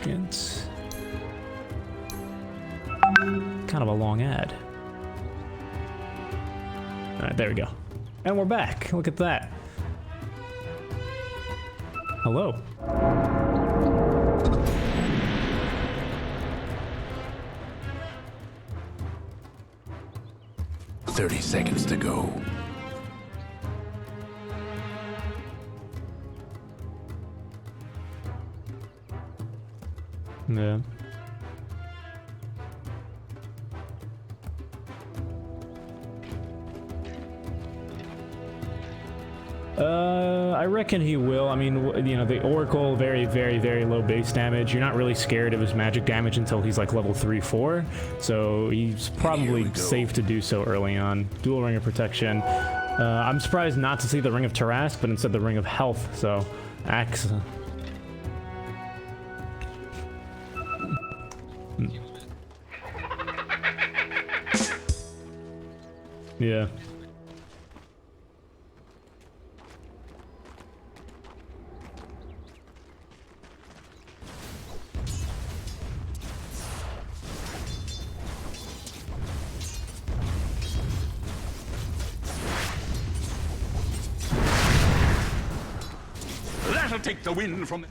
Ancient. Kind of a long ad. Alright, there we go. And we're back. Look at that. Hello. 30 seconds to go. Yeah. I reckon he will. I mean, you know, the Oracle, very, very, very low base damage. You're not really scared of his magic damage until he's like level 3-4. So he's probably safe to do so early on. Dual Ring of Protection. I'm surprised not to see the Ring of Tarask, but instead the Ring of Health. So, Axe. Yeah. That'll take the wind from the...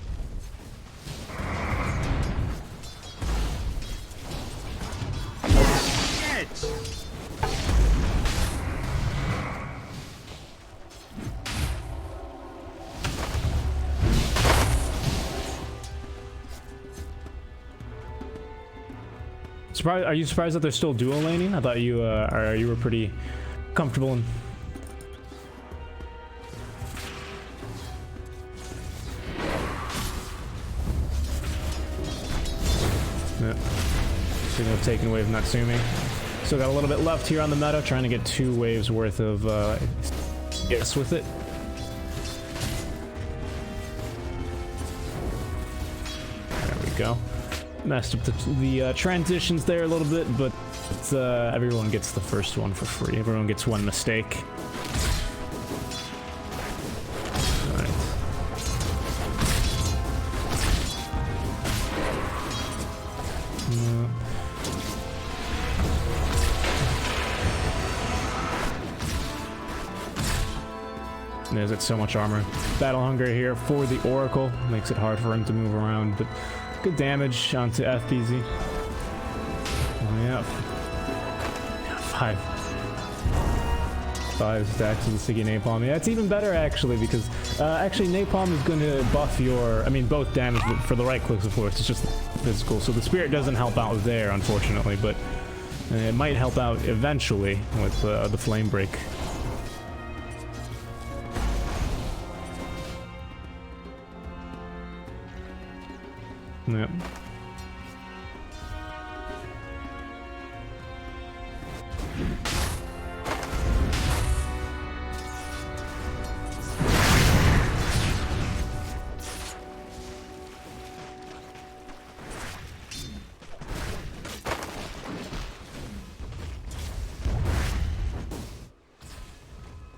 Are you surprised that they're still dual laning? I thought you you were pretty comfortable in... Yeah. Signal taken away from Natsumi. Still got a little bit left here on the meta, trying to get 2 waves worth of guess with it. There we go. Messed up the transitions there a little bit, but everyone gets the first one for free. Everyone gets one mistake. Alright. There's it, so much armor. Battle Hunger here for the Oracle. Makes it hard for him to move around, but good damage onto FPZ. Oh, yeah. 5 stacks of the Sticky Napalm. Yeah, it's even better actually, because actually Napalm is going to buff your, I mean, both damage, but for the right clicks, of course. It's just physical. So the Spirit doesn't help out there, unfortunately, but it might help out eventually with the Flame Break. Yep.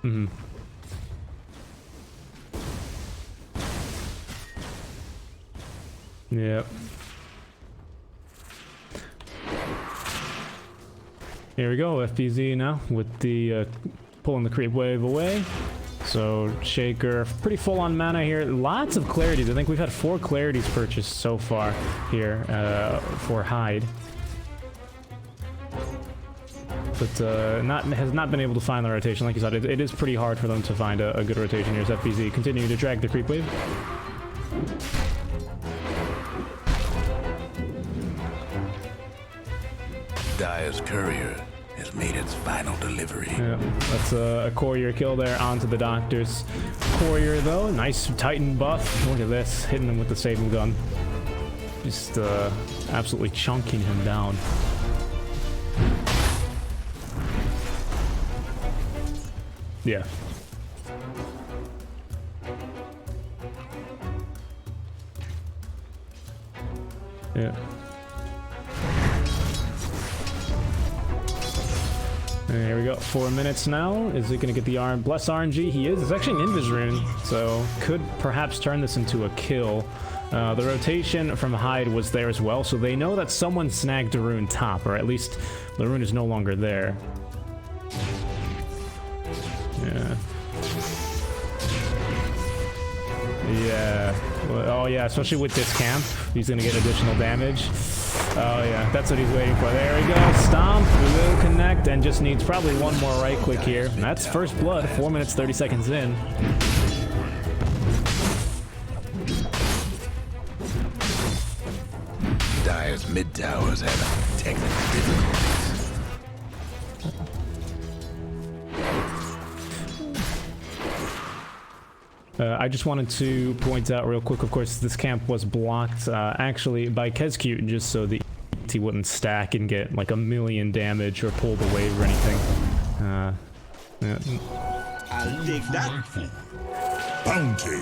Mm-hmm. Yep. Here we go, FPZ now with the pulling the creep wave away. So Shaker, pretty full on mana here. Lots of clarities. I think we've had 4 clarities purchased so far here for Hyde. But has not been able to find the rotation. Like you said, it is pretty hard for them to find a good rotation here as FPZ continuing to drag the creep wave. Dire's courier has made its final delivery. Yeah, that's a courier kill there onto the Doctor's courier, though. Nice Titan buff. Look at this, hitting him with the Sable Gun. Just absolutely chunking him down. Yeah. Yeah. There we go, 4 minutes now. Is he going to get the Bless RNG? He is. It's actually an Invis rune, so could perhaps turn this into a kill. The rotation from Hyde was there as well, so they know that someone snagged the rune top, or at least the rune is no longer there. Yeah. Yeah. Well, oh yeah, especially with this camp, he's gonna get additional damage. Oh yeah, that's what he's waiting for. There we go. Stomp. We will connect, and just needs probably one more right click here. And that's first blood. 4 minutes 30 seconds in. Dire's mid towers have technical difficulties. I just wanted to point out real quick, of course, this camp was blocked actually by Kezcute, just so the he wouldn't stack and get like 1,000,000 damage or pull the wave or anything. Yeah. I'll take that. Bounty.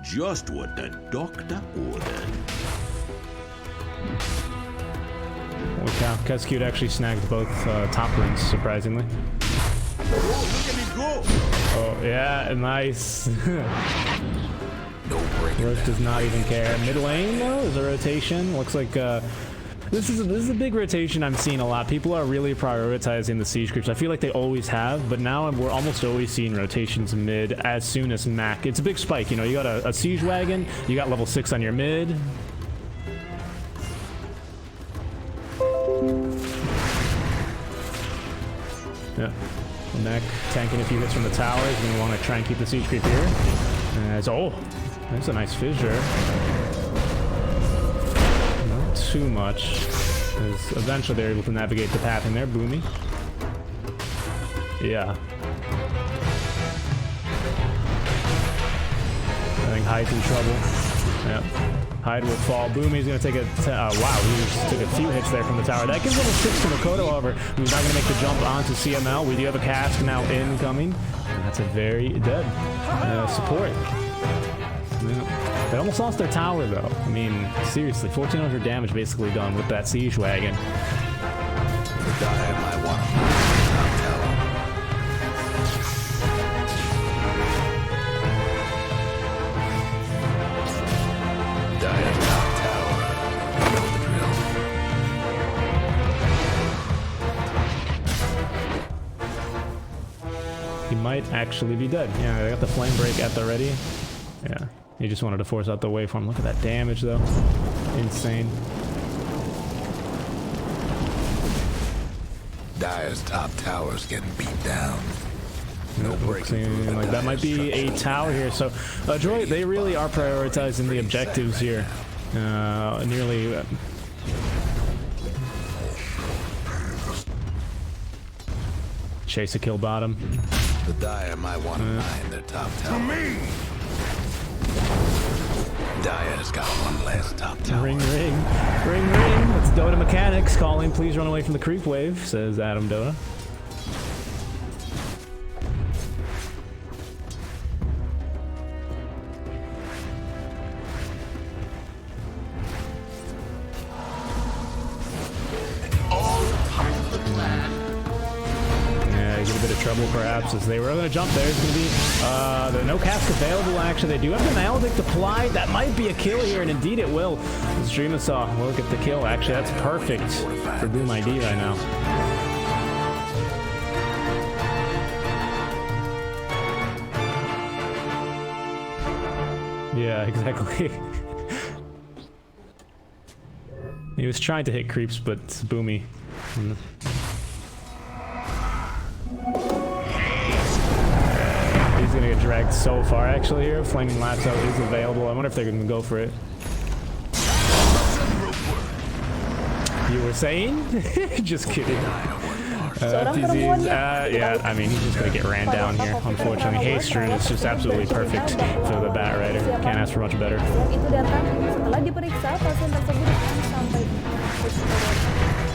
Just what the doctor ordered. Holy cow, Kezcute actually snagged both top runes, surprisingly. Oh, look at me go! Oh, yeah, nice. No breaking Roach down. does not even care. Mid lane, though, is a rotation. Looks like this is a big rotation I'm seeing a lot. People are really prioritizing the siege creeps. I feel like they always have, but now we're almost always seeing rotations mid as soon as Mac. It's a big spike, you know. You got a siege wagon, you got level 6 on your mid. Yeah. Mac tanking a few hits from the towers. You're gonna want to try and keep the siege creep here. Oh, that's a nice fissure. Not too much, as eventually they're able to navigate the path in there. Boomy. Yeah. I think Hyde's in trouble. Yep. Hyde will fall. Boomy's gonna take a wow, he just took a few hits there from the tower. That gives level 6 to Makoto, however, who's not gonna make the jump onto CML. We do have a cast now incoming. And that's a very dead support. Yeah. They almost lost their tower though. I mean, seriously, 1,400 damage basically done with that siege wagon. The Dire might want to top tower. Dire's top tower. You know the drill. He might actually be dead. Yeah, they got the flame break at the ready. Yeah, he just wanted to force out the waveform. Look at that damage though. Insane. Dire's top tower's getting beat down. No breaking through the Like that might be a Dire's tower here. So Adroit, they really are prioritizing the objectives here. Nearly chase a kill bottom. The Dire might want to mine their top tower. Dire's got one last top tower. Ring, ring, ring, ring. It's Dota mechanics calling. Please run away from the creep wave, says Adam Dota. Trouble perhaps as they were going to jump there. It's going to be there no cast available actually. They do have the Maledict applied. That might be a kill here, and indeed it will. Streamer saw look at the kill. Actually, that's perfect for Boom ID right now. Yeah, exactly. He was trying to hit creeps, but it's Boomy. He's gonna get dragged so far actually here. Flaming Lasso is available. I wonder if they're gonna go for it. You were saying? Just kidding. PZ's, yeah, I mean, he's just gonna get ran down here, unfortunately. Haste Rune is just absolutely perfect for the Bat Rider. Can't ask for much better. Itu datang setelah diperiksa, pasien tersebut akan sampai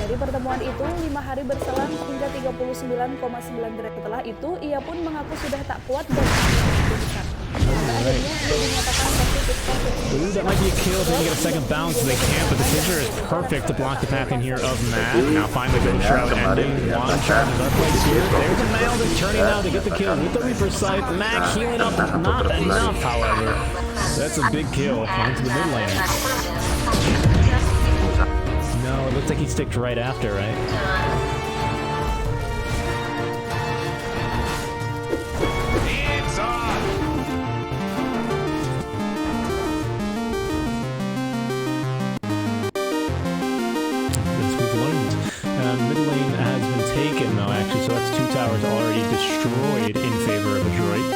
dari pertemuan itu 5 hari berselang hingga 39,9 derajat. Setelah itu, ia pun mengaku sudah tak kuat dan besar. sampai akhirnya dia dinyatakan positif COVID. Ooh, that might be a kill if they can get a second bounce. They can't, but the fissure is perfect to block the path in here of Matt. Now finally Ghost Shroud ending. One charges our place here. There's a nail that's turning now to get the kill with the Reaper Scythe. Mac healing up, not enough, however. That's a big kill onto the mid lane. No, it looks like he sticked right after, right? It's on! As we've learned, mid lane has been taken though, actually, so that's 2 towers already destroyed in favor of Adroit.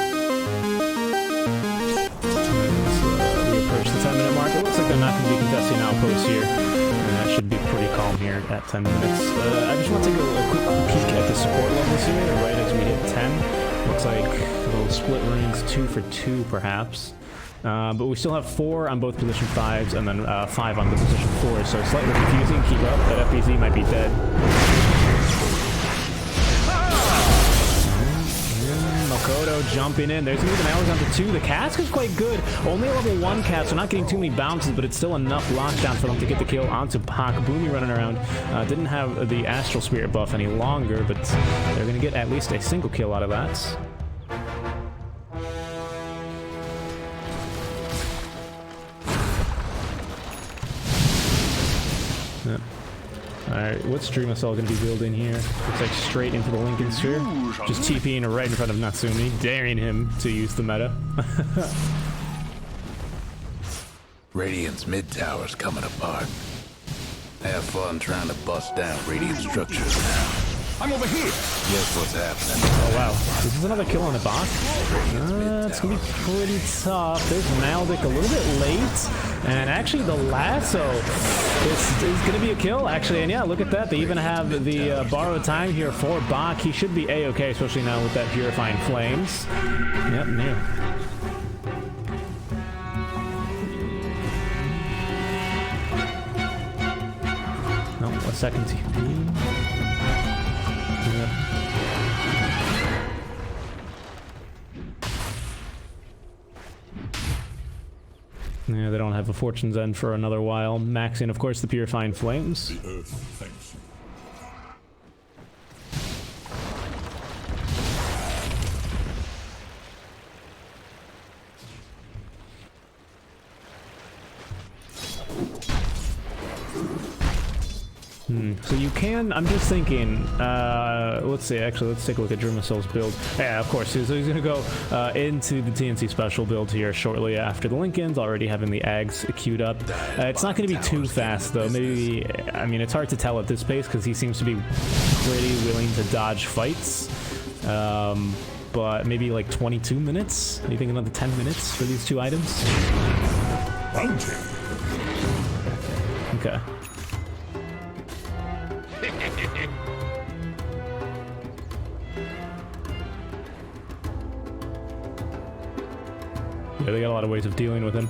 We approach the 10-minute mark. It looks like they're not going to be contesting outposts here. That should be pretty calm here at 10 minutes. I just want to take a quick peek at the support levels here, right as we hit 10. Looks like little split rings, 2 for 2 perhaps. But we still have 4 on both position 5s and then 5 on the position 4s, so slightly confusing. Keep up, that FBZ might be dead. Makoto jumping in. There's going to be the Mallows onto 2. The cask is quite good. Only a level 1 cast, so not getting too many bounces, but it's still enough lockdown for them to get the kill onto Pak. Boomy running around. Didn't have the Astral Spirit buff any longer, but they're going to get at least a single kill out of that. Yeah. Alright, what's Dreamacell going to be building here? Looks like straight into the Lincoln Sphere. Just TPing right in front of Natsumi, daring him to use the meta. Radiant's mid tower's coming apart. Have fun trying to bust down Radiant structures now. I'm over here! Guess what's happening? Oh wow, this is another kill on the bot? It's going to be pretty tough. There's Maldic a little bit late. And actually the lasso is going to be a kill, actually. And yeah, look at that. They even have the borrowed time here for Bach. He should be A-okay, especially now with that Purifying Flames. Yep, new. No, a second TP. Yep. Yeah, they don't have a Fortune's End for another while. Maxing, of course, the Purifying Flames. The earth thanks you. So you can, I'm just thinking, let's see, actually, let's take a look at Dreamacell's build. Yeah, of course, so he's going to go into the TNC special build here shortly after the Lincolns, already having the Ags queued up. It's not going to be too fast, though. Maybe, I mean, it's hard to tell at this pace because he seems to be pretty willing to dodge fights. But maybe like 22 minutes? You think another 10 minutes for these 2 items? Bounty. Okay. Yeah, they got a lot of ways of dealing with him.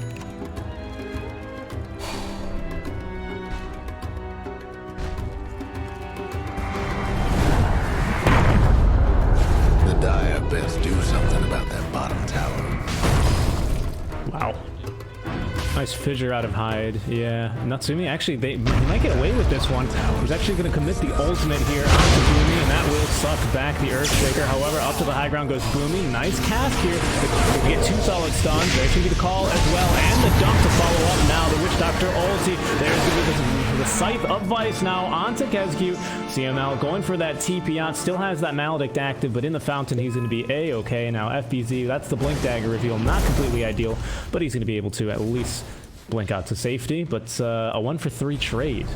The Dire best do something about that bottom tower. Wow. Nice fissure out of Hyde. Yeah, Natsumi, actually, they might get away with this one. He's actually going to commit the ultimate here onto Boomy, and that will suck back the Earthshaker. However, up to the high ground goes Boomy. Nice cast here. They get 2 solid stuns. There's going to be the call as well, and the jump to follow up now. The Witch Doctor ulti. There's going to be the Scythe of Vice now onto Kezku. CML going for that TP out. Still has that Maledict active, but in the fountain, he's going to be A-okay. Now, FBZ, that's the Blink Dagger reveal. Not completely ideal, but he's going to be able to at least blink out to safety, but a 1 for 3 trade.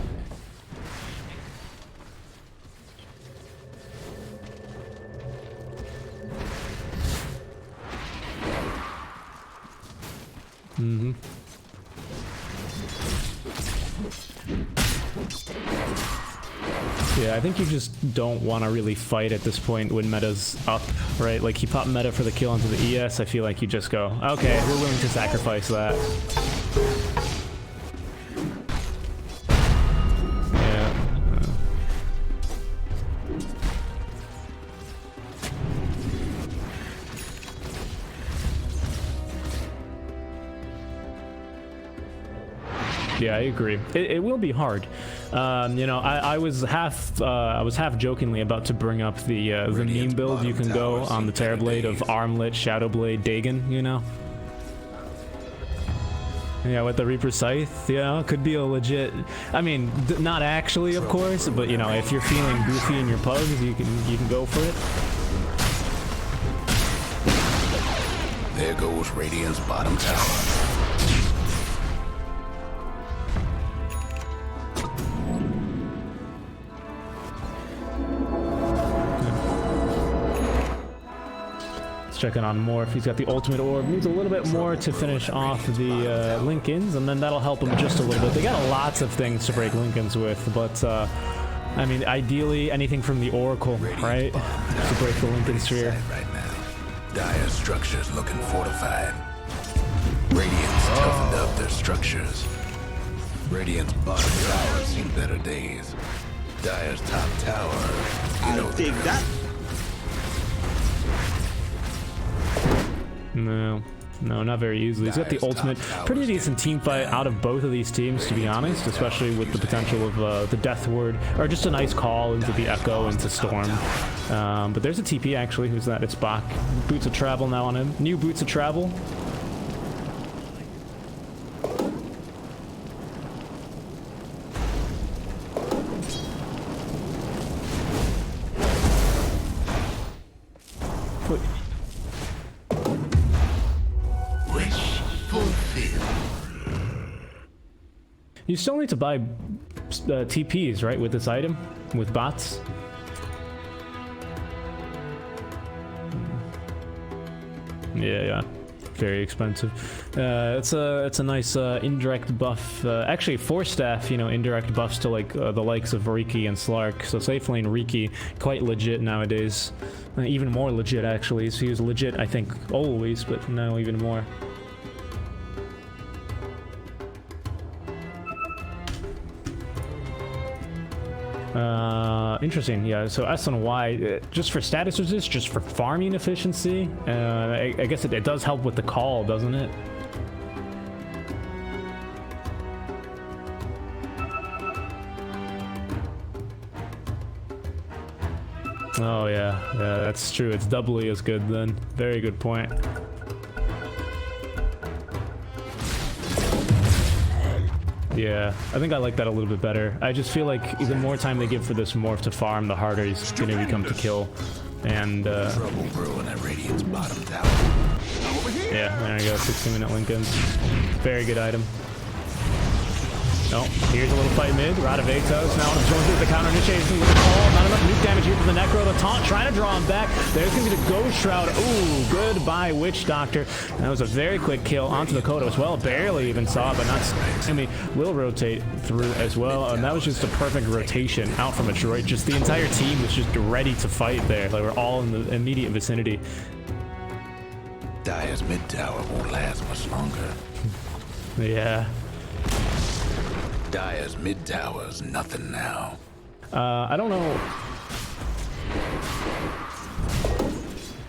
Yeah, I think you just don't want to really fight at this point when meta's up, right? Like, he popped meta for the kill onto the ES, I feel like you just go, okay, we're willing to sacrifice that. Yeah, I agree. It will be hard. You know, I was half jokingly about to bring up the meme build you can go on the Terrorblade of Armlet, Shadowblade, Dagon. You know. Yeah, with the Reaper Scythe, you know, could be a legit. I mean, not actually, of course, but you know, if you're feeling goofy in your pugs, you can go for it. There goes Radiant's bottom tower. Checking on Morph. He's got the ultimate orb. Needs a little bit more to finish off the Lincolns, and then that'll help him just a little bit. They got lots of things to break Lincolns with, but I mean, ideally anything from the Oracle, right? To break the Lincoln Sphere. Right now, Dire structures looking fortified. Radiant's toughened up their structures. Radiant's bottom tower's seen better days. Dire's top tower, you know, Dig that. No, not very easily. He's got the ultimate. Pretty decent team fight out of both of these teams, to be honest, especially with the potential of the Death Ward, or just a nice call into the Echo, into Storm. But there's a TP, actually. Who's that? It's Bach. Boots of Travel now on him. New Boots of Travel. You still need to buy TPs, right, with this item, with bots? Yeah, very expensive. It's a nice indirect buff. Actually, Force Staff, you know, indirect buffs to like the likes of Riki and Slark. So safe lane Riki, quite legit nowadays. Even more legit, actually. So he was legit, I think, always, but now even more. Interesting. Yeah, so S and Y, just for status resist, just for farming efficiency. I guess it does help with the call, doesn't it? Oh yeah, that's true. It's doubly as good then. Very good point. Yeah, I think I like that a little bit better. I just feel like the more time they give for this morph to farm, the harder he's gonna become to kill. And trouble brewing at Radiant's bottom tower. yeah, there you go, 60-minute Lincolns. Very good item. Oh, here's a little fight mid. Radavetos now joins with the counter initiation with the call. Not enough nuke damage here from the Necro. The taunt trying to draw him back. There's going to be the Ghost Shroud. Ooh, goodbye, Witch Doctor. That was a very quick kill onto the Kodo as well. Barely even saw it, but not Sammy will rotate through as well. And that was just a perfect rotation out from Adroit. Just the entire team was just ready to fight there. They were all in the immediate vicinity. Dire's mid tower won't last much longer. Yeah. Dire's mid tower's nothing now. I don't know.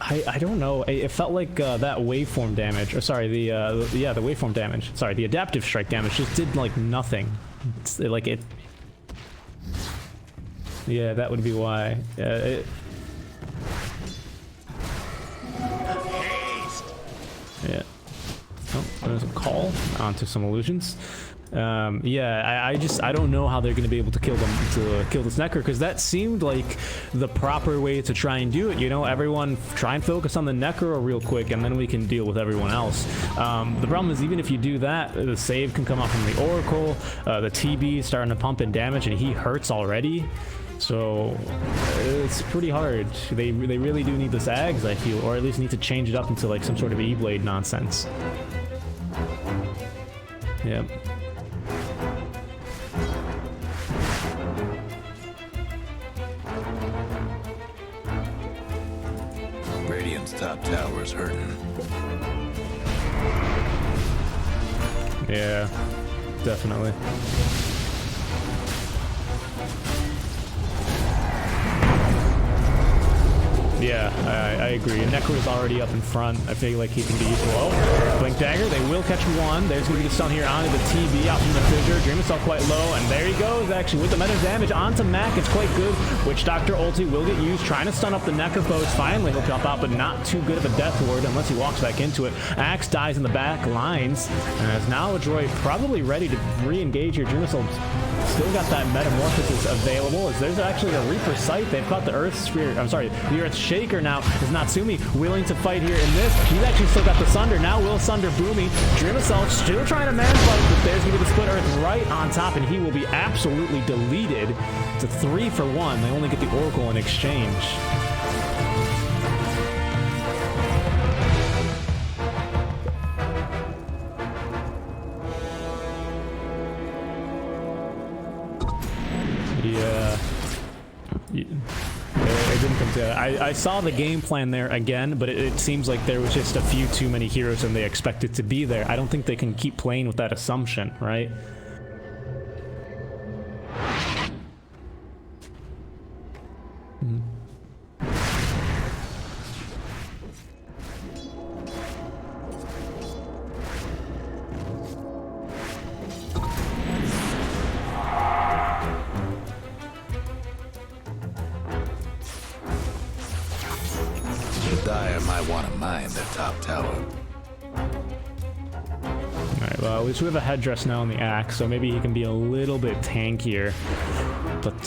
I don't know. It felt like that waveform damage, or sorry, the waveform damage. Sorry, the adaptive strike damage just did like nothing. Yeah, that would be why. Yeah. Oh, there's a call onto some illusions. Yeah, I don't know how they're going to be able to kill this Necro, because that seemed like the proper way to try and do it. You know, everyone try and focus on the Necro real quick, and then we can deal with everyone else. The problem is, even if you do that, the save can come out from the Oracle. The TB is starting to pump in damage, and he hurts already. So it's pretty hard. They really do need the Zags, I feel, or at least need to change it up into like some sort of E-Blade nonsense. Yep. Radiant's top tower's hurting. Yeah, definitely. Yeah, I agree. Necro is already up in front. I feel like he can be useful. Oh, Blink Dagger. They will catch one. There's going to be the stun here onto the TB out from the fissure. Dream itself quite low, and there he goes, actually, with the meta damage onto Mac. It's quite good. Witch Doctor ulti will get used, trying to stun up the Necro foes. Finally, he'll jump out, but not too good of a death ward unless he walks back into it. Axe dies in the back lines, and as now Adroit probably ready to re-engage here. Dream itself still got that metamorphosis available, as there's actually a Reaper Sight. They've caught the Earth Sphere, I'm sorry, the Earth Shaker now. Is Natsumi willing to fight here in this? He's actually still got the Sunder. Now will Sunder Boomy. Dream itself still trying to man fight, but there's going to be the Split Earth right on top, and he will be absolutely deleted. It's a 3 for 1. They only get the Oracle in exchange. Yeah. It didn't come together. I saw the game plan there again, but it seems like there was just a few too many heroes and they expected to be there. I don't think they can keep playing with that assumption, right? Dire might want to mine the top tower. Alright, well, at least we have a headdress now on the axe, so maybe he can be a little bit tankier. But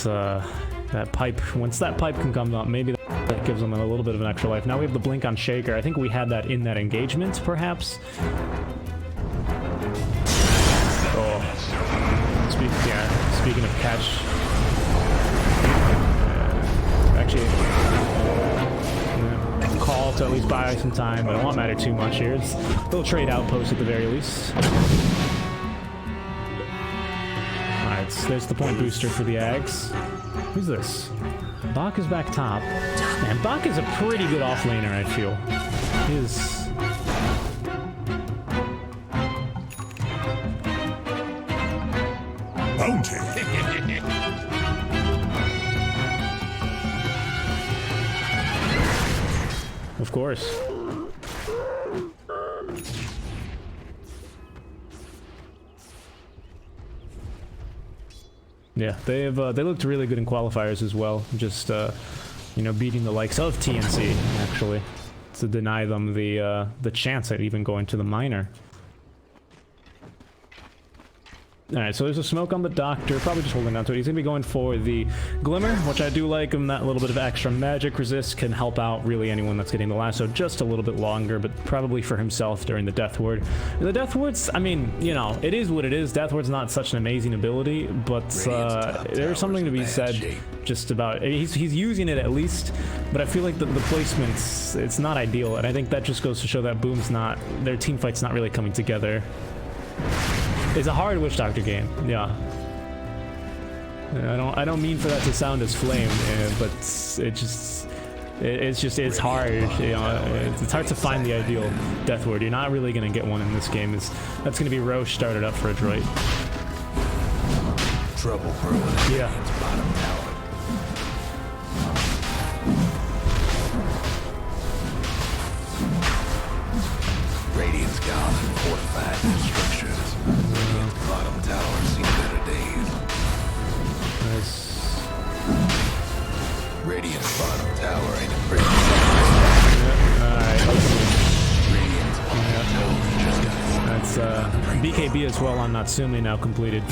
that pipe, once that pipe can come up, maybe that gives him a little bit of an extra life. Now we have the blink on Shaker. I think we had that in that engagement, perhaps. Oh, speaking of catch, actually. Call to at least buy some time, but it won't matter too much here. It's a little trade outpost at the very least. Alright, so there's the point booster for the Ags. Who's this? Bach is back top. Man, Bach is a pretty good offlaner, I feel. He is... Bounty. Of course. Yeah, they looked really good in qualifiers as well. Just you know, beating the likes of TNC actually to deny them the chance at even going to the minor. Alright, so there's a smoke on the Doctor, probably just holding on to it. He's going to be going for the Glimmer, which I do like him. That little bit of extra magic resist can help out really anyone that's getting the lasso just a little bit longer, but probably for himself during the Death Ward. The Death Ward's, I mean, you know, it is what it is. Death Ward's not such an amazing ability, but there's something to be said just about... He's using it at least, but I feel like the placement's, it's not ideal, and I think that just goes to show that Boom's not... Their team fight's not really coming together. It's a hard Witch Doctor game, yeah. I don't mean for that to sound as flame, but it's hard. You know, it's hard to find the ideal Death Ward. You're not really gonna get one in this game. That's gonna be Roche started up for Adroit. Trouble brewing. Yeah. Bottom tower. Radiant's gone and fortified their structures. Radiant's bottom tower seen better days. Nice. Radiant's bottom tower ain't a pretty. Alright, Radiant's bottom tower just got. that's BKB as well on Natsumi now completed.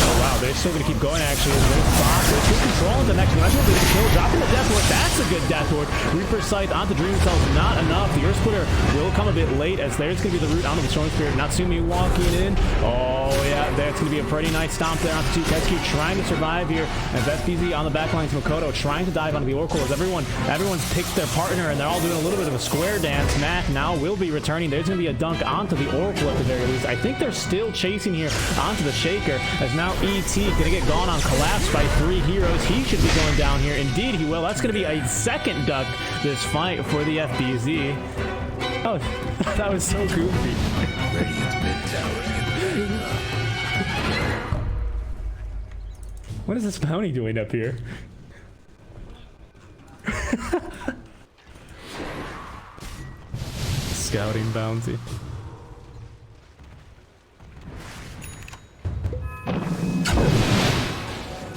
Oh wow, they're still gonna keep going actually. There's Bach with good control on the next one. That's what they're kill. Dropping the Death Ward. That's a good Death Ward. Reaper Sight onto Dream Cells, not enough. The Earth Splitter will come a bit late as there's gonna be the root onto the Storm Spirit. Natsumi walking in. Oh yeah, that's gonna be a pretty nice stomp there onto Tuketsuki, trying to survive here. As FBZ on the backline to Makoto, trying to dive onto the Oracle as everyone's picked their partner and they're all doing a little bit of a square dance. Mac now will be returning. There's gonna be a dunk onto the Oracle at the very least. I think they're still chasing here onto the Shaker as now ET gonna get gone on collapse by 3 heroes. He should be going down here. Indeed he will. That's gonna be a second duck this fight for the FBZ. Oh, that was so goofy. Radiant's mid tower's getting banged up. What is this bounty doing up here? Scouting bounty.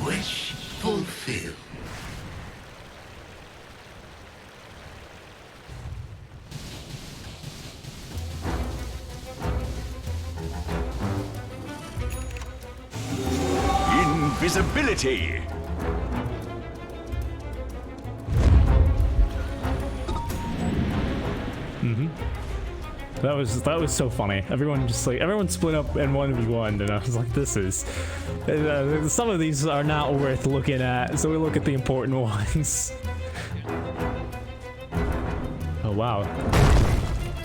Wish fulfilled. Invisibility. That was so funny. Everyone split up in 1v1, and I was like, this is some of these are not worth looking at, so we look at the important ones. Oh wow.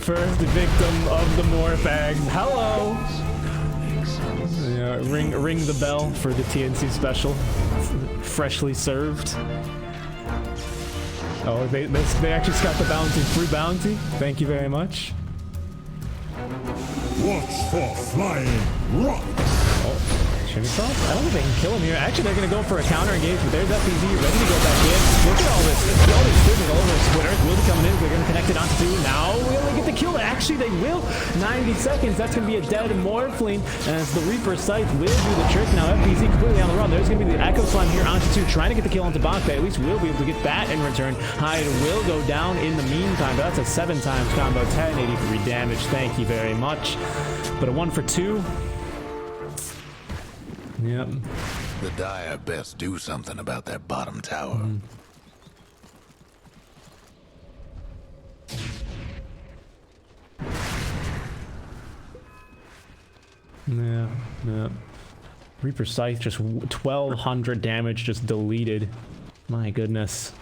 First victim of the morph eggs. Hello. Yeah, ring the bell for the TNC special. Freshly served. Oh, they actually got the bounty, free bounty. Thank you very much. Watch for flying rocks. Shimmy Cross? I don't think they can kill him here. Actually, they're going to go for a counter engagement. There's FPZ ready to go back in. Look at all this. It's all these splitting all over. Splitter will be coming in. They're going to connect it onto two. Now will they get the kill? Actually, they will. 90 seconds. That's going to be a dead Morphling. As the Reaper Scythe will do the trick. Now FPZ completely on the run. There's going to be the Echo Slime here onto two. Trying to get the kill onto Bach. They at least will be able to get that in return. Hyde will go down in the meantime. But that's a 7 times combo. 1083 damage. Thank you very much. But a 1 for 2. Yep. The Dire best do something about that bottom tower. Yeah. Reaper Scythe just 1200 damage just deleted. My goodness.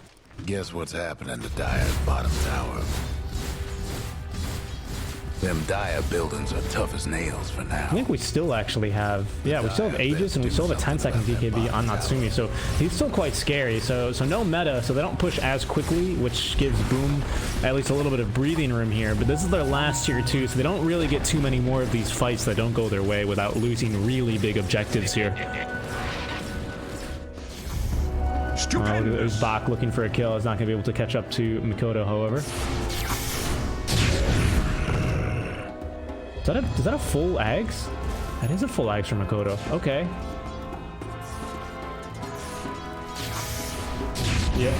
Guess what's happening to Dire's bottom tower? Them Dire buildings are tough as nails for now. I think we still actually have, yeah, we still have Aegis and we still have a 10-second DKB on Natsumi, so he's still quite scary. So no meta, so they don't push as quickly, which gives Boom at least a little bit of breathing room here. But this is their last tier 2, so they don't really get too many more of these fights that don't go their way without losing really big objectives here. There's Bach looking for a kill. He's not going to be able to catch up to Mikoto, however. Is that a full Ags? That is a full Ags from Makoto. Okay. Yeah.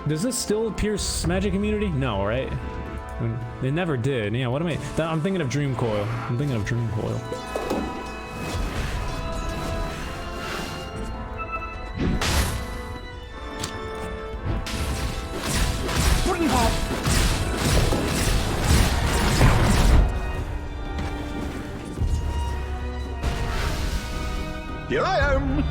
Does this still pierce magic immunity? No, right? They never did. Yeah, what am I? I'm thinking of Dream Coil. I'm thinking of Dream Coil. Here I am.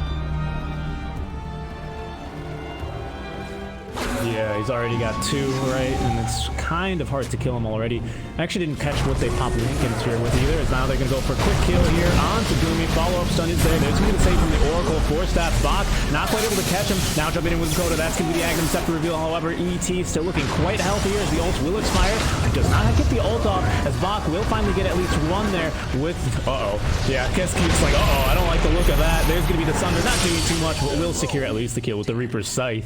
Yeah, he's already got 2, right? And it's kind of hard to kill him already. I actually didn't catch what they popped Lincolns here with either. As now they're going to go for a quick kill here on to Gumi. Follow-up stun is there. There's going to be the save from the Oracle. 4-staff Bach. Not quite able to catch him. Now jumping in with Dakota. That's going to be the Agnum Scepter reveal. However, ET still looking quite healthy here as the ult will expire. It does not get the ult off as Bach will finally get at least 1 there with... Yeah, Keski's like, I don't like the look of that. There's going to be the Thunder. Not doing too much, but will secure at least the kill with the Reaper's Scythe.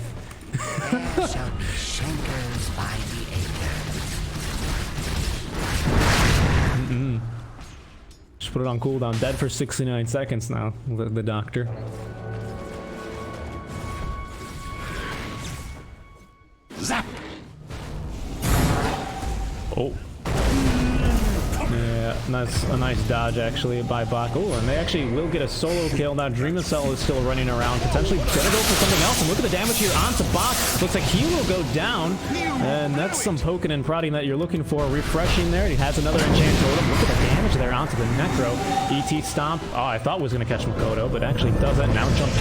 There shall be shakers by the acres. Just put it on cooldown. Dead for 69 seconds now, the doctor. Zap. Oh. Yeah, that's a nice dodge actually by Bach. Oh, and they actually will get a solo kill. Now Dreamacell is still running around, potentially gonna go for something else. And look at the damage here onto Bach. Looks like he will go down. And that's some poking and prodding that you're looking for. Refreshing there. He has another enchant totem. Look at the damage there onto the Necro. ET Stomp. Oh, I thought was gonna catch Makoto, but actually doesn't. Now jump.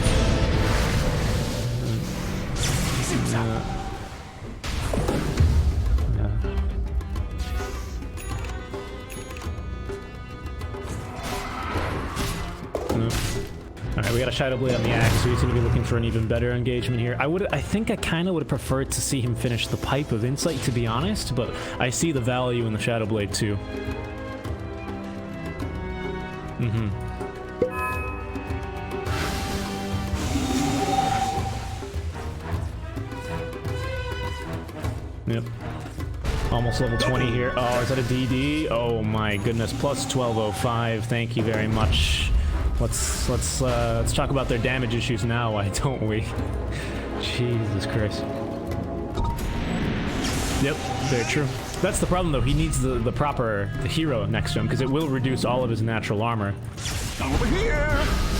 Alright, we got a Shadow Blade on the axe, so he's going to be looking for an even better engagement here. I think I kind of would have preferred to see him finish the Pipe of Insight, to be honest, but I see the value in the Shadow Blade too. Yep. Almost level 20 here. Oh, is that a DD? Oh my goodness. Plus 1205. Thank you very much. Let's talk about their damage issues now, why don't we? Jesus Christ. Yep, very true. That's the problem though. He needs the hero next to him because it will reduce all of his natural armor. Over here!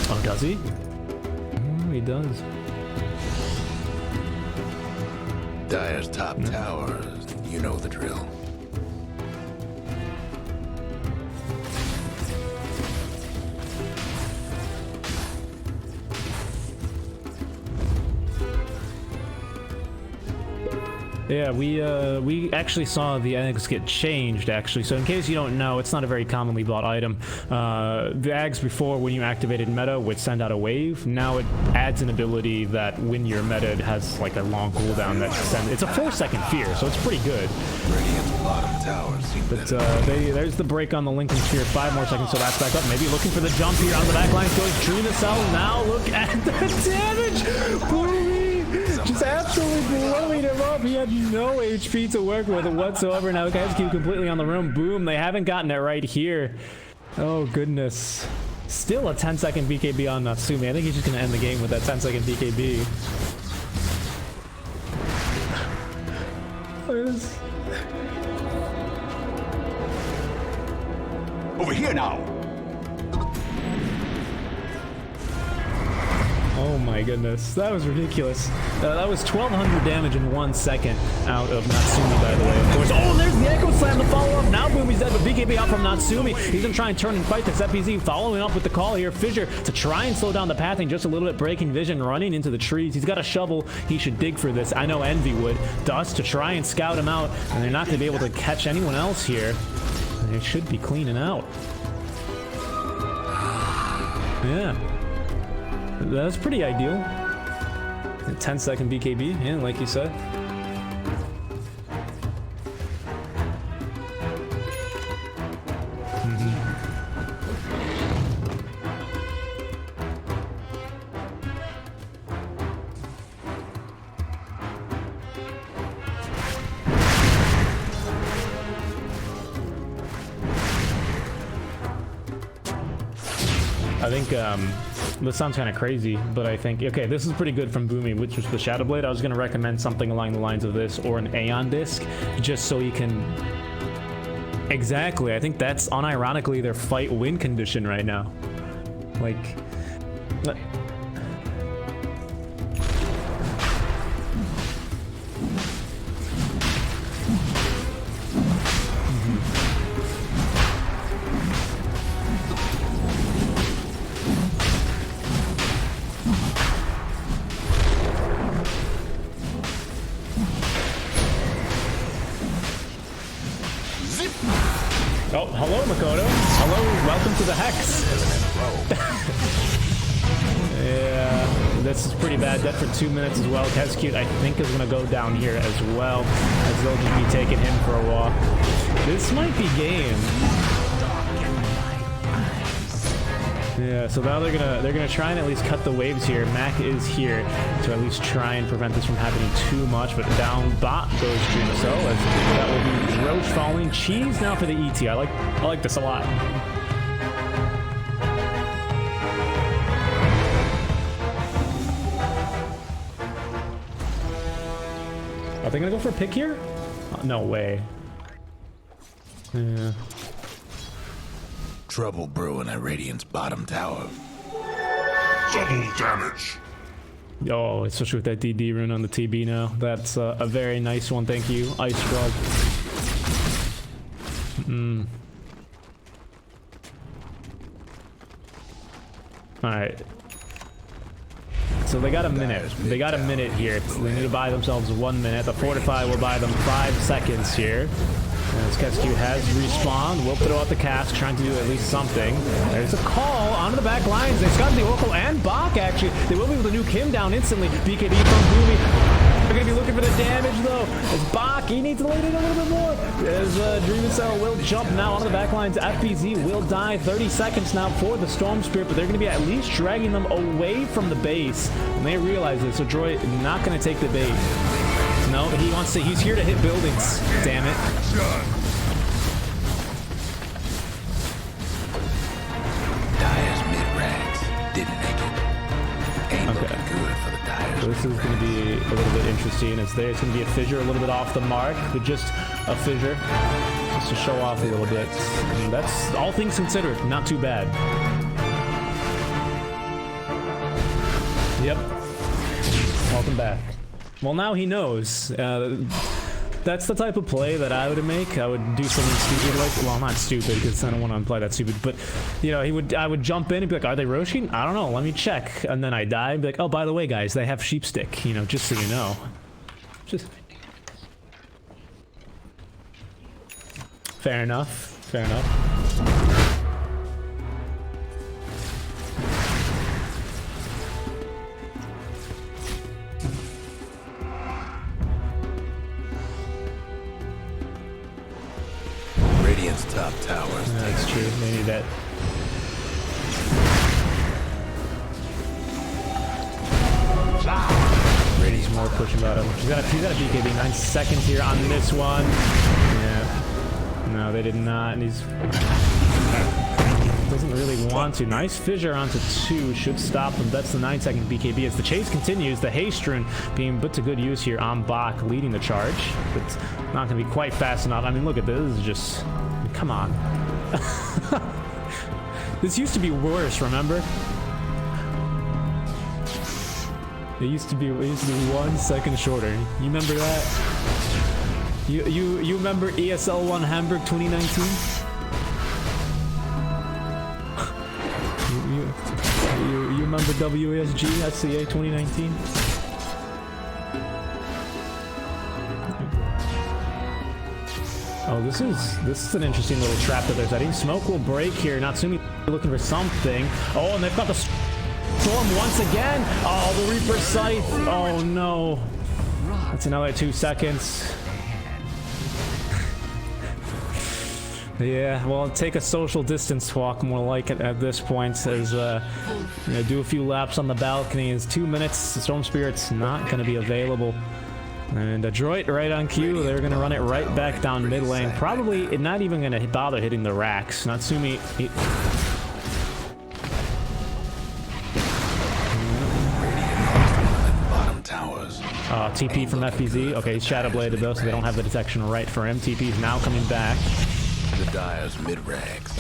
Oh, does he? Oh, he does. Dire's top tower, you know the drill. Yeah, we actually saw the eggs get changed, actually. So in case you don't know, it's not a very commonly bought item. The eggs before, when you activated meta, would send out a wave. Now it adds an ability that when you're meta, it has like a long cooldown that sends. It's a 4-second fear, so it's pretty good. Radiant's bottom tower seems But better. there's the break on the Lincoln Sphere. 5 more seconds, so that's back up. Maybe looking for the jump here on the back line. Goes Dream the Cell. Now look at the damage. Boomie just absolutely blowing him up. He had no HP to work with whatsoever. Now guys keep completely on the room. Boom. They haven't gotten it right here. Oh goodness. Still a 10-second BKB on Natsumi. I think he's just gonna end the game with that 10-second BKB. Look at this. Over here now! Oh my goodness, that was ridiculous. That was 1200 damage in 1 second out of Natsumi, by the way, of course. Oh, there's the Echo Slam to follow up. Now Boomy's dead, but BKB out from Natsumi. He's gonna try and turn and fight this FPZ, following up with the call here. Fissure to try and slow down the pathing just a little bit, breaking vision, running into the trees. He's got a shovel. He should dig for this. I know Envy would. Dust to try and scout him out, and they're not gonna be able to catch anyone else here. They should be cleaning out. Yeah. That's pretty ideal. A 10-second BKB, yeah, like you said. I think this sounds kind of crazy, but I think, okay, this is pretty good from Boomy, which was the Shadow Blade. I was going to recommend something along the lines of this or an Aeon Disc, just so you can... Exactly, I think that's unironically their fight win condition right now. Like... Oh, hello, Makoto. Hello, welcome to the Hex. Yeah, this is pretty bad. Dead for 2 minutes as well. Kescute, I think, is going to go down here as well, as they'll just be taking him for a walk. This might be game. Yeah, so now they're gonna try and at least cut the waves here. Mac is here to at least try and prevent this from happening too much, but down bot goes Dreamaso, as that will be Roach falling. Cheese now for the ET. I like this a lot. Are they gonna go for a pick here? No way. Yeah. Trouble brewing at Radiant's bottom tower. Double damage. Oh, especially with that DD rune on the TB now. That's a very nice one. Thank you, Ice Frog. Alright. So they got a minute. They got a minute here. They need to buy themselves 1 minute. The Fortify will buy them 5 seconds here. As Kescute has respawned, will throw out the cask, trying to do at least something. There's a call onto the back lines. They've got the Oracle and Bach, actually. They will be able to nuke him down instantly. BKB from Boomy. They're going to be looking for the damage, though. As Bach, he needs to lay it in a little bit more. As Dreamaso will jump now onto the back lines. FBZ will die. 30 seconds now for the Storm Spirit, but they're going to be at least dragging them away from the base. And they realize this, so Adroit not going to take the bait. No, he wants to. He's here to hit buildings. Damn it. Dire's mid-ranks didn't make it. Ain't looking good for the Dire's. So this is going to be a little bit interesting. It's going to be a fissure, a little bit off the mark, but just a fissure, just to show off a little bit. And that's all things considered, not too bad. Yep. Welcome back. Well, now he knows. That's the type of play that I would make. I would do something stupid like, well, not stupid because I don't want to play that stupid, but you know, I would jump in and be like, are they roshing? I don't know, let me check. And then I die and be like, oh, by the way, guys, they have sheep stick, you know, just so you know. Just fair enough. Fair enough. Radiant's top towers. That's true. They need that. Radiant's more pushing about him. He's got a BKB. 9 seconds here on this one. Yeah. No, they did not. And he's doesn't really want to. Nice fissure onto 2 should stop him. That's the 9-second BKB. As the chase continues, the haste rune being put to good use here on Bach, leading the charge. But it's not going to be quite fast enough. I mean, look at this. This is just... Come on. This used to be worse, remember? It used to be 1 second shorter. You remember that? You remember ESL 1 Hamburg 2019? You remember WASG SCA 2019? Oh, this is an interesting little trap that they're setting. Smoke will break here. Natsumi looking for something. Oh, and they've got the storm once again. Oh, the Reaper Scythe. Oh no. That's another 2 seconds. Yeah, well, take a social distance walk, more like it at this point, as you know, do a few laps on the balcony. Is 2 minutes. The Storm Spirit's not going to be available. And Adroit right on cue. They're going to run it right back down mid lane. Probably not even going to bother hitting the racks. Natsumi... Bottom towers. TP from FBZ. Okay, he's Shadow Bladed though, so they don't have the detection right for him. TP's now coming back. The Dire's mid-ranks.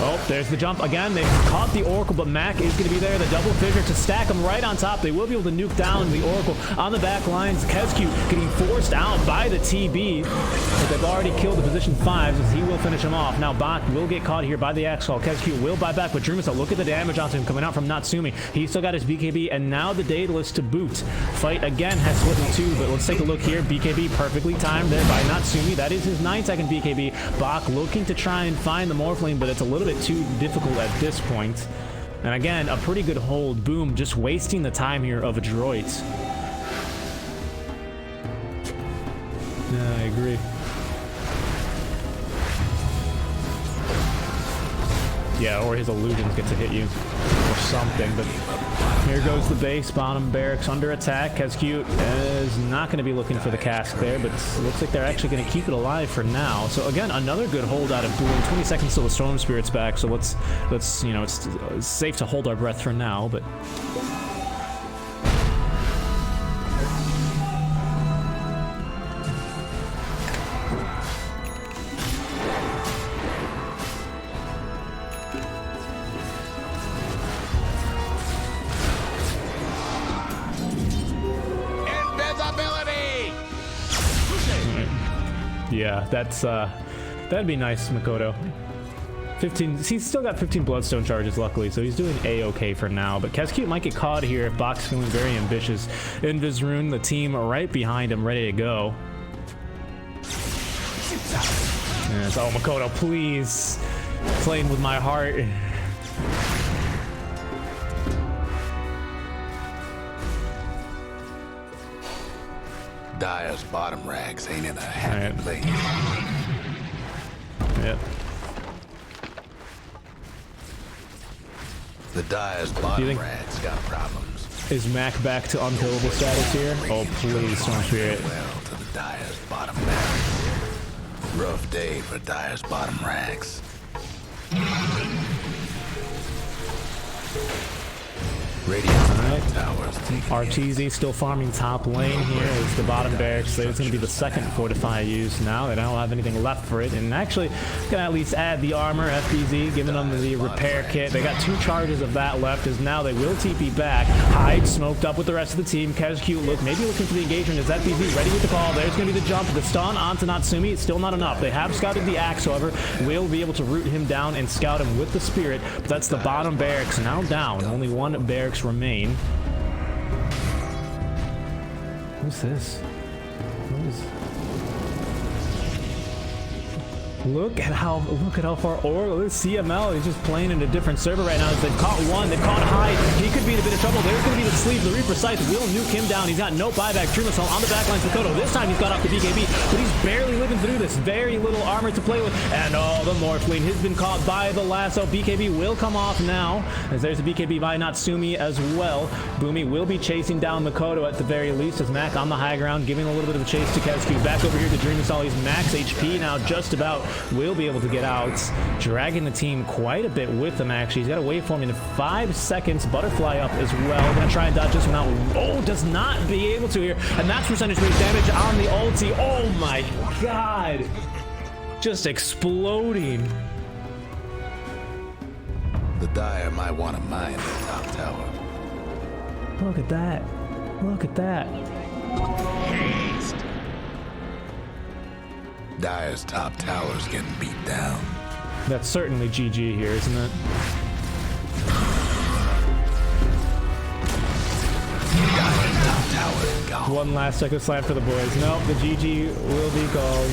Oh, there's the jump again. They caught the Oracle, but Mac is going to be there. The double fissure to stack him right on top. They will be able to nuke down the Oracle on the back lines. KezQ getting forced out by the TB, but they've already killed the position 5, so he will finish him off. Now Bot will get caught here by the Axe Call. KezQ will buy back, but Drumiso, look at the damage onto him coming out from Natsumi. He's still got his BKB, and now the Daedalus to boot. Fight again has split in 2, but let's take a look here. BKB perfectly timed there by Natsumi. That is his 9-second BKB. Bach looking to try and find the Morphling, but it's a little bit too difficult at this point. And again, a pretty good hold. Boom, just wasting the time here of Adroit. Yeah, I agree. Yeah, or his illusions get to hit you or something, but here goes the base. Bottom barracks under attack. KezQ is not going to be looking for the cask there, but it looks like they're actually going to keep it alive for now. So again, another good hold out of Boom. 20 seconds till the Storm Spirit's back, so let's you know, it's safe to hold our breath for now, but... Yeah, that'd be nice, Makoto. 15. He's still got 15 Bloodstone charges, luckily, so he's doing a-okay for now. But KezQ might get caught here if Bach's feeling very ambitious. Invisrune, the team right behind him, ready to go. Yes, oh, Makoto, please. Playing with my heart. Dire's bottom racks ain't in a happy place. Yep. The Dire's bottom racks got problems. Is Mac back to unkillable status here? Oh, please, Storm Spirit. Well to the Dire's bottom barracks. Rough day for Dire's bottom ranks. Radiant's towers taking RTZ still farming top lane here as the bottom barracks. So it's going to be the second fortify used now. They don't have anything left for it. And actually, going to at least add the armor, FBZ, giving them the repair kit. They got 2 charges of that left as now they will TP back. Hyde smoked up with the rest of the team. KazQ maybe looking for the engagement. Is FBZ ready with the call? There's going to be the jump. The stun onto Natsumi. It's still not enough. They have scouted the axe, however. Will be able to root him down and scout him with the spirit. But that's the bottom barracks now down. Only 1 barracks remain. Who's this? What is... Look at how far this CML is just playing in a different server right now. They've caught one, they've caught Hyde. He could be in a bit of trouble. There's going to be the sleeve. The Reaper Scythe will nuke him down. He's got no buyback. True Missile on the backlines for Kodo. This time he's got off the BKB, but he's barely living through this. Very little armor to play with. And oh, the Morphling has been caught by the lasso. BKB will come off now, as there's a BKB by Natsumi as well. Boomy will be chasing down Makoto at the very least, as Mac on the high ground, giving a little bit of a chase to KazQ. Back over here to Dream Missile. He's max HP now, just about. Will be able to get out, dragging the team quite a bit with him. Actually, he's got a waveform in 5 seconds. Butterfly up as well. Gonna try and dodge this one out. Oh, does not be able to here, and that's percentage-based damage on the ulti. Oh my god, just exploding. The Dire might want to mine the top tower. Look at that. Look at that. Dire's top tower's getting beat down. That's certainly GG here, isn't it? Dire's top tower gone. One last Echo Slam for the boys. Nope, the GG will be called.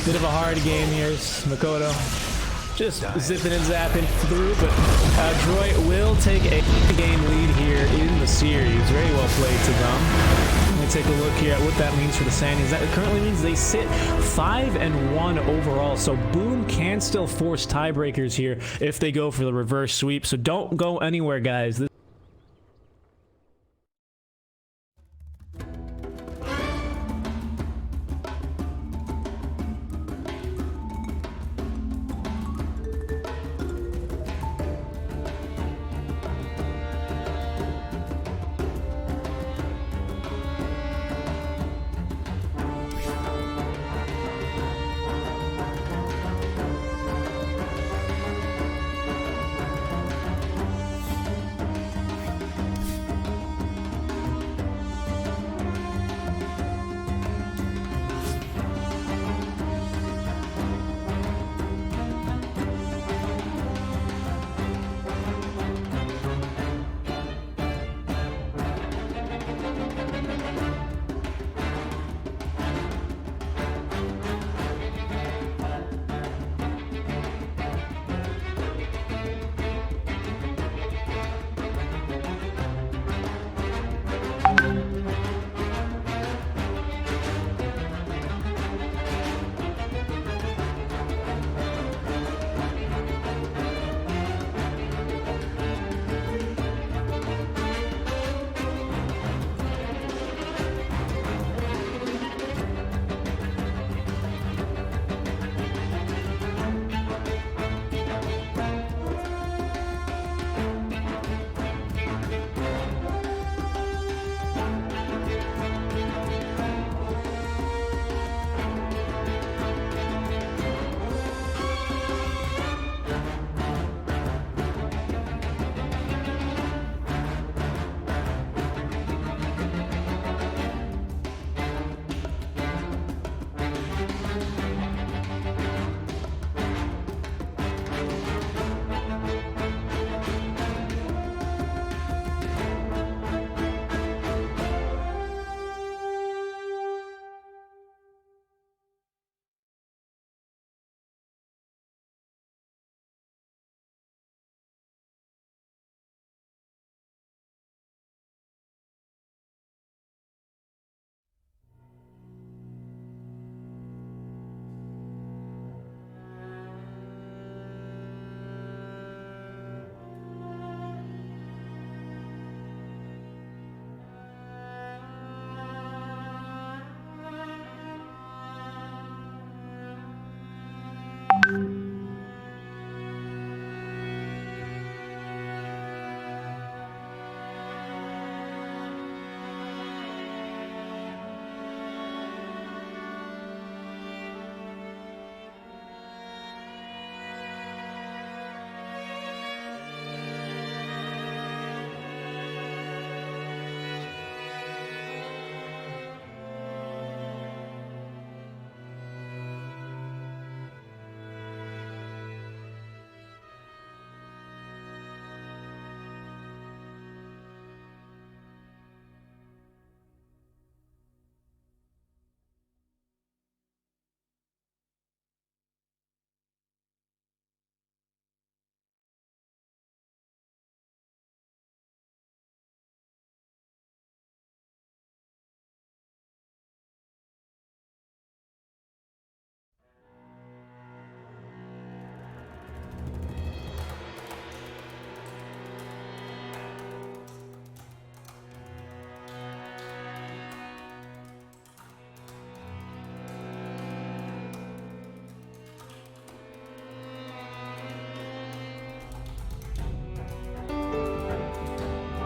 Bit of a hard game here. Makoto just zipping and zapping through, but Adroit will take a game lead here in the series. Very well played to them. Let me take a look here at what that means for the Sandys. That currently means they sit 5-1 overall, so Boom can still force tiebreakers here if they go for the reverse sweep. So don't go anywhere, guys.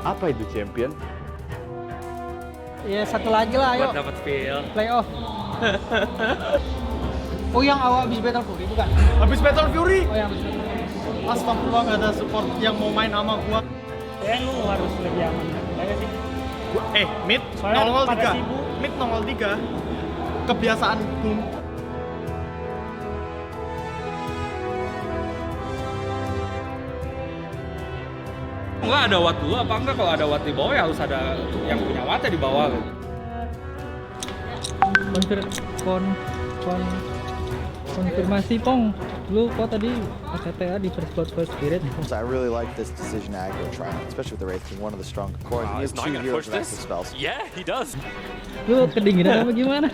Apa itu champion? Ya satu lagi lah, ayo. Buat dapat feel. Playoff. Oh yang awal habis Battle Fury bukan? Habis Battle Fury? Oh yang habis Battle Fury. Astagfirullah, nggak ada support yang mau main sama gua. Lu harus lebih aman. Ya nggak sih? Mid Soalnya pada 003. sibuk. Mid 003. Kebiasaan boom. Enggak ada watt dulu apa enggak? Kalau ada watt di bawah ya harus ada yang punya wattnya di bawah gitu. Konfirmasi Pong, lu kok tadi ATTA di first blood first spirit? I really like this decision to aggro Triumph, especially with the Wraith being one of the stronger cores. He has 2 heroes with active spells. Yeah, he does. Lu kedinginan apa gimana?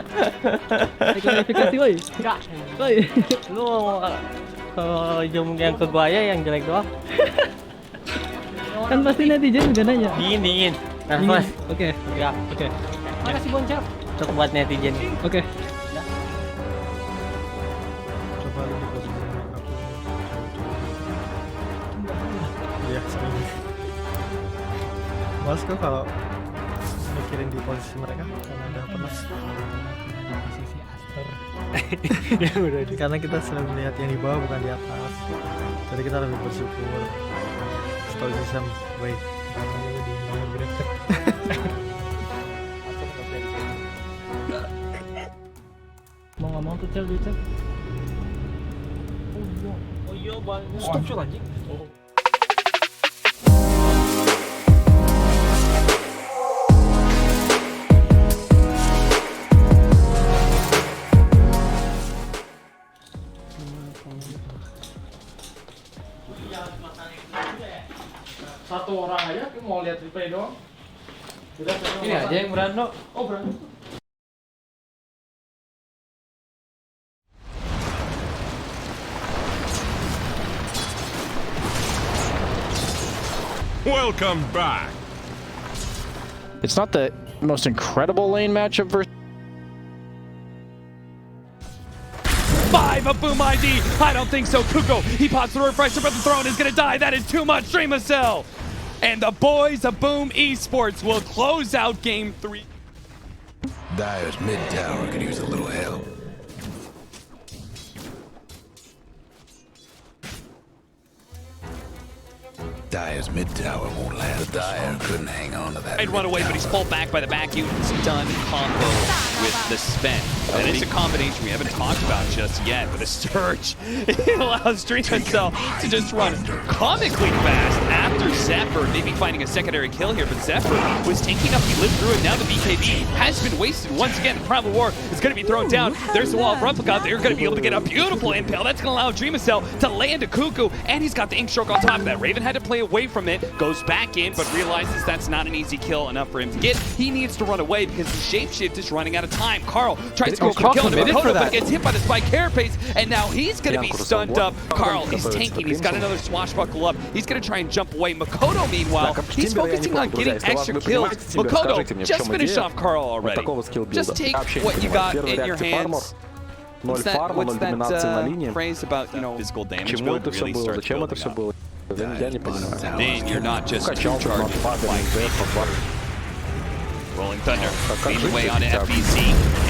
Klarifikasi woi. Woi. Lu kalau jam yang ke gua ya yang jelek doang. Kan pasti netizen juga nanya. Dingin. Nervous. Oke. Ya. Oke. Makasih Boncel. Untuk buat netizen. Oke. Iya, sering. Males kok kalau mikirin di posisi mereka karena udah pernah Di posisi Aster. ya udah karena kita selalu melihat yang di bawah bukan di atas, jadi kita lebih bersyukur. Stoicism way. Mau nggak mau tuh cel. Oh iya, banyak. Stop cul anjing. Satu orang aja mau lihat replay doang. Ini aja yang Brando. Oh, Brando. Welcome back. It's not the most incredible lane matchup versus 5 of Boom ID. I don't think so. Kuko, he pops the refresher, but the throne is gonna die. That is too much. Dream of Cell. And the boys of Boom Esports will close out game 3. Dire's mid tower could use a little help. Dire's mid tower won't last. The Dire couldn't hang on to that. I'd run away, but he's pulled back by the back units. Done combo with the Spent. And it's a combination we haven't talked about just yet, but a Surge. It allows Dream Cell to just run comically fast after Zephyr, maybe finding a secondary kill here, but Zephyr was tanking up, he lived through it. Now the BKB has been wasted once again. The Primal War is going to be thrown down. There's the wall of Replica. They're going to be able to get a beautiful impale. That's going to allow Dream Cell to land a Cuckoo, and he's got the Ink Stroke on top of that. Raven had to play away from it, goes back in, but realizes that's not an easy kill enough for him to get. He needs to run away because the Shapeshift is running out of time. Carl tries to go for the kill into Makoto, but gets hit by the Spike Carapace, and now he's going to be stunned up. Carl is tanking. He's got another swashbuckle up. He's going to try and jump away. Makoto, meanwhile, he's focusing on getting extra kills. Makoto, just finish off Carl already. Just take what you got in your hands. What's that phrase about, you know, physical damage build really starts building up? Then you're not just two charges like Rolling Thunder leads away onto FBC,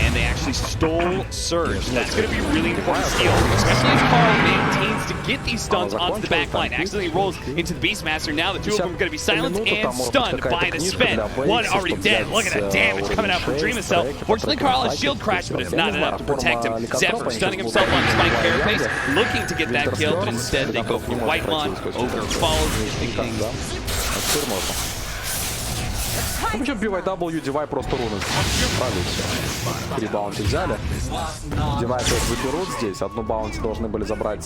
and they actually stole Surge. That's going to be really important steal, especially as Carl maintains to get these stuns onto the back line. Accidentally rolls into the Beastmaster. Now the two of them are going to be silenced and stunned by the Spent. One already dead. Look at the damage coming out from Dream of Cell. Fortunately, Carl has shield crash, but it's not enough to protect him. Zephyr stunning himself on the Spike Carapace, looking to get that kill, but instead they go for White Lawn. Ogre follows, thinking... Ну почему BYW, Девай просто руны правильно все. 3 баунти взяли. Девай тоже заберут здесь. Одну баунти должны были забрать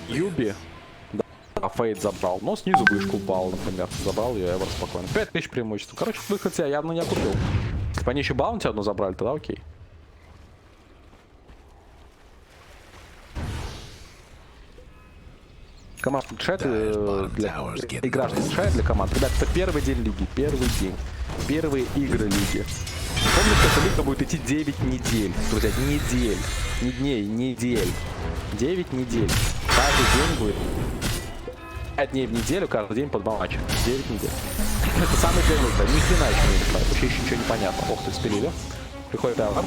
Юби. Да, Фейд забрал. Но снизу вышку упал, например. Забрал ее, Эвер спокойно. 5000 преимуществ. Короче, выход я явно не окупил. Если бы они еще баунти одну забрали, тогда окей. Команд улучшает для игра улучшает для команд. Ребят, это первый день лиги, первый день. Первые игры лиги. Помните, что лига будет идти 9 недель. Друзья, недель. Не дней, недель. 9 недель. Каждый день будет 5 дней в неделю, каждый день по 2 матча. 9 недель. Это самый первый, да, ни хрена еще не играет. Вообще еще ничего не понятно. Ох ты, спилили. Приходит Эван.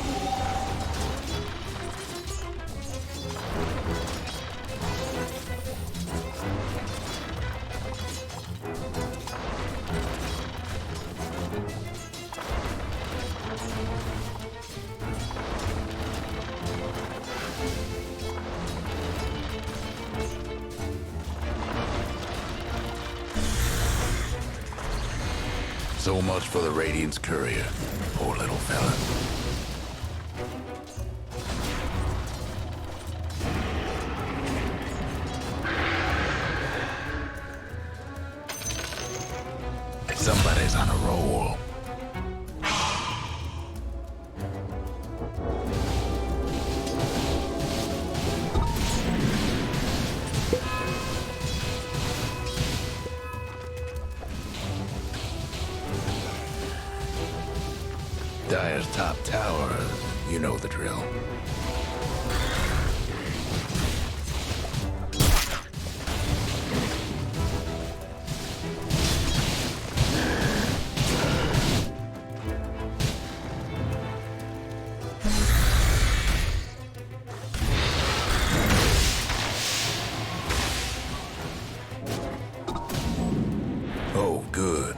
So much for the Radiant's courier. Poor little fella. Somebody's on a roll. Dire's top tower, you know the drill. Oh, good.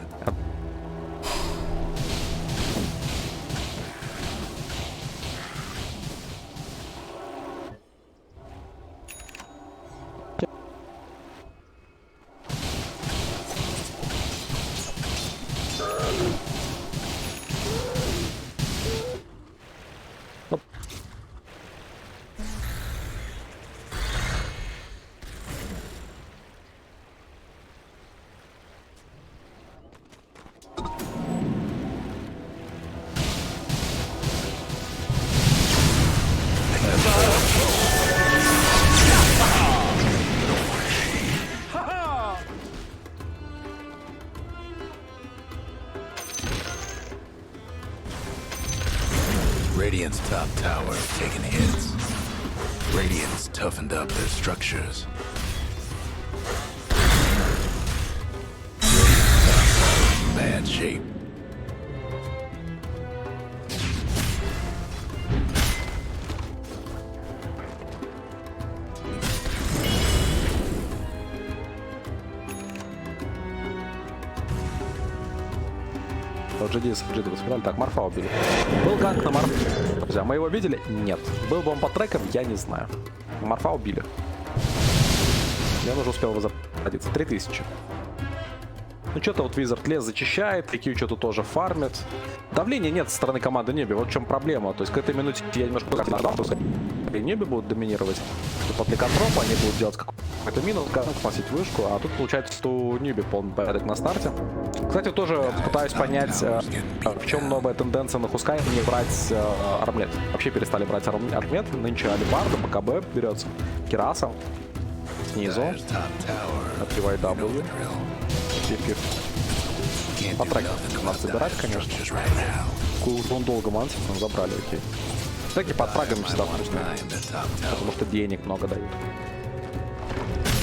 Radiant's top tower taking hits. Radiant's toughened up their structures. Radiant's top tower in bad shape. GD с GD сыграли. Так, Марфа убили. Был ганг на Марфа. Друзья, мы его видели? Нет. Был бы он по трекам? Я не знаю. Марфа убили. Я уже успел возродиться. 3000. Ну, что-то вот Визард лес зачищает, IQ что-то тоже фармит. Давления нет со стороны команды Неби. Вот в чем проблема. То есть к этой минуте я немножко нажал, и Неби будут доминировать. Под ликотропа они будут делать какой-то минус, сносить вышку, а тут получается, что у Неби полный порядок на старте. Кстати, тоже пытаюсь понять, в чем новая тенденция на Хускай не брать армлет. Вообще перестали брать армлет. Нынче Алибарда, БКБ берется, Кираса снизу, отбивает W. По трекам надо собирать, конечно. Он долго мансит, но забрали, окей. Треки под фрагами всегда вкусные, потому что денег много дают.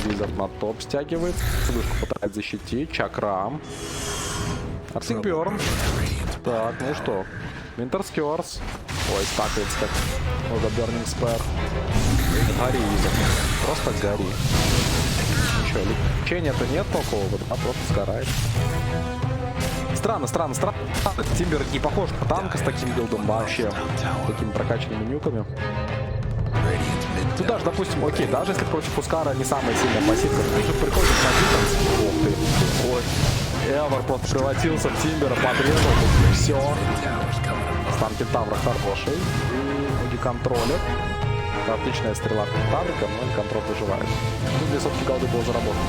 Визард на топ стягивает, вышку пытается защитить, Чакрам. Арсикберн. Так, ну что, Винтерскерс. Ой, стакается как много Burning Spare. Гори, Визард, просто гори. Ничего, лечения-то нет толкового, а просто сгорает. Странно. Тимбер не похож на танка с таким билдом вообще. Такими прокачанными нюками. Тут даже, допустим, окей, даже если против Хускара не самая сильная пассивка, тут же приходит на диффенс. Ух ты. Ой. Эвер просто превратился в Тимбера, подрезал. Все. Стан Кентавра хороший. И ноги контролят. Отличная стрела Кентаврика, но контроль выживает. Тут 2 сотки голды было заработано.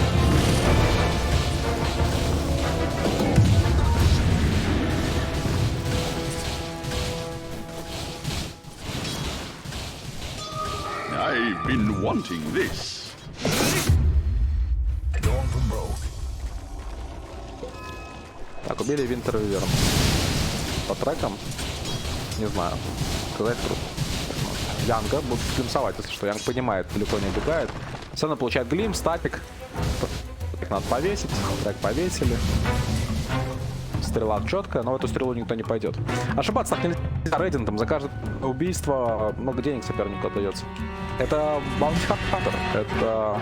I've been wanting this. Так, убили Винтер и Верн. По трекам, не знаю, сказать трудно. Янга будут глимсовать, если что. Янг понимает, далеко не убегает. Все равно получает глим, статик. надо повесить. Трек повесили. Стрела четкая, но в эту стрелу никто не пойдет. Ошибаться так нельзя рейтингом. За каждое убийство много денег сопернику отдается. Это Bounty Hunter. Это...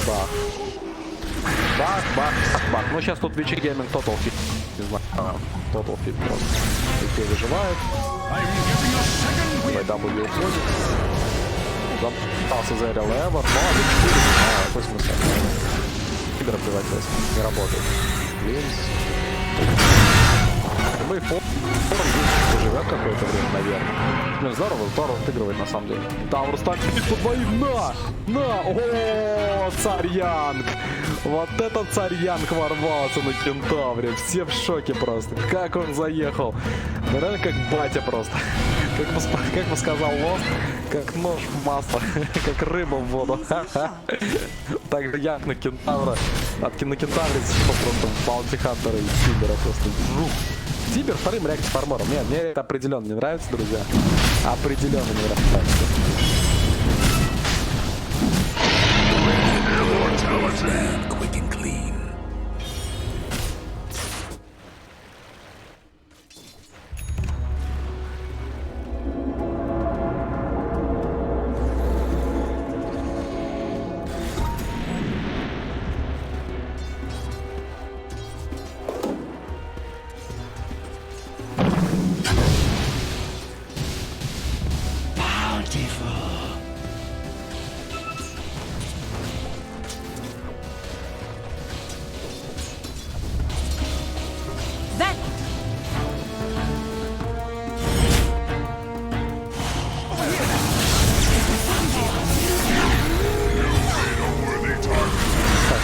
Бах. Бах, бах, бах. Ну, сейчас тут Вичи Гейминг Total Fit. Не знаю, Total Fit просто. И выживает. W уходит. Запался за Эвер. Но 1-4. Какой смысл? Кибер превратился. Не работает. Мы и форум живет какое-то время, наверное. Блин, здорово отыгрывает на самом деле. Таурус так по двоим. На! О, царь-янг! Вот этот царь-янг ворвался на кентавре. Все в шоке просто. Как он заехал. Ну, реально как батя просто. Как бы сказал Лост, как нож в масло, как рыба в воду. Так же янг на кентавра. На кентавре просто Bounty Hunter и Тибера просто. Тибер вторым реакцией фармером. Нет, мне это определенно не нравится, друзья. Определенно не нравится.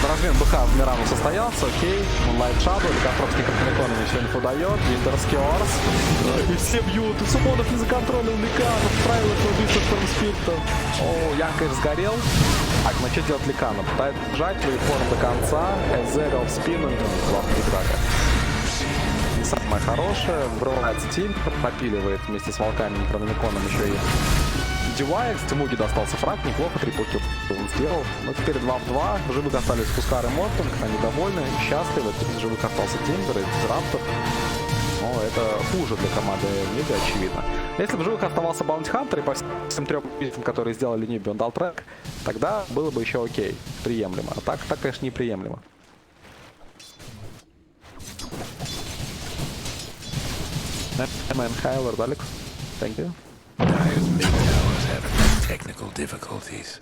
Размен БХ в Мирану состоялся, окей. Лайт Шаду, Ликотропский Краконами все инфу дает. Винтерскиорс. И все бьют. И Сумонов не законтролил Ликанов. Правило убийства Штормспирита. О, Ян, конечно, сгорел. Так, ну что делать Ликана? Пытается бежать, вейформ до конца. Эзерил в спину. Классный играка. Не самое хорошее. Врывается Тим, пропиливает вместе с волками Некрономиконом еще и Дивайекс. Тимуги достался фраг, неплохо, трипл-килл он сделал. Но теперь 2 в 2. Живых остались Пускар и Мортинг. Они довольны, счастливы. Из живых остался Тимбер из Раптор. Но это хуже для команды Ниби, очевидно. Если бы в живых оставался Bounty Hunter и по всем 3 убийствам, которые сделали Ниби, он дал трек, тогда было бы еще окей, приемлемо. А так, конечно, неприемлемо. Хайлер, Далек. Thank you. Technical difficulties.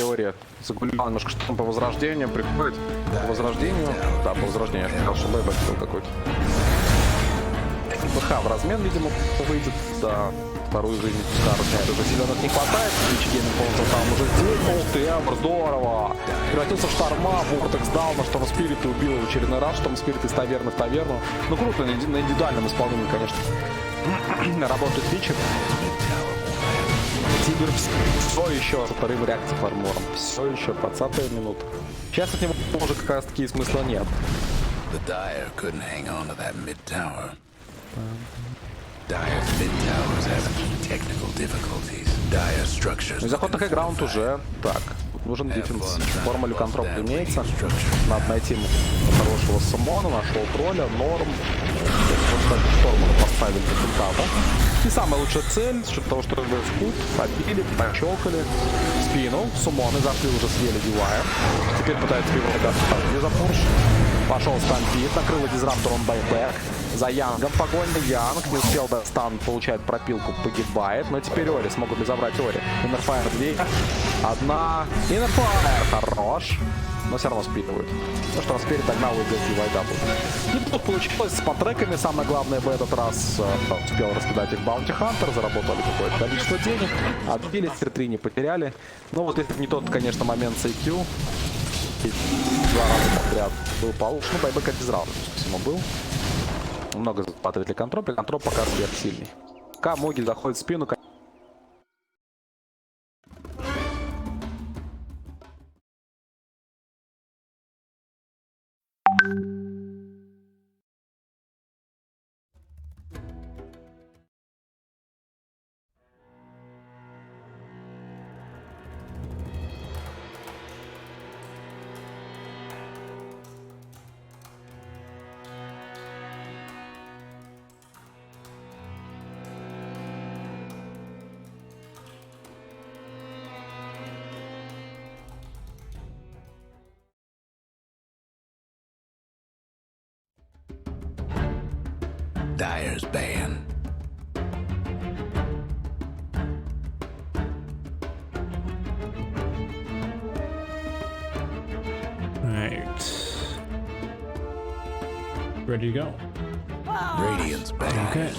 Ори. Загулял немножко, что там по возрождению приходит. По возрождению. Да, по возрождению. Я сказал, что бэйбэк был какой-то. БХ в размен, видимо, выйдет. Да, вторую жизнь Пускару. Уже зеленых не хватает. Вичигейминг полностью там уже здесь. Ух ты, Эвер, здорово. Превратился в Шторма. Вортекс дал на Штормспирит и убил в очередной раз. Штормспирит из таверны в таверну. Ну, круто, на индивидуальном исполнении, конечно. Работает Вичер. Тигр все еще со вторым реакцией фармором. Все еще 20-я минута. Сейчас от него уже как раз таки смысла нет. Ну, заход на хайграунд уже. Так, нужен дефенс. Форма Люкантроп имеется. Надо найти хорошего самона. Нашел тролля, норм. Штормана поставили по кентаву. Не самая лучшая цель, с учетом того, что скут, побили, пощелкали, спину, сумоны зашли, уже съели Дивайер. Теперь пытается его не запуш. Пошел стампит, накрыл дизраптор, он байбэк. За Янгом погонь, Янг не успел до стан, получает пропилку, погибает. Но теперь Ори, смогут ли забрать Ори? Иннерфайр 2, одна, Иннерфайр, хорош. Но все равно спиливают. Ну что, спереди догнал и без дивайдабл. Неплохо получилось с потреками. Самое главное, в этот раз успел раскидать их Bounty Hunter. Заработали какое-то количество денег. Отбились, тир-3 не потеряли. Ну вот если не тот, конечно, момент с IQ. И 2 раза подряд был получше. Ну, байбэк без раунда, всему был. Много зарабатывает для контроп. И контроп пока сверхсильный. Пока Моги заходит в спину. Dire's ban. Right. Ready to go. Radiant's ban. Okay.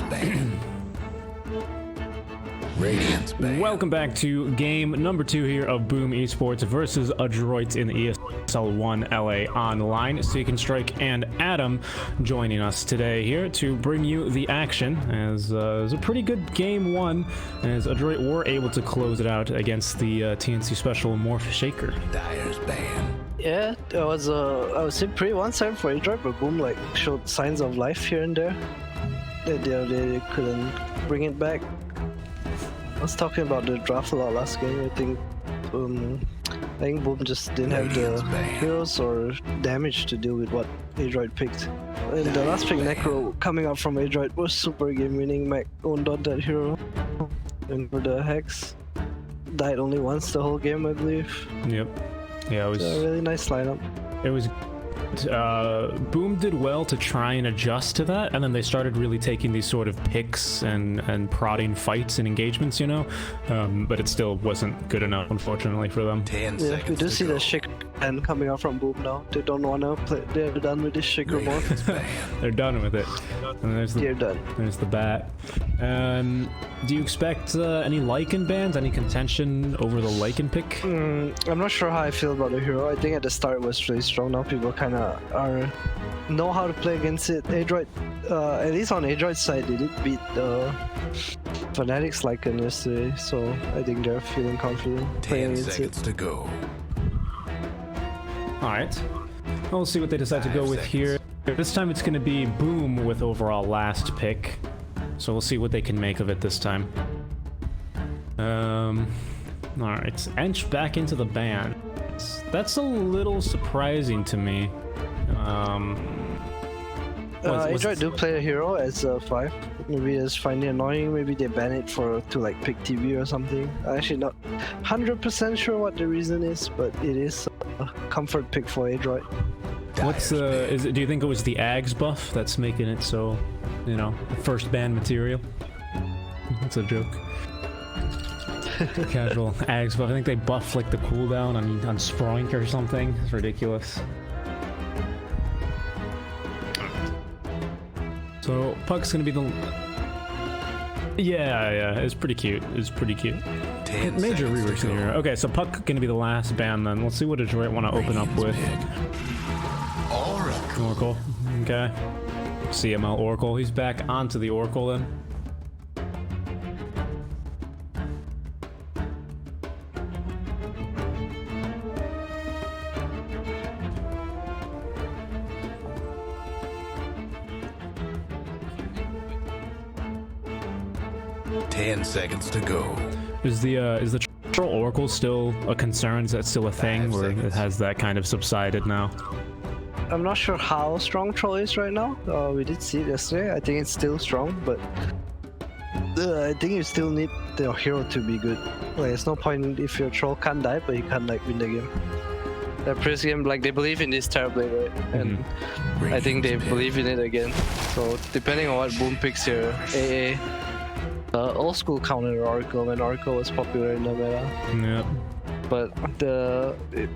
Radiant's ban. Welcome back to game number 2 here of Boom Esports versus Adroit in the ESL 1 LA Online. Seek and Strike and Adam joining us today here to bring you the action, as it was a pretty good game 1, as Adroit were able to close it out against the TNC Special Morph Shaker. Dire's ban. Yeah, it was I would say pretty one-sided for Adroit, but Boom like showed signs of life here and there. They couldn't bring it back. I was talking about the draft a lot last game. I think Boom just didn't have the heroes or damage to deal with what Adroit picked. And the last pick, Necro, coming out from Adroit was super game-winning. Mac owned on that hero. And for the Hex, died only once the whole game, I believe. Yep. Yeah, it was a really nice lineup. It was Boom did well to try and adjust to that, and then they started really taking these sort of picks and prodding fights and engagements, you know, but it still wasn't good enough, unfortunately, for them. Yeah, we do see the Shaker and coming out from Boom now. They don't want to play. They're done with this Shaker more. They're done with it. And there's the, they're done. There's the bat. Do you expect any Lycan bans, any contention over the Lycan pick? I'm not sure how I feel about the hero. I think at the start it was really strong. Now people kind of know how to play against it. Adroit, at least on Adroit's side, they did beat the Fanatics Lycan yesterday, so I think they're feeling confident playing against it. 10 seconds to go. Alright. We'll see what they decide to go with here. This time it's going to be Boom with overall last pick. So we'll see what they can make of it this time. Alright, Ench back into the ban. That's a little surprising to me. Adroit do play a hero as a 5. Maybe it's finally annoying. Maybe they ban it to like pick TV or something. I'm actually not 100% sure what the reason is, but it is a comfort pick for Adroit. What's do you think it was the Ags buff that's making it so, you know, first ban material? That's a joke. Casual Ags buff. I think they buffed like the cooldown on Sproink or something. It's ridiculous. So Puck's gonna be the. Yeah, it's pretty cute. It's pretty cute. Major reworks in here. Okay, so Puck gonna be the last ban then. Let's see what Adroit want to open up with. Oracle. Okay. CML Oracle. He's back onto the Oracle then. Ten seconds to go. Is the Troll Oracle still a concern? Is that still a thing, or it has that kind of subsided now? I'm not sure how strong Troll is right now. We did see it yesterday. I think it's still strong, but I think you still need the hero to be good. Like, there's no point if your Troll can't die, but he can't like win the game. The previous game, like, they believe in this terribly, right? And I think they believe in it again. So depending on what Boom picks here, AA. Old school counted Oracle when Oracle was popular in the meta. Yep. But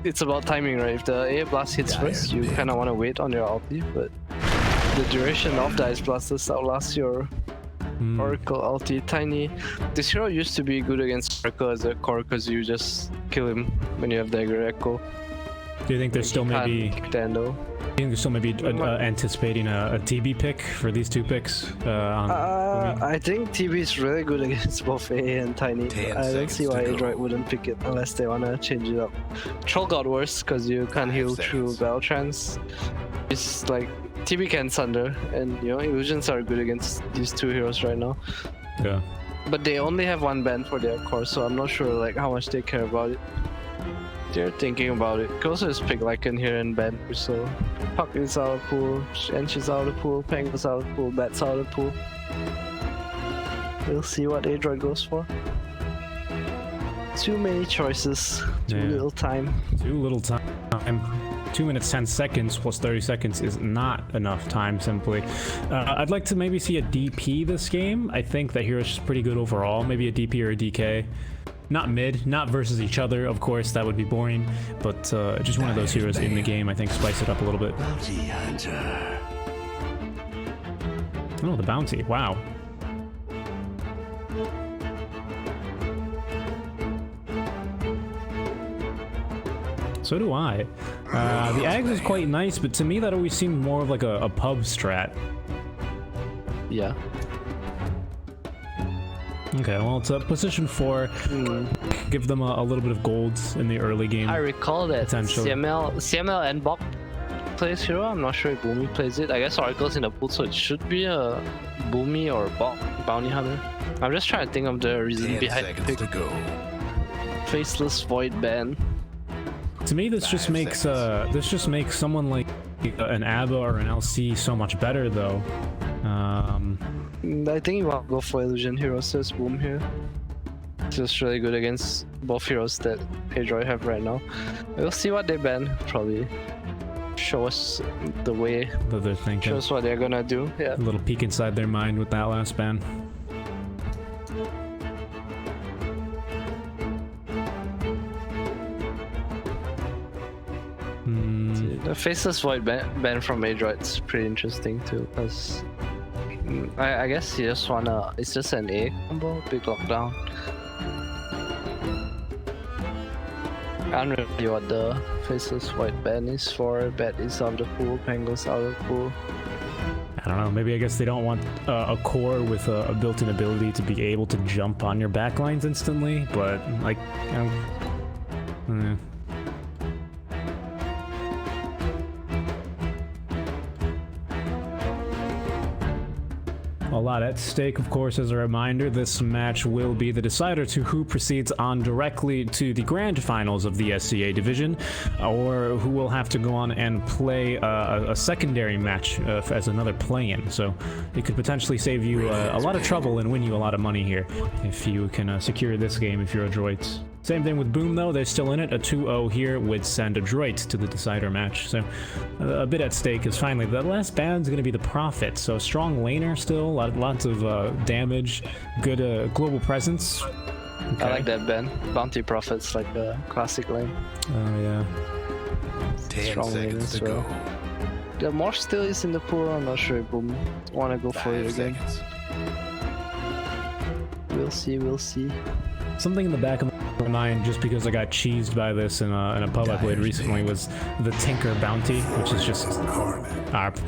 it's about timing, right? If the A blast hits first, you kind of want to wait on your ulti, but the duration of the Ice Blasters outlast your Oracle ulti. Tiny. This hero used to be good against Oracle as a core because you just kill him when you have Dagger Echo. Do you think there's still maybe... Do you think there's still maybe anticipating a TB pick for these two picks? I think TB is really good against both AA and Tiny. I don't see why Adroit wouldn't pick it unless they want to change it up. Troll got worse because you can't heal through Battle Trance. It's like TB can Sunder, and you know, illusions are good against these two heroes right now. Yeah. But they only have one ban for their core, so I'm not sure like how much they care about it. They're thinking about it. Could also just pick Lycan here and ban, so Puck is out of the pool, Ench is out of the pool, Peng is out of the pool, Bat's out of the pool. We'll see what Adroit goes for. Too many choices, too little time. Too little time. 2 minutes 10 seconds plus 30 seconds is not enough time simply. I'd like to maybe see a DP this game. I think that hero's just pretty good overall. Maybe a DP or a DK. Not mid, not versus each other, of course, that would be boring, but just one of those heroes in the game, I think, spice it up a little bit. Bounty hunter. Oh, the bounty, wow. So do I. The Ags is quite nice, but to me that always seemed more of like a pub strat. Yeah. Okay, well, it's a position 4. Give them a little bit of golds in the early game. I recall that CML and Bok plays hero. I'm not sure if Boomy plays it. I guess Oracle's in the pool, so it should be a Boomy or Bok bounty hunter. I'm just trying to think of the reason behind the pick. Faceless Void ban. To me, this just makes someone like an ABBA or an LC so much better, though. I think you want to go for Illusion Hero, says Boom here. It's just really good against both heroes that Adroit have right now. We'll see what they ban. Probably show us the way that they're thinking. Show us what they're gonna do. Yeah. A little peek inside their mind with that last ban. The Faceless Void ban from Adroit's pretty interesting too, because I guess you just wanna. It's just an A combo, big lockdown. I don't know really what the Faceless Void ban is for. Bet is out of the pool, Pango's out of the pool. I don't know, maybe I guess they don't want a core with a built-in ability to be able to jump on your backlines instantly, but like, you know, A lot at stake, of course. As a reminder, this match will be the decider to who proceeds on directly to the grand finals of the SCA division, or who will have to go on and play a secondary match as another play-in. So it could potentially save you a lot of trouble and win you a lot of money here if you can secure this game if you're Adroit. Same thing with Boom, though. They're still in it. A 2-0 here would send Adroit to the decider match. So a bit at stake is finally the last band's going to be the Prophet. So strong laner still, lots of damage, good global presence. Okay. I like that ban. Bounty Prophet's like a classic lane. Oh, yeah. 10 strong seconds to go. The Morph still is in the pool. I'm not sure if Boom want to go for it again. We'll see, we'll see. Something in the back of my mind, just because I got cheesed by this in a pub I played recently, was the Tinker Bounty, which is just ARP.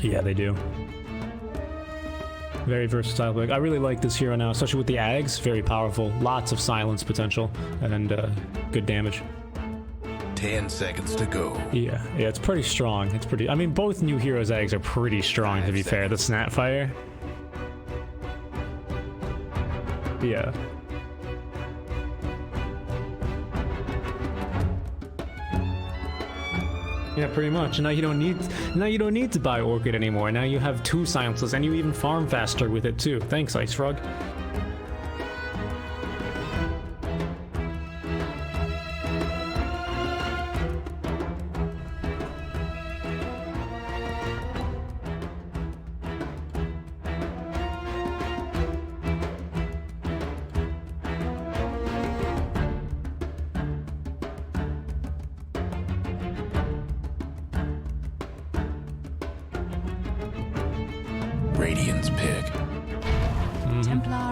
Yeah, they do. Very versatile pick. I really like this hero now, especially with the Ags. Very powerful. Lots of silence potential and good damage. 10 seconds to go. Yeah, it's pretty strong. It's pretty. I mean, both new heroes' Ags are pretty strong, to be fair. The Snapfire. Yeah. Yeah, pretty much. Now you don't need to buy Orchid anymore. Now you have 2 silences, and you even farm faster with it too. Thanks, Ice Frog. Radiant's pick.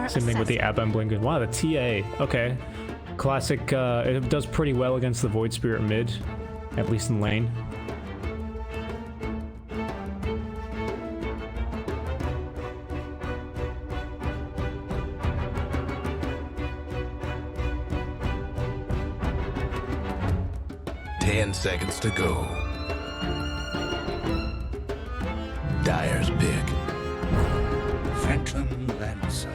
Same thing with the App Blink. Wow, the TA. Okay. Classic. It does pretty well against the Void Spirit mid, at least in lane. Seconds to go. Dyer's pick. Phantom Lancer.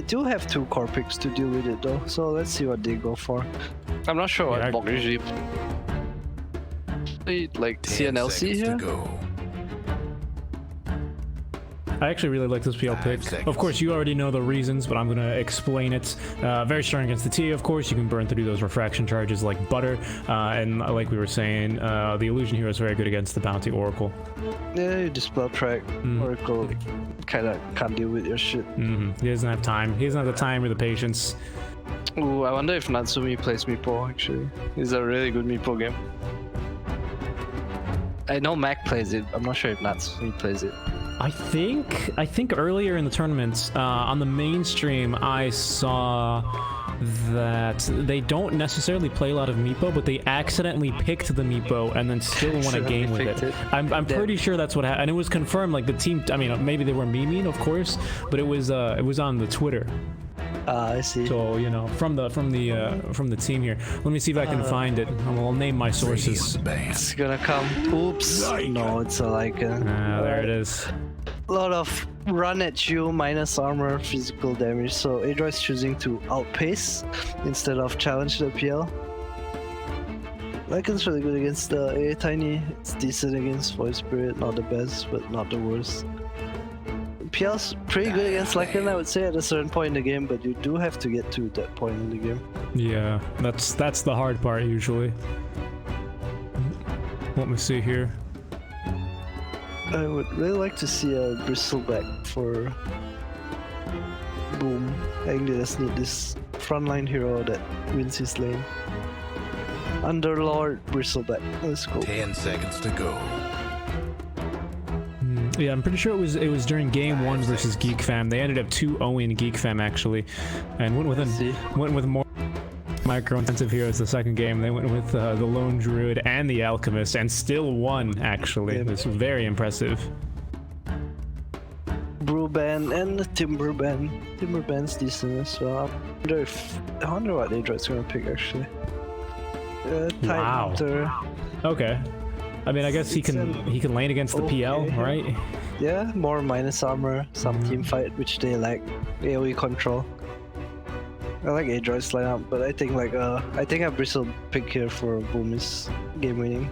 They do have 2 core picks to deal with it though, so let's see what they go for. I'm not sure what Bog usually play, like CNLC here. I actually really like this PL pick. Of course, you already know the reasons, but I'm going to explain it. Very strong against the TA, of course. You can burn through those refraction charges like butter. And like we were saying, the Illusion Hero is very good against the Bounty Oracle. Yeah, you just spell track. Oracle kind of can't deal with your shit. He doesn't have time. He doesn't have the time or the patience. Ooh, I wonder if Natsumi plays Meepo, actually. It's a really good Meepo game. I know Mac plays it. I'm not sure if Natsumi plays it. I think earlier in the tournaments, on the mainstream, I saw that they don't necessarily play a lot of Meepo, but they accidentally picked the Meepo and then still won a game with it. I'm pretty sure that's what happened, and it was confirmed. Like the team, I mean, maybe they were memeing, of course, but it was on the Twitter. I see. So you know, from the team here. Let me see if I can find it. I'll name my sources. It's gonna come. Oops. No, it's a Lycan. There it is. A lot of run at you, minus armor, physical damage. So Adroit's choosing to outpace instead of challenge the PL. Lycan's really good against the A Tiny. It's decent against Voice Spirit. Not the best, but not the worst. PL's pretty good against Lycan, I would say, at a certain point in the game, but you do have to get to that point in the game. Yeah, that's the hard part usually. Let me see here. I would really like to see a Bristleback for Boom. I think they just need this frontline hero that wins his lane. Underlord Bristleback. Let's go. 10 seconds to go. Yeah, I'm pretty sure it was during game 1 versus Geek Fam. They ended up 2-0 in Geek Fam actually, and went with more micro-intensive heroes the second game. They went with the Lone Druid and the Alchemist, and still won actually. It was very impressive. Brewban and the Timberban. Timberban's decent as well. I wonder what Adroit's gonna pick actually. Wow. Hunter. Okay. I mean, I guess he can lane against the PL, right? Yeah, more minus armor, some team fight, which they like. AoE control. I like Adroit's lineup, but I think a Bristle pick here for Boom is game winning.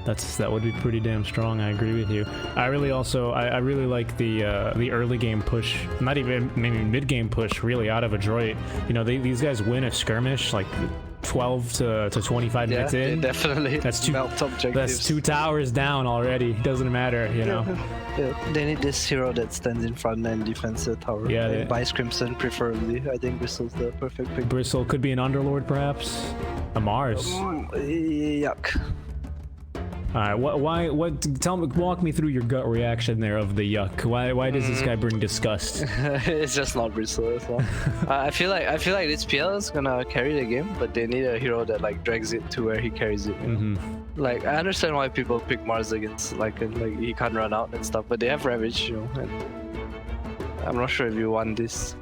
That would be pretty damn strong. I agree with you. I really like the early game push, not even maybe mid game push, really out of Adroit. You know, these guys win a skirmish like 12 to 25 minutes in. Definitely. That's two objectives. That's 2 towers down already. Doesn't matter, you know. Yeah, they need this hero that stands in front and defends the tower. Yeah, and buys Crimson preferably. I think Bristle's the perfect pick. Bristle could be an Underlord, perhaps. A Mars. Yuck. Alright, walk me through your gut reaction there of the yuck. Why does this guy bring disgust? It's just not Bristle as well. I feel like this PL is gonna carry the game, but they need a hero that like drags it to where he carries it. You know? Like I understand why people pick Mars against Lycan, like he can't run out and stuff, but they have Ravage, you know. And I'm not sure if you want this.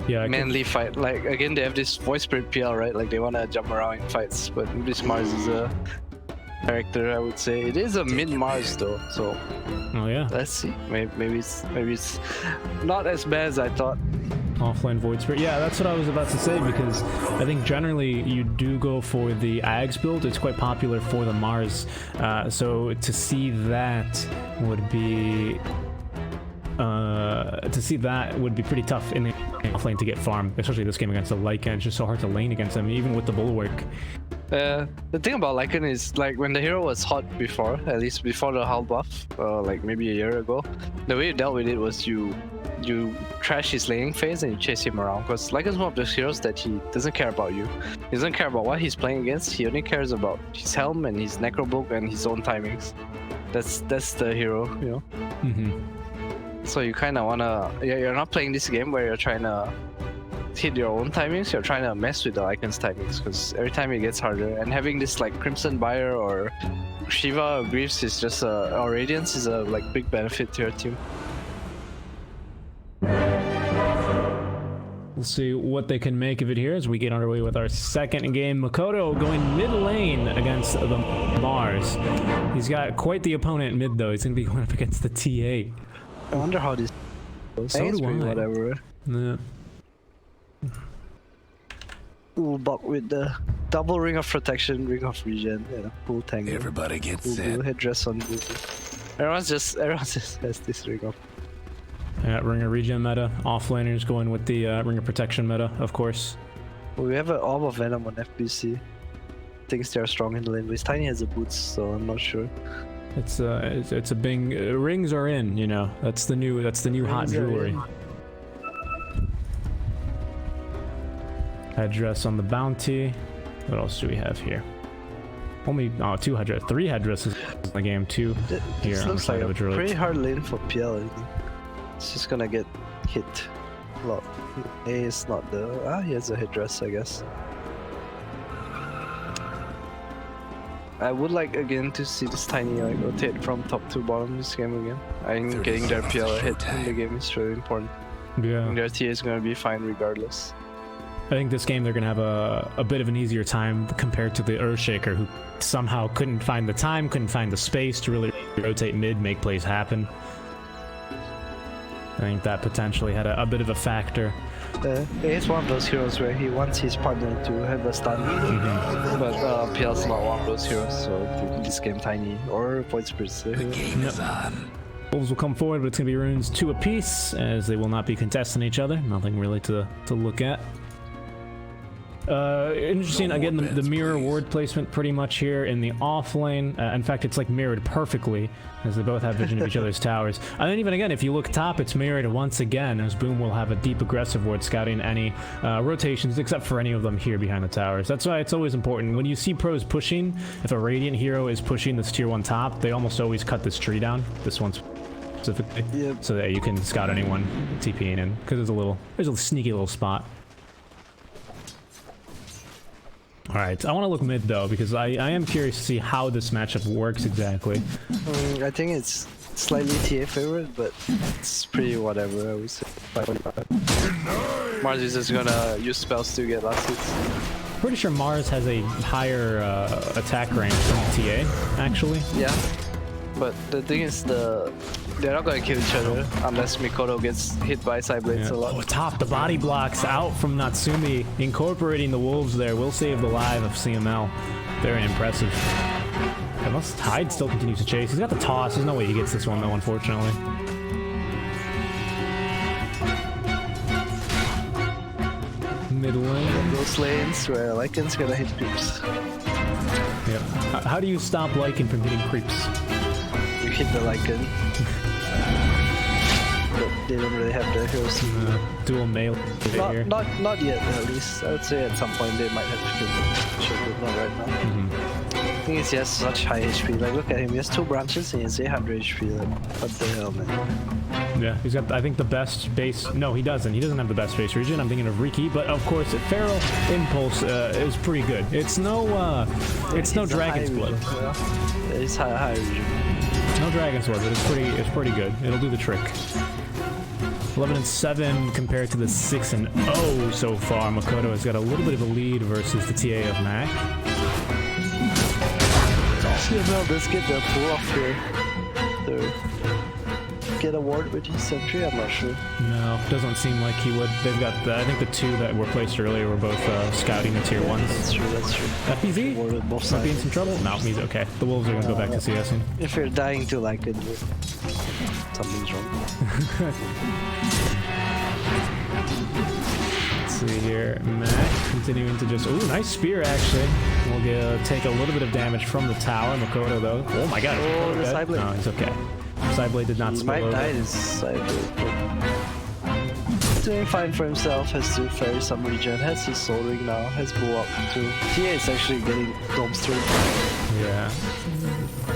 Yeah, manly fight. Like again, they have this Voice Spirit PL, right? Like they wanna jump around in fights, but this Mars is a character, I would say. It is a mid Mars though, so let's see. Maybe it's not as bad as I thought. Offline Void Spirit. Yeah, that's what I was about to say, because I think generally you do go for the Ags build. It's quite popular for the Mars. So to see that would be pretty tough in the offlane to get farm, especially this game against the Lycan. It's just so hard to lane against them, even with the Bulwark. The thing about Lycan is, like, when the hero was hot before, at least before the hull buff, like maybe a year ago, the way you dealt with it was you trash his laning phase and you chase him around, because Lycan's one of those heroes that he doesn't care about you. He doesn't care about what he's playing against. He only cares about his helm and his necrobook and his own timings. That's the hero, you know. So you kind of wanna, you're not playing this game where you're trying to hit your own timings. You're trying to mess with the Lycan's timings, because every time it gets harder. And having this like Crimson Buyer or Shiva or Greaves is just or Radiance is a like big benefit to your team. We'll see what they can make of it here as we get underway with our second game. Makoto going mid lane against the Mars. He's got quite the opponent mid though. He's going to be going up against the TA. I wonder how this So do I. Whatever. Yeah. Full buck with the double ring of protection, ring of regen, and a full tank. Everybody get set. Headdress on blue. Everyone just has this ring of. Yeah, ring of regen meta. Offlaners going with the ring of protection meta, of course. We have an Orb of Venom on FBC. Thinks they're strong in the lane, but his Tiny has the boots, so I'm not sure. It's a big rings are in, you know. That's the new hot jewelry. Headdress on the bounty. What else do we have here? Only 2 headdress, 3 headdresses in the game. 2 here on the side of Adroit. Pretty hard lane for PL. It's just gonna get hit a lot. A is not the he has a headdress, I guess. I would like again to see this Tiny like rotate from top to bottom this game again. I think getting their PL hit in the game is really important. Yeah. And their TA is gonna be fine regardless. I think this game they're gonna have a bit of an easier time compared to the Earthshaker, who somehow couldn't find the time, couldn't find the space to really rotate mid, make plays happen. I think that potentially had a bit of a factor. He's one of those heroes where he wants his partner to have a stun, but PL's not one of those heroes, so this game Tiny or Void Spirit's the hero. The game is on. Wolves will come forward, but it's gonna be runes 2 apiece, as they will not be contesting each other. Nothing really to look at. Interesting, again, the mirror ward placement pretty much here in the off lane. In fact, it's like mirrored perfectly, as they both have vision of each other's towers. And then even again, if you look top, it's mirrored once again, as Boom will have a deep aggressive ward scouting any rotations, except for any of them here behind the towers. That's why it's always important. When you see pros pushing, if a Radiant hero is pushing this tier 1 top, they almost always cut this tree down, this one specifically, so that you can scout anyone TPing in, because there's a sneaky little spot. Alright, I want to look mid though, because I am curious to see how this matchup works exactly. I think it's slightly TA favorite, but it's pretty whatever, I would say. Mars is just gonna use spells to get last hits. Pretty sure Mars has a higher attack range than TA, actually. Yeah, but the thing is they're not gonna kill each other unless Mikoto gets hit by Sideblades a lot. Oh, top, the body blocks out from Natsumi. Incorporating the wolves there will save the life of CML. Very impressive. Unless Tide still continues to chase. He's got the toss. There's no way he gets this one though, unfortunately. Mid lane. Those lanes where Lycan's gonna hit creeps. Yep. How do you stop Lycan from hitting creeps? You hit the Lycan. But they don't really have the heroes. Dual melee here. Not yet, at least. I would say at some point they might have to kill them. Sure, but not right now. The thing is, he has such high HP. Like, look at him. He has 2 branches and he has 800 HP. Like, what the hell, man? Yeah, he's got, I think, the best base. No, he doesn't. He doesn't have the best base region. I'm thinking of Riki, but of course, Feral Impulse is pretty good. It's no Dragon's Blood. Yeah, it's high region. No Dragon's Blood, but it's pretty good. It'll do the trick. 11-7 compared to the 6-0 so far. Makoto has got a little bit of a lead versus the TA of Mac. CML does get the pull off here. Get a ward with his sentry? I'm not sure. No, doesn't seem like he would. They've got I think the 2 that were placed earlier were both scouting the tier 1s. That's true, that's true. FPZ? Both Might be in some trouble? No, he's okay. The Wolves are going to go back to CSing. If you're dying to like it, something's wrong. Let's see here. Mac continuing to just... Ooh, nice spear, actually. We'll take a little bit of damage from the tower. Makoto, though. Oh my god. Oh, the Sideblade. No, he's okay. Sideblade did not spill over. He might die his Sideblade. Doing fine for himself, has to ferry some regen, has his soul ring now, has blow up too. TA is actually getting dumpstered. Yeah.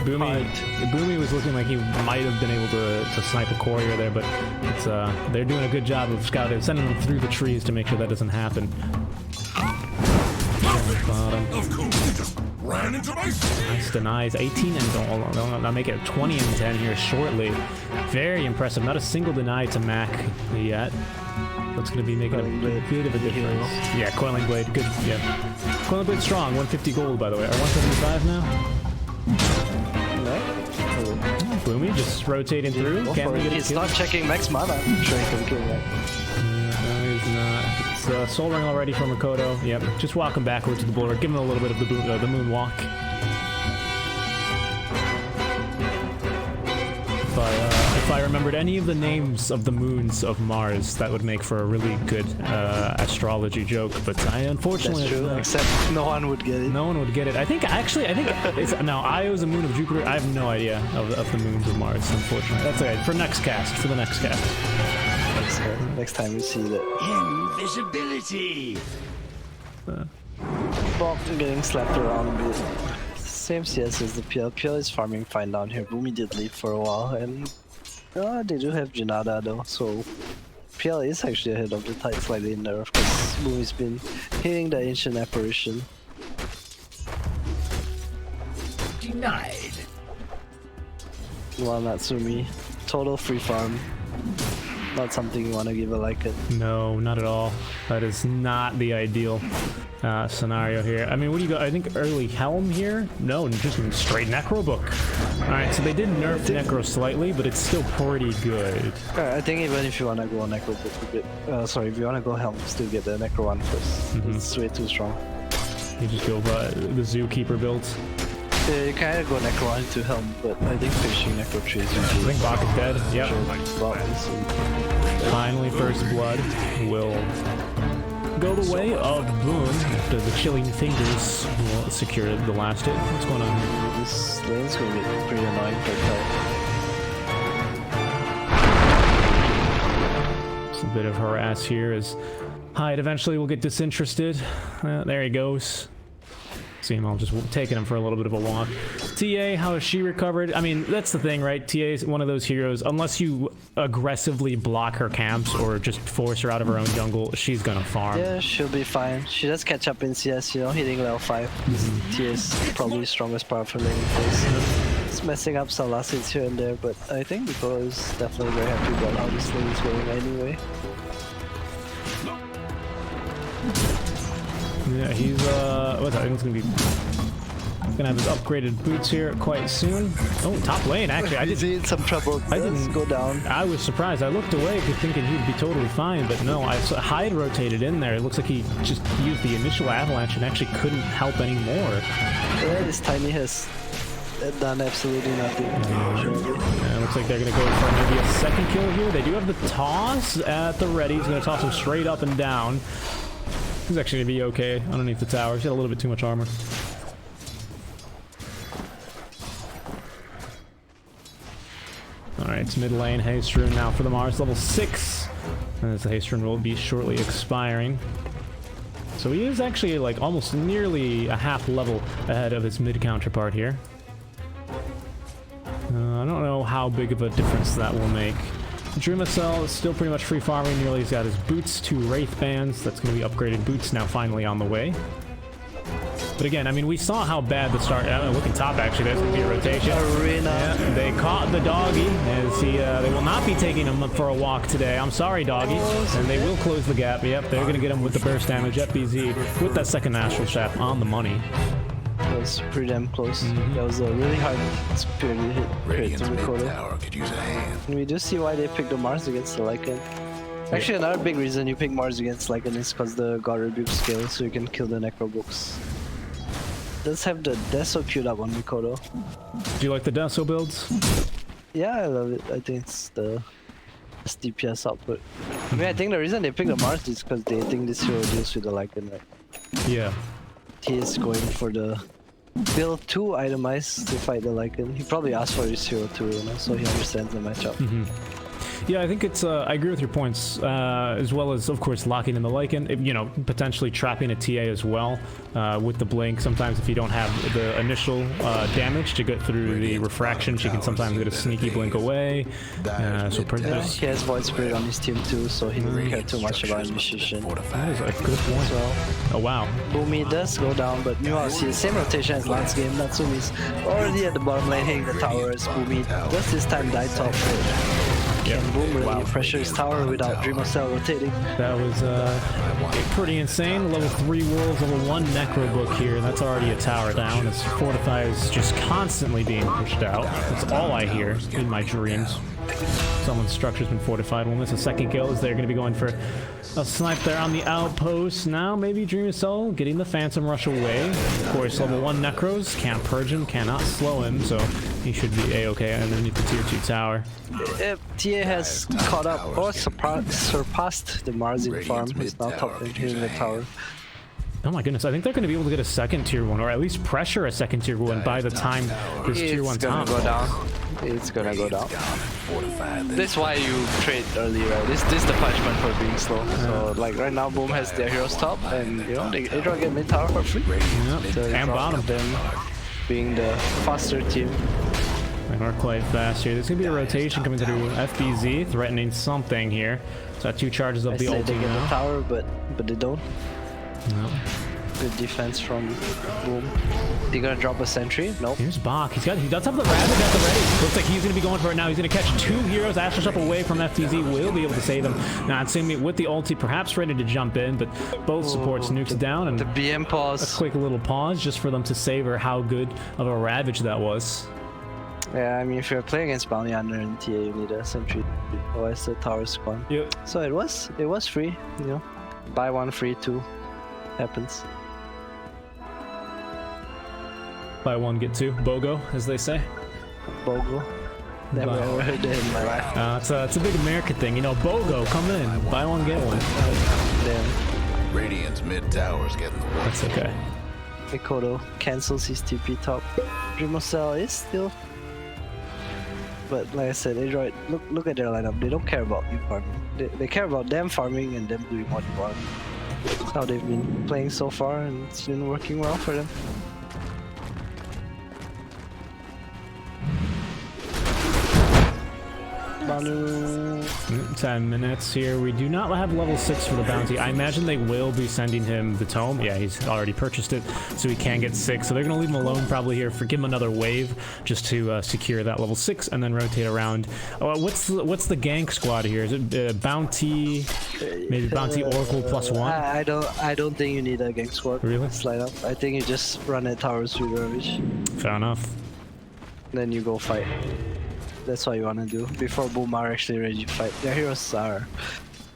Boomy was looking like he might have been able to snipe a courier there, but it's they're doing a good job of scouting, sending them through the trees to make sure that doesn't happen. Bottom. Ran into my Nice denies. 18 and they'll make it 20 and 10 here shortly. Very impressive. Not a single deny to Mac yet. That's going to be making a bit of a difference. Yeah, Coiling Blade. Good. Yeah. Coiling Blade strong. 150 gold, by the way. Or 175 now? No? Boomy just rotating through. Can't get He's not checking max mana. I'm sure he can kill that. No, he's not. It's Soul Ring already from Makoto. Yep, just walk him backward to the bulwark. Give him a little bit of the moonwalk. If I remembered any of the names of the moons of Mars, that would make for a really good astrology joke. But I unfortunately, that's true. Except no one would get it. No one would get it. I think it's now Io is a moon of Jupiter. I have no idea of the moons of Mars. Unfortunately, that's okay. For the next cast. Next time we see that. Invisibility. Bob getting slapped around a bit. Same CS as the PL. PL is farming fine down here. Boomy did leave for a while, and they do have Janada though, so PL is actually ahead of the tide slightly in there. Of course, Boomy's been hitting the ancient apparition. Denied. Well, Natsumi, total free farm. Not something you want to give a like it. No, not at all. That is not the ideal scenario here. I mean, what do you got? I think early Helm here? No, just straight Necro Book. Alright, so they did nerf Necro slightly, but it's still pretty good. I think even if you want to go Necro Book a bit, if you want to go Helm, still get the Necro one first. It's way too strong. You just go the Zookeeper builds. Yeah, you kind of go Necro one to Helm, but I think finishing Necro 3 is usually... I think Bach is dead, yep. Finally, First Blood will go the way of Boon after the chilling fingers will secure the last hit. What's going on here? This lane's going to get pretty annoying for Kyle. It's a bit of harass here as Hyde eventually will get disinterested. There he goes. See him all just taking him for a little bit of a walk. TA, how has she recovered? I mean, that's the thing, right? TA is one of those heroes, unless you aggressively block her camps or just force her out of her own jungle, she's gonna farm. Yeah, she'll be fine. She does catch up in CS, you know, hitting level 5. TA is probably the strongest part of her laning phase. It's messing up some last hits here and there, but I think Nicola is definitely very happy about how this lane is going anyway. Yeah, he's what's that? I think it's gonna have his upgraded boots here quite soon. Oh, top lane actually. I did in some trouble. I didn't go down. I was surprised. I looked away thinking he'd be totally fine, but no. I saw Hyde rotated in there. It looks like he just used the initial avalanche and actually couldn't help anymore. Yeah, this Tiny has done absolutely nothing. Yeah, looks like they're gonna go for maybe a second kill here. They do have the toss at the ready. He's gonna toss him straight up and down. He's actually gonna be okay underneath the tower. He's got a little bit too much armor. Alright, it's mid lane. Haste Rune now for the Mars, level 6. And as the Haste Rune will be shortly expiring. So he is actually like almost nearly a half level ahead of his mid counterpart here. I don't know how big of a difference that will make. Drumacell is still pretty much free farming. Nearly he's got his boots, 2 Wraith bands. That's going to be upgraded boots now finally on the way. But again, I mean, we saw how bad the start. Looking top actually, there's going to be a rotation. Yeah, they caught the doggy as they will not be taking him for a walk today. I'm sorry, doggy. And they will close the gap. Yep, they're going to get him with the burst damage. FBZ with that second Astral Shaft on the money. That was pretty damn close. That was a really hard spear to hit. Radiant's mid tower could use a hand. And we do see why they picked the Mars against the Lycan. Actually, another big reason you pick Mars against Lycan is because the God Rebuke skill, so you can kill the Necro Books. Does have the Deso queued up on Mikoto. Do you like the Deso builds? Yeah, I love it. I think it's the best DPS output. I mean, I think the reason they picked the Mars is because they think this hero deals with the Lycan, right? Yeah. He is going for the build 2 itemized to fight the Lycan. He probably asked for his hero too, you know, so he understands the matchup. Yeah, I think it's, I agree with your points, as well as, of course, locking in the Lycan, you know, potentially trapping a TA as well, with the Blink. Sometimes if you don't have the initial damage to get through the refraction, she can sometimes get a sneaky Blink away. So pretty nice. He has Void Spirit on his team too, so he doesn't care too much about initiation. That is a good point. So, oh wow. Boomy does go down, but you see the same rotation as last game. Natsumi's already at the bottom lane hitting the tower as Boomy does this time die top. Can Boom really pressure his tower without Dreamer Cell rotating? That was pretty insane. Level 3 Wolves, level 1 Necro Book here. That's already a tower down. This Fortify is just constantly being pushed out. That's all I hear in my dreams. Someone's structure's been fortified. We'll miss a second kill as they're going to be going for a snipe there on the outpost. Now maybe Dreamer Cell getting the Phantom Rush away. Of course, level 1 Necros can't purge him, cannot slow him, so he should be a-okay underneath the tier 2 tower. TA has caught up or surpassed the Marzin farm. He's now top lane here in the tower. Oh my goodness, I think they're going to be able to get a second tier 1, or at least pressure a second tier 1 by the time this tier 1 top. It's gonna go down. It's gonna go down. That's why you trade early, right? This is the punishment for being slow. So like right now, Boom has their heroes top, and you know they try to get mid tower for free. Yep. So And bottom. Them being the faster team. They are quite fast here. There's going to be a rotation coming through FBZ, threatening something here. So that 2 charges of the ulti they get now. the tower, but they don't. No. Good defense from Boom. They gonna drop a sentry? Nope. Here's Bach. He does have the Ravage at the ready. Looks like he's going to be going for it now. He's going to catch 2 heroes. Astral Shuffle away from FTZ. Will be able to save them. Now, Natsumi with the ulti, perhaps ready to jump in, but both supports nukes down. And the BM pause. A quick little pause just for them to savor how good of a Ravage that was. Yeah, I mean, if you're playing against Bounty Hunter and TA, you need a sentry. Otherwise, the tower spawn. Yep. So it was free, you know. Buy 1 free 2 happens. Buy 1, get 2. BOGO, as they say. BOGO. Never ever heard that in my life. It's a big American thing, you know. BOGO, come in. Buy 1, get 1. Damn. Radiant's mid tower's getting the work. That's okay. Mikoto cancels his TP top. Dreamer Cell is still. But like I said, Adroit, look at their lineup. They don't care about you farming. They care about them farming and them doing what you want. That's how they've been playing so far, and it's been working well for them. 10 minutes here. We do not have level 6 for the bounty. I imagine they will be sending him the tome. Yeah, he's already purchased it, so he can get 6. So they're going to leave him alone probably here, give him another wave just to secure that level 6 and then rotate around. What's the gank squad here? Is it bounty, maybe bounty Oracle +1? I don't think you need a gank squad. Really? Slide up. I think you just run at towers with Ravage. Fair enough. Then you go fight. That's what you want to do before Boom are actually ready to fight. Their heroes are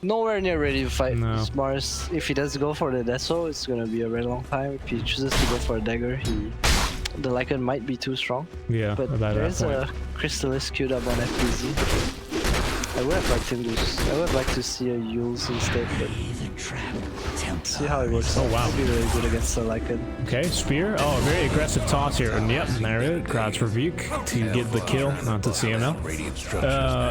nowhere near ready to fight. No. Mars, if he does go for the Deso, it's gonna be a very long time. If he chooses to go for a dagger, the Lycan might be too strong. Yeah, but there's a Crystallis queued up on FPZ. I would have liked him to. I would like to see a Yules instead, but see how it works. Oh wow, be really good against the Lycan. Okay, spear. Oh, very aggressive toss here. And yep, there it is. Crowd's Rebuke to get the kill, not to CML.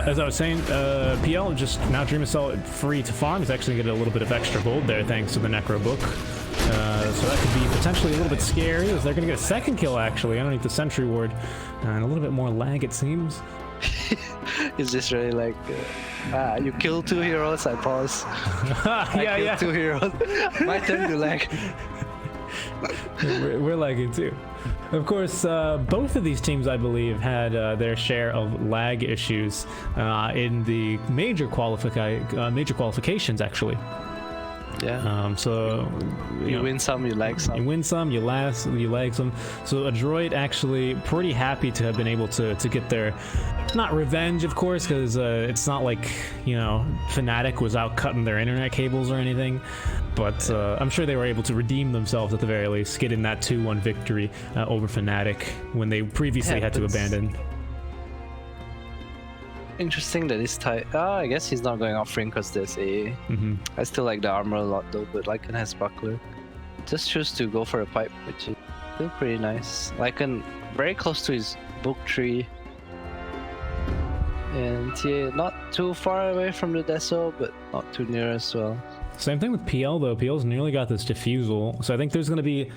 As I was saying, PL just now Dreamer Cell free to farm. He's actually gonna get a little bit of extra gold there thanks to the Necro Book. So that could be potentially a little bit scary as they're gonna get a second kill actually underneath the Sentry Ward. And a little bit more lag it seems. It's just really like, you kill 2 heroes, I pause. I kill 2 heroes. My turn to lag. We're lagging too. Of course, both of these teams, I believe, had their share of lag issues in the major qualifications, actually. Yeah. So you win some, you lag some. You win some, you lag some. So Adroit actually pretty happy to have been able to get their, not revenge, of course, because it's not like, you know, Fnatic was out cutting their internet cables or anything. But I'm sure they were able to redeem themselves at the very least, getting that 2-1 victory over Fnatic when they previously had to abandon. Interesting that he's tight. I guess he's not going off ring because there's a. I still like the armor a lot though, but Lycan has buckler. Just choose to go for a pipe, which is still pretty nice. Lycan very close to his book tree. And TA not too far away from the Deso, but not too near as well. Same thing with PL though. PL's nearly got this diffusal, so I think there's going to be.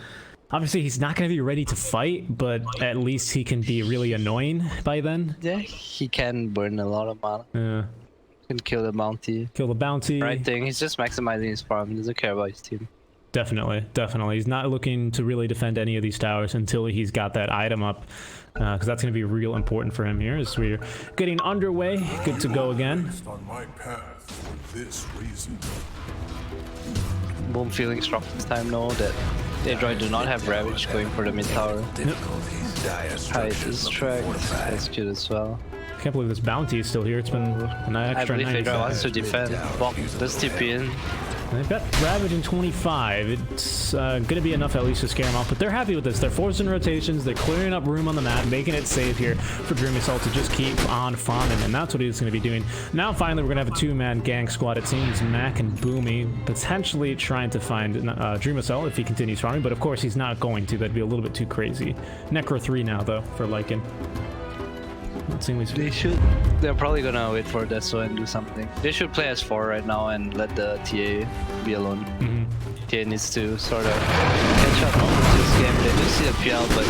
Obviously, he's not going to be ready to fight, but at least he can be really annoying by then. Yeah, he can burn a lot of mana. Yeah. Can kill the bounty. Kill the bounty. Right thing, he's just maximizing his farm. He doesn't care about his team. Definitely, definitely. He's not looking to really defend any of these towers until he's got that item up, because that's going to be real important for him here as we're getting underway. Good to go again. On my path for this reason. Boom feeling strong this time now that Adroit do not have Ravage going for the mid tower. Height is tracked, that's good as well. I can't believe this bounty is still here. It's been an extra I believe 90 Adroit wants to defend. Bok does TP in. They've got Ravage in 25. It's going to be enough at least to scare them off, but they're happy with this. They're forcing rotations. They're clearing up room on the map, making it safe here for Dream Assault to just keep on farming, and that's what he's going to be doing. Now, finally, we're going to have a two-man gang squad. It seems Mac and Boomy potentially trying to find Dream Assault if he continues farming, but of course he's not going to. That'd be a little bit too crazy. Necro 3 now, though, for Lycan. They're probably gonna wait for Deso and do something. They should play as 4 right now and let the TA be alone. TA needs to sort of catch up with this game. They do see a PL, but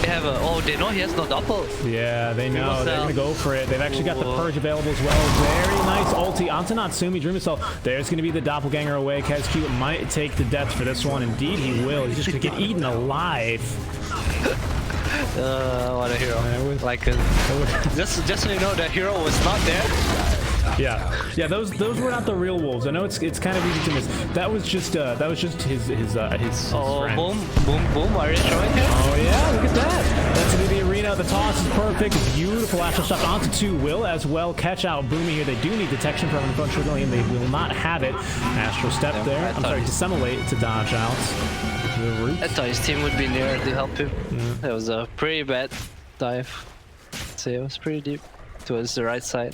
they have a... Oh, they know he has no doppel. Yeah, they know. They're gonna go for it. They've actually got the Purge available as well. Very nice ulti onto Natsumi. Dream Assault. There's gonna be the doppelganger away. KazQ might take the death for this one. Indeed, he will. He's just gonna get eaten alive. What a hero. Like, just so you know, the hero was not there. Yeah, those were not the real wolves. I know it's kind of easy to miss. That was just his Oh, friend. boom, are you showing him? Oh yeah, look at that. That's into the arena. The toss is perfect. Beautiful astral shot onto 2. Will as well catch out Boomy here. They do need detection from unfortunately, and they will not have it. Astral step there. I'm sorry, dissimulate to dodge out. I thought his team would be near to help him. That was a pretty bad dive. So it was pretty deep towards the right side.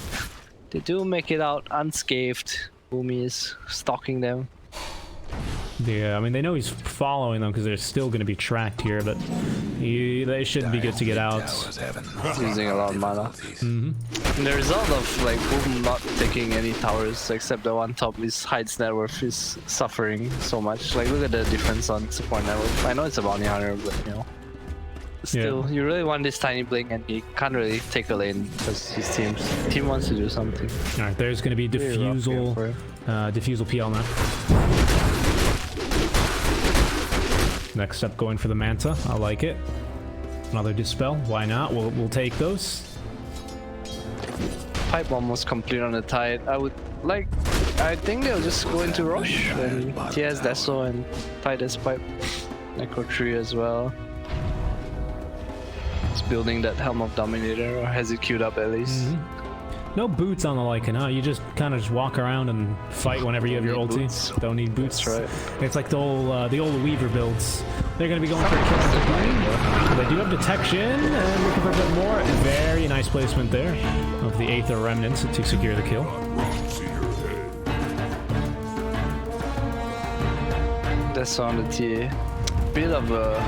They do make it out unscathed. Boomy is stalking them. Yeah, I mean, they know he's following them because they're still going to be tracked here, but they should be good to get out. He's using a lot of mana. The result of like Boom not taking any towers except the one top is Hyde's net worth is suffering so much. Like, look at the difference on support net worth. I know it's a bounty hunter, but you know, still, you really want this tiny blink, and he can't really take a lane because his team wants to do something. All right, there's going to be diffusal, diffusal PL now. Next up, going for the Manta. I like it. Another Dispel. Why not? We'll take those. Pipe almost complete on the Tide. I think they'll just go into Roche and TS Deso and Tide as Pipe. Necro 3 as well. It's building that Helm of Dominator, or has it queued up at least. No boots on the Lycan, huh? You just kind of just walk around and fight whenever you have your ulti. Don't need boots. That's right. It's like the old Weaver builds. They're going to be going for a kill. They do have detection and looking for a bit more. Very nice placement there of the Aether Remnants to secure the kill. That's on the TA. Bit of a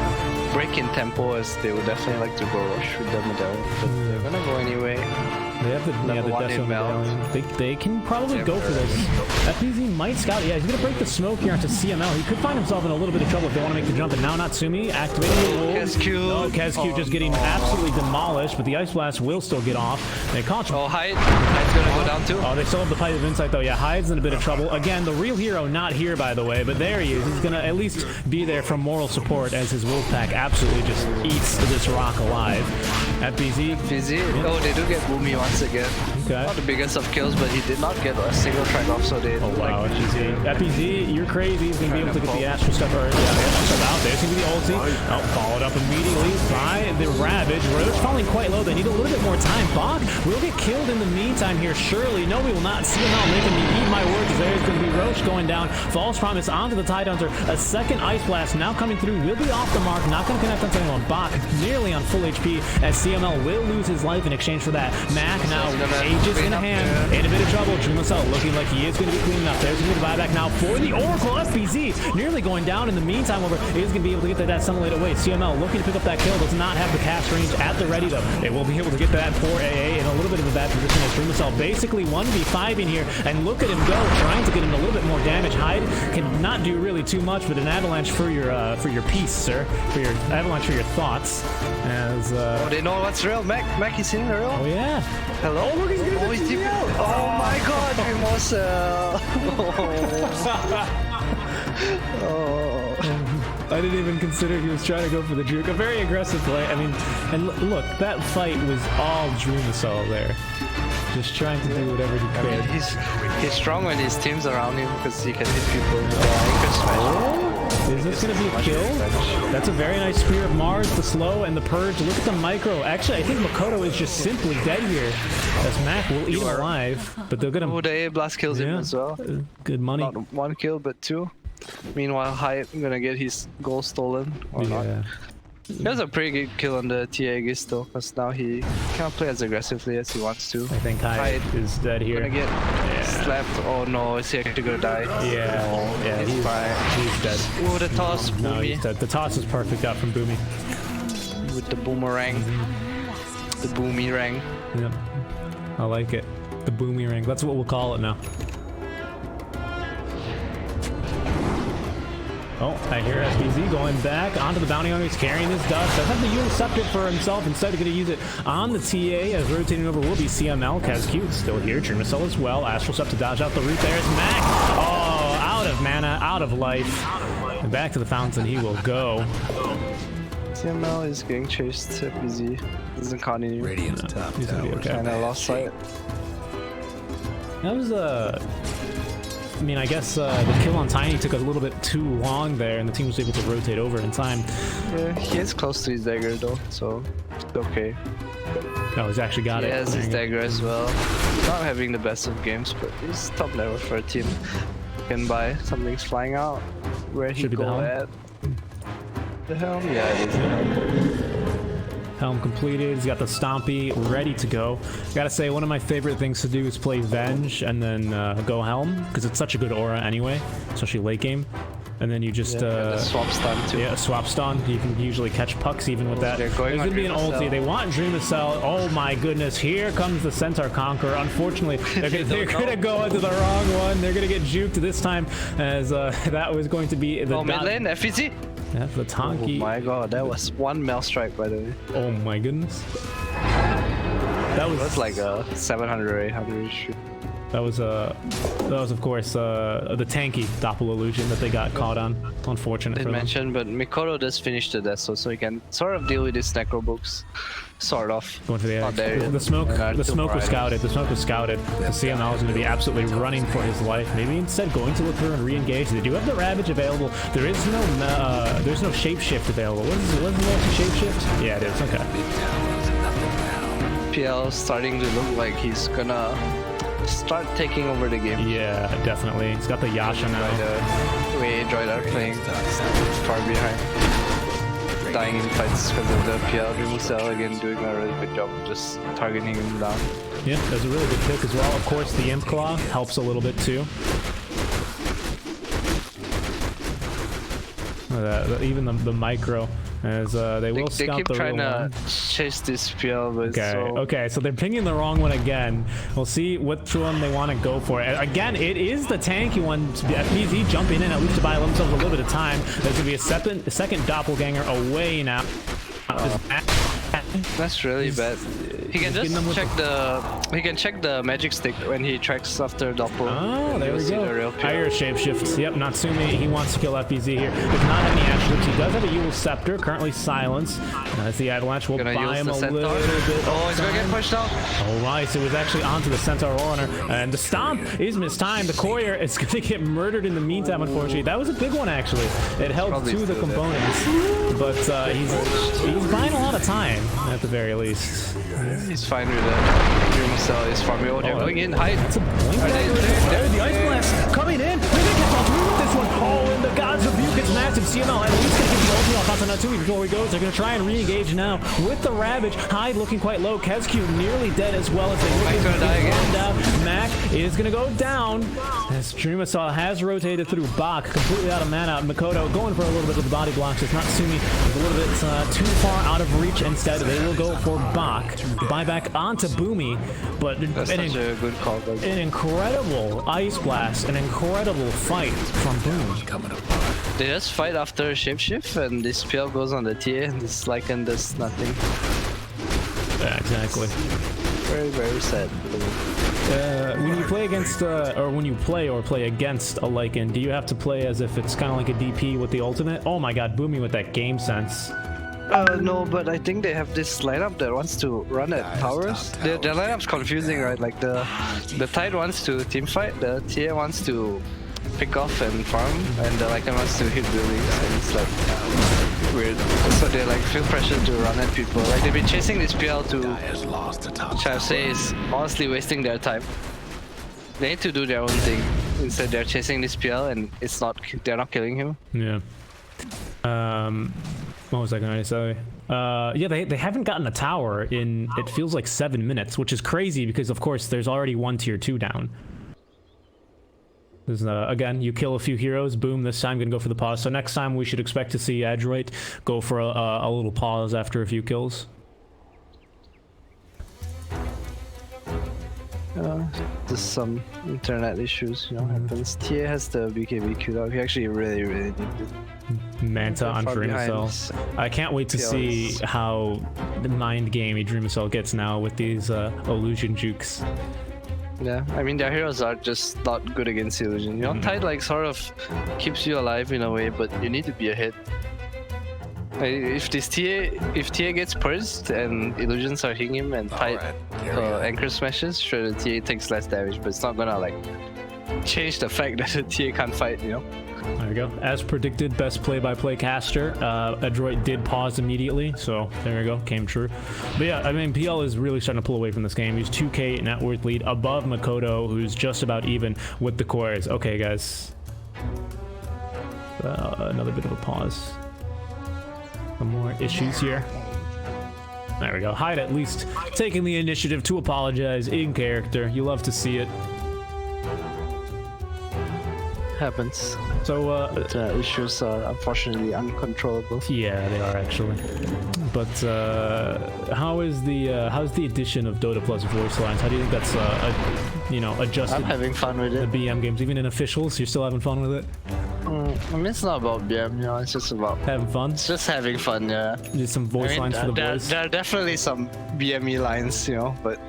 break in tempo, as they would definitely like to go rush with the medallion, but they're gonna go anyway. They have the Deso medallion. They can probably go for this. FPZ might scout. Yeah, he's going to break the smoke here onto CML. He could find himself in a little bit of trouble if they want to make the jump. And now Natsumi activating the ult. KazQ. KazQ just getting absolutely demolished, but the Ice Blast will still get off. They caught him. Oh, Hyde's going to go down too. Oh, they still have the Pipe of Insight though. Yeah, Hyde's in a bit of trouble. Again, the real hero not here, by the way, but there he is. He's going to at least be there for moral support as his Wolfpack absolutely just eats this rock alive. FPZ. Oh, they do get Boomy once again. Okay. Not the biggest of kills, but he did not get a single track off, so they... Oh wow, FPZ, you're crazy. He's going to be able to get the Astral Step, or the Astral Step out there. It's going to be the ulti. Oh, followed up immediately by the Ravage. Roach falling quite low. They need a little bit more time. Bok will get killed in the meantime here, surely. No, we will not see him out making me eat my words. There's going to be Roach going down. False Promise onto the Tide Hunter. A second Ice Blast now coming through. Will be off the mark. Not going to connect onto anyone. Bok nearly on full HP as CML will lose his life in exchange for that. Mac now ages in hand. In a bit of trouble. Dream Assault looking like he is going to be cleaning up. There's going to be the buyback now for the Oracle. FPZ nearly going down in the meantime. However, is going to be able to get that Sunlight away. CML looking to pick up that kill. Does not have the cast range at the ready though. They will be able to get that for AA in a little bit of a bad position as Dream Assault basically 1v5 in here. And look at him go, trying to get him a little bit more damage. Hyde cannot do really too much, but an avalanche for your peace, sir. For your avalanche for your thoughts. As oh, they know what's real. Mac is in real. Oh yeah. Hello. Oh, look, he's gonna he's deep. Oh my God, Dream Assault. I didn't even consider he was trying to go for the juke. A very aggressive play. I mean, and look, that fight was all Drumasol there. Just trying to do whatever he could. I mean, he's strong when his team's around him because he can hit people with anchor smash. Is this going to be a kill? That's a very nice Spear of Mars, the slow, and the purge. Look at the micro. Actually, I think Makoto is just simply dead here. As Mac will eat him alive, but they're going to... Oh, the A blast kills him as well. Good money. Not 1 kill, but 2. Meanwhile, Hyde gonna get his goal stolen or not. He has a pretty good kill on the TA Gisto, because now he can't play as aggressively as he wants to. I think Hyde is dead here. Gonna get slapped. Oh no, is he actually gonna die? Yeah, oh, yeah, he's dead. Oh, the toss, No, Boomy. he's dead. The toss is perfect out from Boomy. With the boomerang. The Boomy rang. Yep, I like it. The Boomy ring. That's what we'll call it now. Oh, I hear SBZ going back onto the bounty hunter. He's carrying this dust. Does have the Yule Scepter for himself. Instead of going to use it on the TA, as rotating over will be CML. Kazq still here. Drumasol as well. Astral Step to dodge out the root. There's Mac. Oh, out of mana, out of life. And back to the fountain he will go. CML is getting chased. FBZ doesn't continue. Radiant's top He's gonna be tower. okay. And I lost sight. That was I mean, I guess the kill on Tiny took a little bit too long there, and the team was able to rotate over in time. Yeah, he is close to his dagger though, so it's okay. No, he's actually got it. He has his dagger as well. Not having the best of games, but he's top level for a team. Can buy. Something's flying out. Where he go at? The helm? Yeah, it is the helm. Helm completed. He's got the Stompy ready to go. Gotta say, one of my favorite things to do is play Venge and then go Helm, because it's such a good aura anyway, especially late game. And then you just the swap stun too. Yeah, swap stun. You can usually catch pucks even with that. There's gonna be an ulti. They want Drumasol. Oh my goodness! Here comes the Centaur Conqueror. Unfortunately, they're gonna go into the wrong one. They're gonna get juked this time, as that was going to be the. Oh, mid lane, FEZ. That's the Tonki. Oh my god, that was 1 Mel strike by the way. Oh my goodness. That was like a 700 or 800 shoot. That was of course the tanky Doppel illusion that they got caught on. Unfortunate. Didn't mention, but Mikoto does finish the death, so he can sort of deal with his necro books. Sort of. Going for the Not there yet. The smoke was scouted. The smoke was scouted. The CML is going to be absolutely running for his life. Maybe instead going to look through and re-engage. They do have the Ravage available. There's no shapeshift available. What is the shapeshift? Yeah, it is. Okay. PL starting to look like he's gonna start taking over the game. Yeah, definitely. He's got the Yasha now. The way Adroit are playing far behind. Dying in fights because of the PL. Drumasol again doing a really good job of just targeting him down. Yeah, there's a really good pick as well. Of course, the Imp Claw helps a little bit too. Even the micro, as they will scout the They keep trying one. to chase this PL, but Okay, so they're pinging the wrong one again. We'll see which one they want to go for. Again, it is the tanky one. FBZ jumping in at least to buy themselves a little bit of time. There's going to be a second doppelganger away now. That's really bad. He can just check the magic stick when he tracks after Doppel. Oh, there we go. The I hear shapeshift. Yep, Natsumi, he wants to kill FBZ here. Does not have any Ash He does have a Yule Scepter, currently silenced. As the Avalanche will buy him a little bit. Oh, he's gonna get pushed out. All right, so it was actually onto the Centaur Runner. And the Stomp is mistimed. The Courier is going to get murdered in the meantime, unfortunately. That was a big one, actually. It held two of the components. But he's buying a lot of time, at the very least. He's fine with that. Drumasol is farming. Oh, they're going in. Hide. That's a blink. There's the Ice Blast coming in. They're going to get off with this one. Oh, and the God's Rebuke is massive. CML at least going to get the ulti off onto Natsumi before he goes. They're going to try and re-engage now with the Ravage. Hyde looking quite low. Kazq nearly dead as well as they Mac's gonna die again. Down. Mac is going to go down as Drumasol has rotated through Bach, completely out of mana. Makoto going for a little bit of the body blocks. It's Natsumi is a little bit too far out of reach. Instead, they will go for Bach. Buy back onto Boomy, but That's such a good call. An incredible Ice Blast, an incredible fight from Boom. They just fight after shapeshift, and this PL goes on the TA, and this Lycan does nothing. Yeah, exactly. Very, very sad. when you play against, or when you play or play against a Lycan, do you have to play as if it's kind of like a DP with the ultimate? Oh my god, Boomy with that game sense. No, but I think they have this lineup that wants to run at towers. Their lineup's confusing, right? Like the Tide wants to teamfight, the TA wants to pick off and farm, and the Lycan wants to hit buildings, and it's like weird. So they like feel pressure to run at people. Like they've been chasing this PL to, which I would say is honestly wasting their time. They need to do their own thing. Instead they're chasing this PL and it's not, they're not killing him. Yeah. What was I gonna say? Yeah, they haven't gotten a tower in, it feels like 7 minutes, which is crazy because of course there's already one tier 2 down. There's, again, you kill a few heroes, boom, this time gonna go for the pause. So next time we should expect to see Adroit go for a little pause after a few kills. Just some internet issues, you know, happens. TA has the BKB queued up. He actually really needs it. Manta on Dreamcell. I can't wait to see how the mind gamey Dreamcell gets now with these illusion jukes. Yeah, I mean their heroes are just not good against illusion. You know, Tide like sort of keeps you alive in a way, but you need to be a hit. Like, if TA gets purged and illusions are hitting him and Tide anchor smashes, sure the TA takes less damage, but it's not gonna like change the fact that the TA can't fight, you know? There we go. As predicted, best play-by-play caster. Adroit did pause immediately, so there we go, came true. But yeah, I mean, PL is really starting to pull away from this game. He's 2k net worth lead above Makoto, who's just about even with the cores. Okay, guys. Another bit of a pause. Some more issues here. There we go. Hyde at least taking the initiative to apologize in character. You love to see it. Happens. So issues are unfortunately uncontrollable. Yeah, they are actually. But how's the addition of Dota Plus voice lines? How do you think that's adjusted? I'm having fun with it. The BM games, even in officials, you're still having fun with it. I mean, it's not about BM, you know. It's just about having fun. It's just having fun, yeah. Just some voice lines for the boys. There are definitely some BME lines, you know, but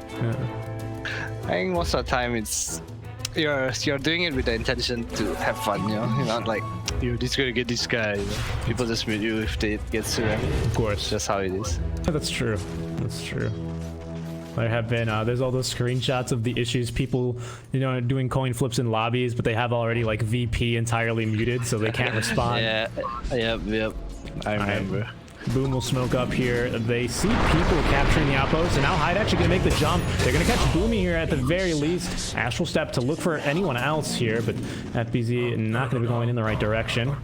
I think most of the time it's you're doing it with the intention to have fun, you know. You're not like you're just gonna get this guy. You know? People just meet you if they get to them. Of course, that's how it is. That's true. That's true. There have been there's all those screenshots of the issues, people doing coin flips in lobbies, but they have already like VP entirely muted, so they can't respond. Yep. I remember. Right. Boom will smoke up here. They see people capturing the outpost, and now Hyde actually gonna make the jump. They're gonna catch Boomy here at the very least. Astral Step to look for anyone else here, but FBZ not gonna be going in the right direction.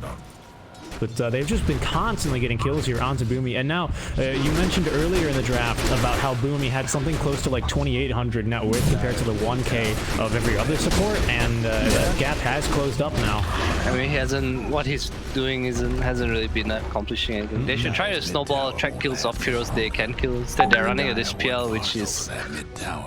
But they've just been constantly getting kills here onto Boomy. And now, you mentioned earlier in the draft about how Boomy had something close to like 2,800 net worth compared to the 1k of every other support, and that gap has closed up now. I mean, what he's doing hasn't really been accomplishing anything. They should try to snowball, track kills off heroes they can kill. Instead, they're running a this PL, which is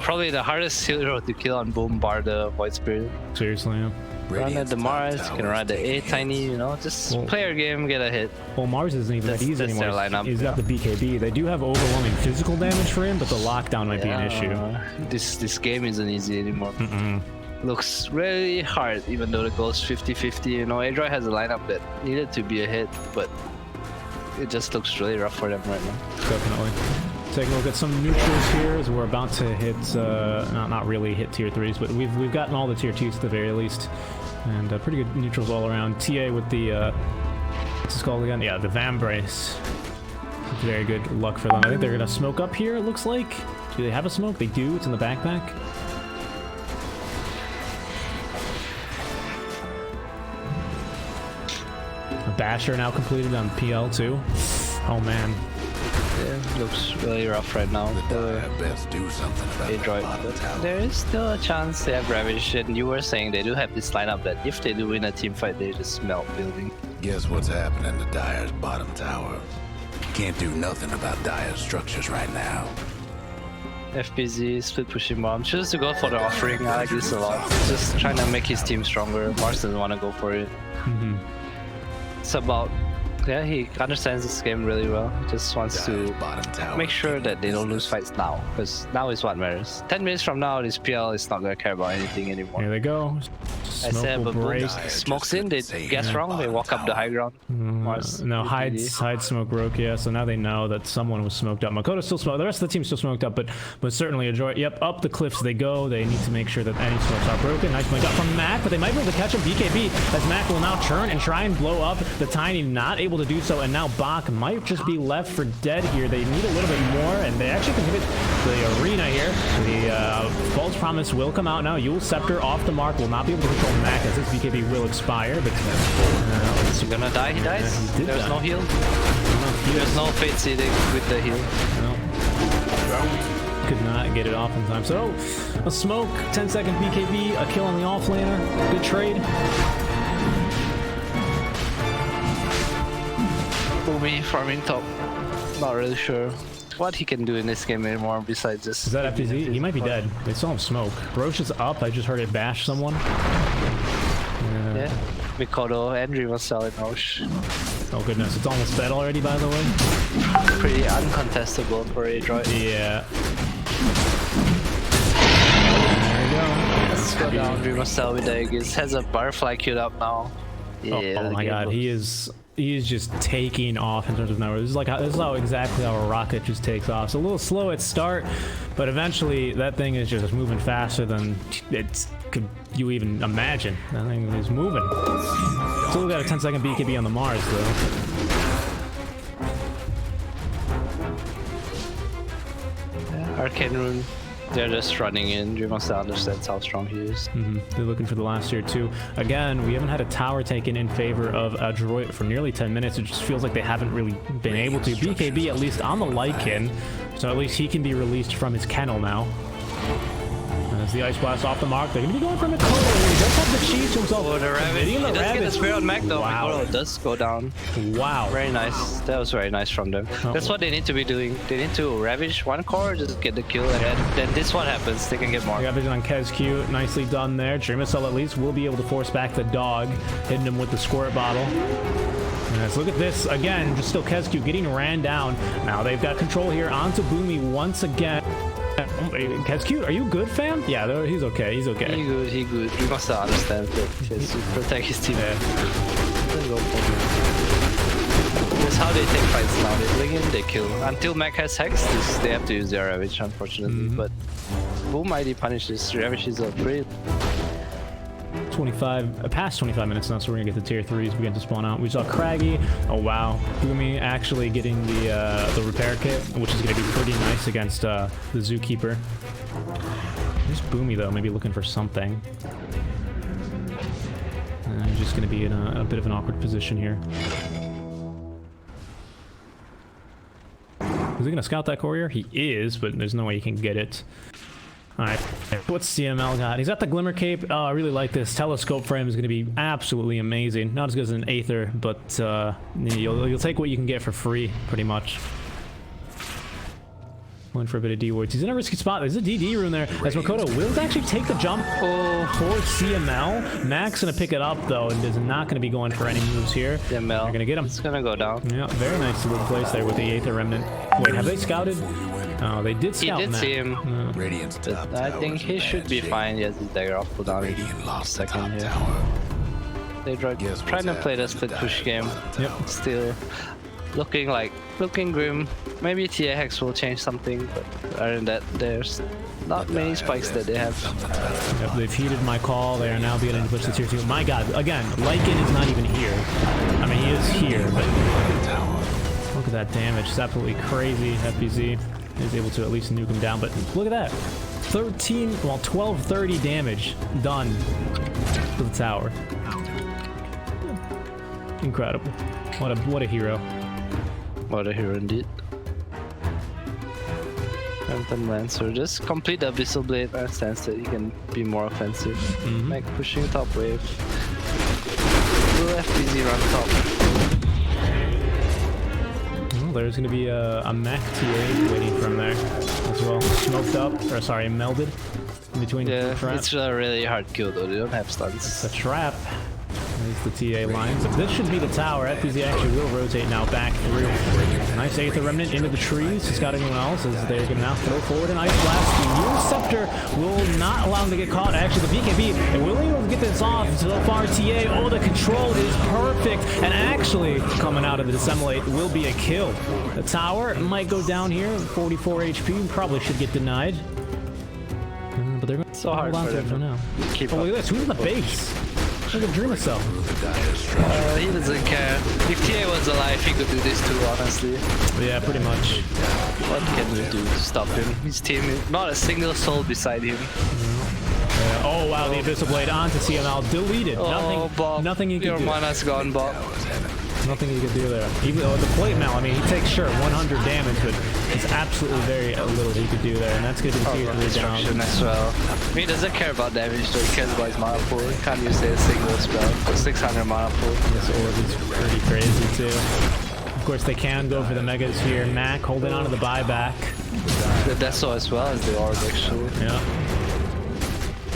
probably the hardest hero to kill on Boom, bar the Void Spirit. Seriously, yeah. Run at the Mars, you can run at the A Tiny, just play your game, get a hit. Well, Mars isn't even that easy anymore. Their lineup. He's got the BKB. They do have overwhelming physical damage for him, but the lockdown might be an issue. This game isn't easy anymore. Looks really hard, even though it goes 50-50. Adroit has a lineup that needed to be a hit, but it just looks really rough for them right now. Definitely. Taking a look at some neutrals here as we're about to hit, not really hit tier 3s, but we've gotten all the tier 2s at the very least. And pretty good neutrals all around. TA with the, what's this called again? Yeah, the Vambrace. Very good luck for them. I think they're gonna smoke up here, it looks like. Do they have a smoke? They do, it's in the backpack. A Basher now completed on PL too. Oh man. Yeah, looks really rough right now. Best do something about Adroit. There is still a chance they have Ravage, and you were saying they do have this lineup that if they do win a team fight, they just melt building. Guess what's happening to Dire's bottom tower? Can't do nothing about Dire's structures right now. FBZ, split pushing bomb. Chooses to go for the offering. I like this a lot. Just trying to make his team stronger. Mars doesn't want to go for it. It's about Yeah, he understands this game really well. He just wants to make sure that they don't lose fights now, because now is what matters. 10 minutes from now, this PL is not going to care about anything anymore. Here they go. I said, but boom, smokes in, they guess wrong, they walk up the high ground. No, hide smoke broke, yeah, so now they know that someone was smoked up. Makoto's still smoked, the rest of the team's still smoked up, but certainly Adroit, yep, up the cliffs they go. They need to make sure that any smokes are broken. Nice point up from Mac, but they might be able to catch him. BKB, as Mac will now turn and try and blow up the Tiny, not able to do so, and now Bach might just be left for dead here. They need a little bit more, and they actually can hit the arena here. The False Promise will come out now. Yule Scepter off the mark, will not be able to control Mac as this BKB will expire, but is he gonna die? He dies? He There's die. no heal? There's no fate seeding with the heal. Could not get it off in time. So a smoke, 10-second BKB, a kill on the offlaner. Good trade. Boomy farming top. Not really sure what he can do in this game anymore besides just... Is that FTZ? He might be dead. They still have smoke. Roche is up. I just heard it bash someone. Yeah. Mikoto and Dreamer selling Roche. Oh goodness, it's almost dead already, by the way. Pretty uncontestable for Adroit. Yeah. There we go. Let's go down. Dreamer Cell with the Aegis. Has a butterfly queued up now. Yeah, oh my god, he is just taking off in terms of numbers. This is how exactly how a rocket just takes off. It's a little slow at start, but eventually that thing is just moving faster than could you even imagine. That thing is moving. Still got a 10-second BKB on the Mars though. Yeah, Arcane Rune. They're just running in. Dreamer Cell understands how strong he is. They're looking for the last tier 2. Again, we haven't had a tower taken in favor of Adroit for nearly 10 minutes. It just feels like they haven't really been able to. BKB at least on the Lycan, so at least he can be released from his kennel now. As the Ice Blast off the mark, they're going to be going for Mikoto. He does have the cheese to himself. Oh, the Ravage. He does get the Spirit on Mac though. Wow. Mikoto does go down. Wow. Very nice. That was very nice from them. That's what they need to be doing. They need to Ravage one core, just get the kill, and then this what happens. They can get more. We got vision on KezQ. Nicely done there. Dreamer Cell at least will be able to force back the dog, hitting him with the squirt bottle. Let's look at this again. Just still KezQ getting ran down. Now they've got control here onto Boomy once again. KezQ, are you good, fam? Yeah, he's okay. He's okay. He good. He must understand that he has to protect his team. That's how they take fights now. They bring in, they kill. Until Mac has Hex, they have to use their Ravage, unfortunately. But Boom ID punishes. Ravage is a pretty... Past 25 minutes now, so we're gonna get the tier 3s begin to spawn out. We saw Craggy. Oh wow, Boomy actually getting the repair kit, which is gonna be pretty nice against the Zookeeper. There's Boomy though, maybe looking for something. Just gonna be in a bit of an awkward position here. Is he gonna scout that courier? He is, but there's no way he can get it. Alright, what's CML got? He's got the Glimmer Cape. Oh, I really like this. Telescope frame is going to be absolutely amazing. Not as good as an Aether, but you'll take what you can get for free, pretty much. Going for a bit of D-wards. He's in a risky spot. There's a DD rune there. As Makoto will actually take the jump for CML. Mac's going to pick it up, though, and is not going to be going for any moves here. CML. They're going to get him. It's going to go down. Yeah, very nice little place there with the Aether Remnant. Wait, have they scouted? Oh, they did scout. He did see him. No. I think he should be fine. He has his dagger off cooldown in a second here. They trying to play the split push game. Yep. Still looking grim. Maybe TA Hex will change something, but other than that, there's not many spikes that they have. Yep, they've heeded my call. They are now beginning to push the tier 2. My god, again, Lycan is not even here. I mean, he is here, but look at that damage. It's absolutely crazy. FBZ is able to at least nuke him down, but look at that. 1230 damage done to the tower. Incredible. What a hero. What a hero indeed. Phantom Lancer, just complete the Abyssal Blade. Understands that he can be more offensive. Like pushing top wave. Will FBZ run top? There's going to be a mech TA waiting from there as well. Smoked up, or sorry, melded in between the traps. It's a really hard kill though. They don't have stuns. It's a trap. There's the TA line. So this should be the tower. FPZ actually will rotate now back through. Nice Aether Remnant into the trees. He's got anyone else as they're going to now throw forward an Ice Blast. The New Scepter will not allow him to get caught. Actually, the BKB, and will able to get this off. So far, TA, oh, the control is perfect. And actually, coming out of the Dissemblate will be a kill. The tower might go down here. 44 HP, probably should get denied. But they're going to hold on to it for now. Keep look at this. Who's in the base? Look at Dream Cell. He doesn't care. If TA was alive, he could do this too, honestly. Yeah, pretty much. What can we do to stop him? His team is not a single soul beside him. Oh wow, the Abyssal Blade onto CML. Deleted. Oh, nothing, Bob. nothing you can do. Your mana's gone, Bob. Nothing you can do there. Even though the plate mail, I mean, he takes, sure, 100 damage, but it's absolutely very little he could do there, and that's going to be tier 3 down. As well. He doesn't care about damage, though. He cares about his mana pool. He can't use a single spell for 600 mana pool. This orb is pretty crazy, too. Of course, they can go for the megas here. Mac holding on to the buyback. The Deso as well as the orb, actually. Yeah.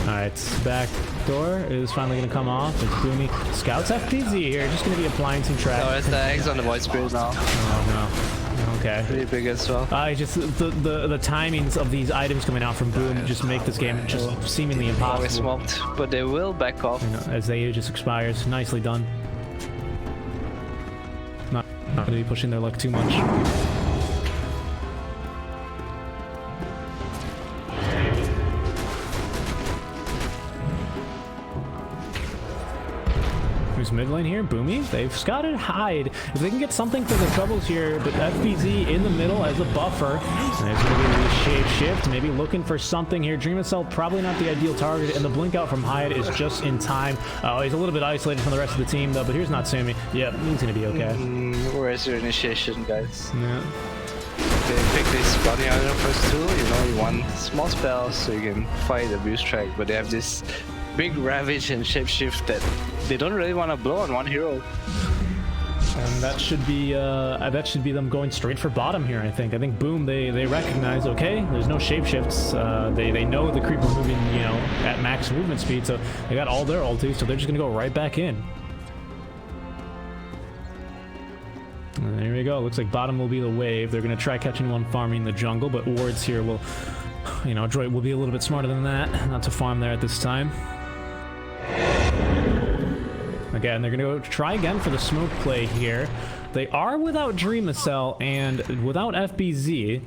Alright, back door is finally going to come off. It's Boomy. Scouts FPZ here, just going to be applying some trash. Oh, it's the eggs on the Void Spirit now. Oh no. Okay. Pretty big as well. Just the timings of these items coming out from Boom just make this game just seemingly impossible. Always smoked, but they will back off. As the Aegis expires. Nicely done. Not going to be pushing their luck too much. Who's mid lane here? Boomy. They've scouted Hyde. If they can get something for the troubles here, but FPZ in the middle as a buffer. And there's going to be the shape shift. Maybe looking for something here. Dream Cell probably not the ideal target, and the blink out from Hyde is just in time. Oh, he's a little bit isolated from the rest of the team though, but here's Natsumi. Yeah, he's going to be okay. Where's your initiation, guys? Yeah. They pick this bounty on your first tool, you know, you want small spells so you can fight the abuse track, but they have this big Ravage and Shapeshift that they don't really want to blow on one hero. And that should be them going straight for bottom here, I think. I think Boom, they recognize, okay, there's no shapeshifts. They know the creep are moving, you know, at max movement speed, so they got all their ultis, so they're just going to go right back in. And there we go. Looks like bottom will be the wave. They're going to try catching one farming the jungle, but wards here will, you know, Adroit will be a little bit smarter than that, not to farm there at this time. Again, they're going to go try again for the smoke play here. They are without Dreamacell and without FBZ.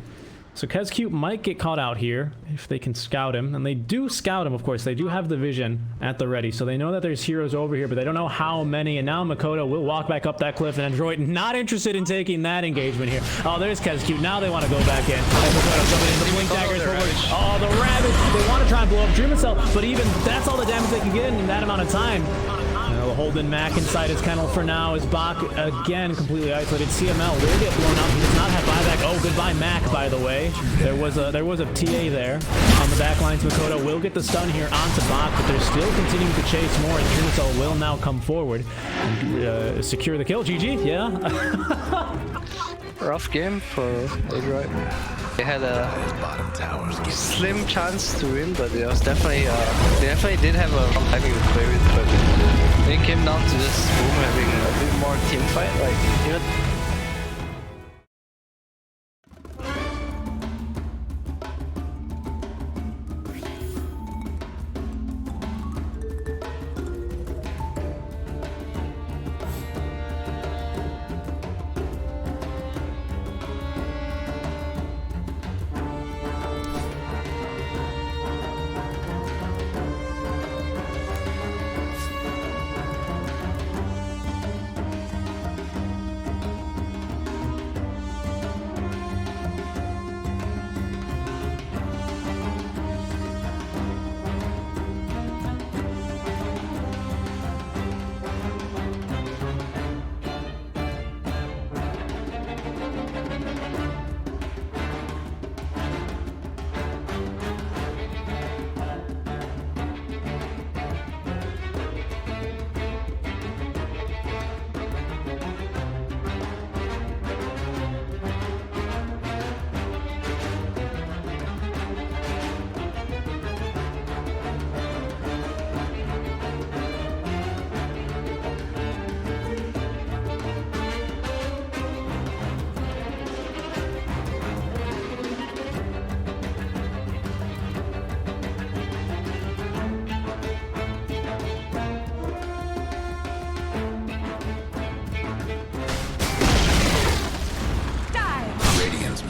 So Kezcute might get caught out here if they can scout him. And they do scout him, of course. They do have the vision at the ready. So they know that there's heroes over here, but they don't know how many. And now Makoto will walk back up that cliff. And Adroit not interested in taking that engagement here. Oh, there's Kezcute. Now they want to go back in. Makoto coming in. The blink daggers forward. Oh, the Ravage. They want to try and blow up Dreamacell, but even that's all the damage they can get in that amount of time. Holding Mac inside his kennel for now as Bach again completely isolated. CML will get blown up. He does not have buyback. Oh, goodbye Mac, by the way. There was a TA there on the back lines. Makoto will get the stun here onto Bach, but they're still continuing to chase more, and Dreamacell will now come forward and secure the kill. GG, yeah. Rough game for Adroit. They had a slim chance to win, but it was definitely they definitely did have a timing to play with, but it came down to just Boom having a bit more team fight, like, you know.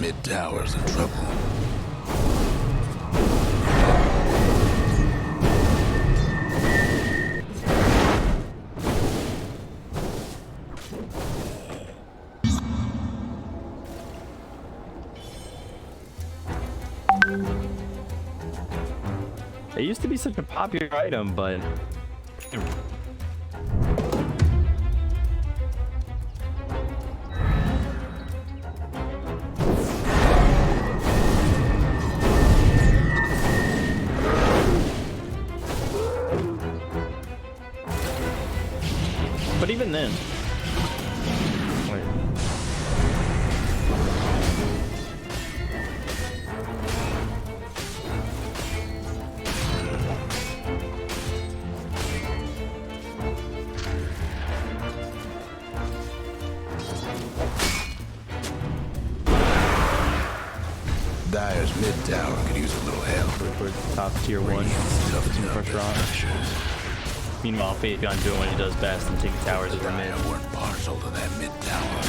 mid tower's in trouble. It used to be such a popular item, but even then, Dire's mid tower could use a little help. Towards top tier 1, some pressure on. Meanwhile, Fabian doing what he does best and taking towers over mid. Weren't partial to that mid tower.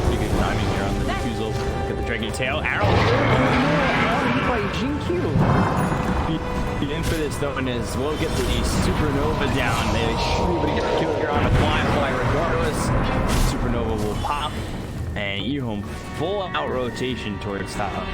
Pretty good timing here on the defusal. Get the dragon tail arrow. By GQ. The in for this though is we'll get the supernova down. They should be able to get the kill here on a fly regardless. Supernova will pop and E-Home full out rotation towards top.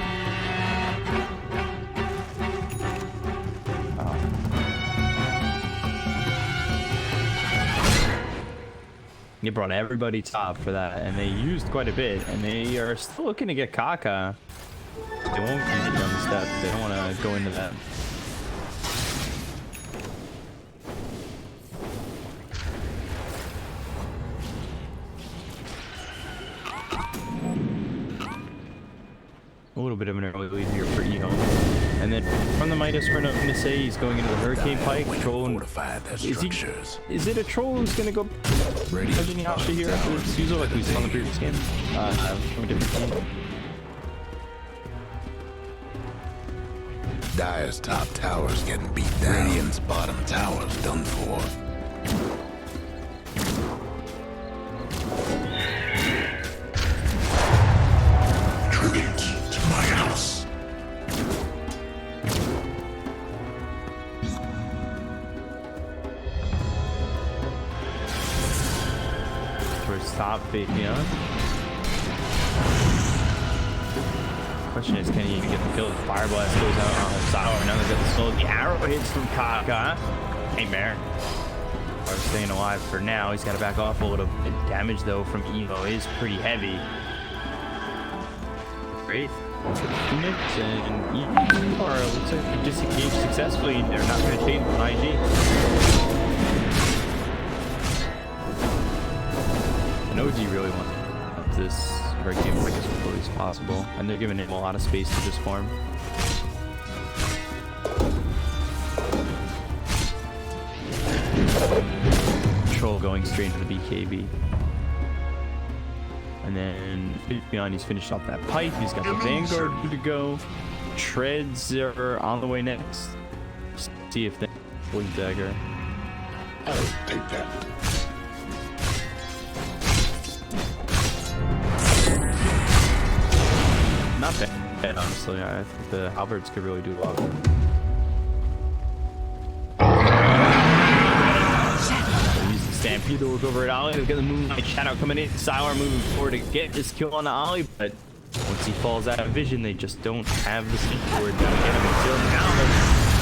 They brought everybody top for that, and they used quite a bit, and they are still looking to get Kaka. They won't get down the step. They don't want to go into that. A little bit of an early lead here for E-Home. And then from the Midas, we're not going to say he's going into the Hurricane Pike. Troll and is it a troll who's going to go Argentine Hosha here after the Suzo like we saw in the previous game? From a different team. Dire's top tower's getting beat down. Radiant's bottom tower's done for. Tribute to my house. Towards top, yeah. Question is, can he even get the kill? The Fire Blast goes out on the Sour. Now they've got the soul. The arrow hits from Kaka. Nightmare. Are staying alive for now. He's got to back off a little bit. Damage though from Evo is pretty heavy. Great. Phoenix and Evo looks like they disengaged successfully. They're not going to change from IG. And OG really wants this Hurricane Pike as quickly as possible, and they're giving him a lot of space to just farm. Troll going straight into the BKB. And then beyond, he's finished off that Pike. He's got the Vanguard to go. Treads are on the way next. See if they Blink Dagger. I'll take that. Not bad, honestly. I think the halberds could really do a lot. Use the Stampede to look over at Ollie. We've got the Moonlight Shadow coming in. Sour moving forward to get this kill on Ollie, but once he falls out of vision, they just don't have the speed forward to get him until now.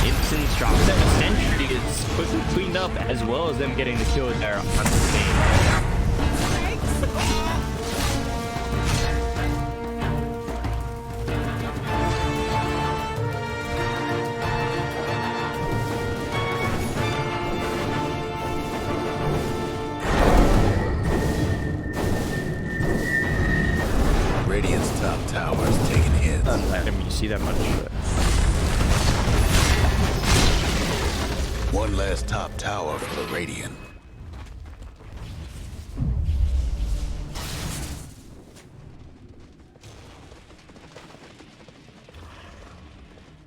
Ibsen's drop that Sentry is quickly cleaned up, as well as them getting the kill there on the stage. Radiant's top tower is taking hits. I mean, you see that much. But... One last top tower for the Radiant.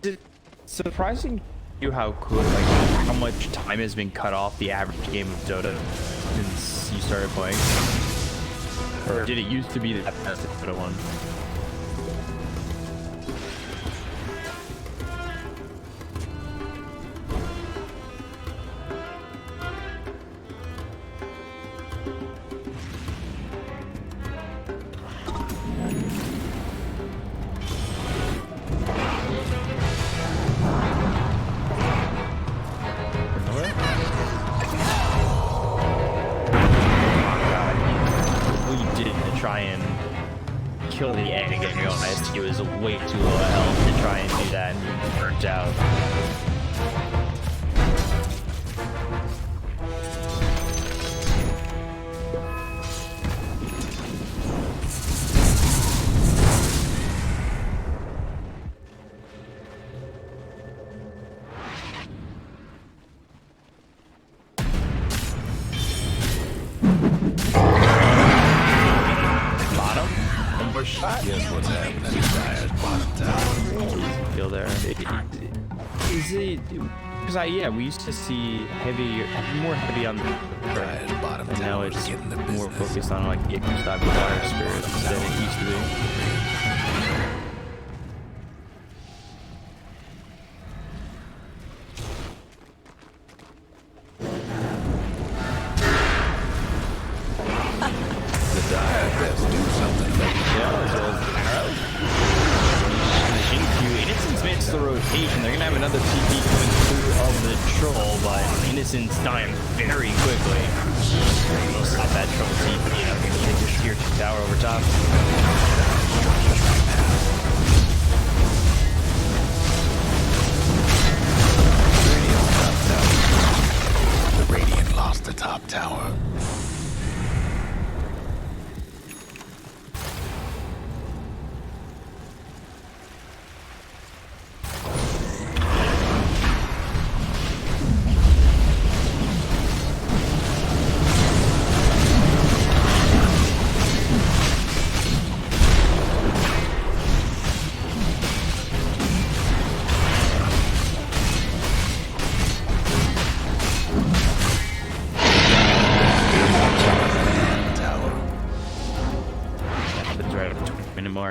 Is it surprising you how cool, like how much time has been cut off the average game of Dota since you started playing? Or did it used to be that best Dota one? Try and kill the egg and realized he was way too low health to try and do that, and he burnt out. Shot. Guess what's happening? Dire's bottom tower. Feel there. Is it? Because yeah, we used to see more heavy on the Dire's bottom and now tower. it's more focused on like the Icarus type of fire spirits than it used to be. The rotation, they're gonna have another TP coming through of the troll, but Innocent's dying very quickly. We'll stop that troll TP. They're gonna take this tier 2 tower over top. The Radiant lost the top tower.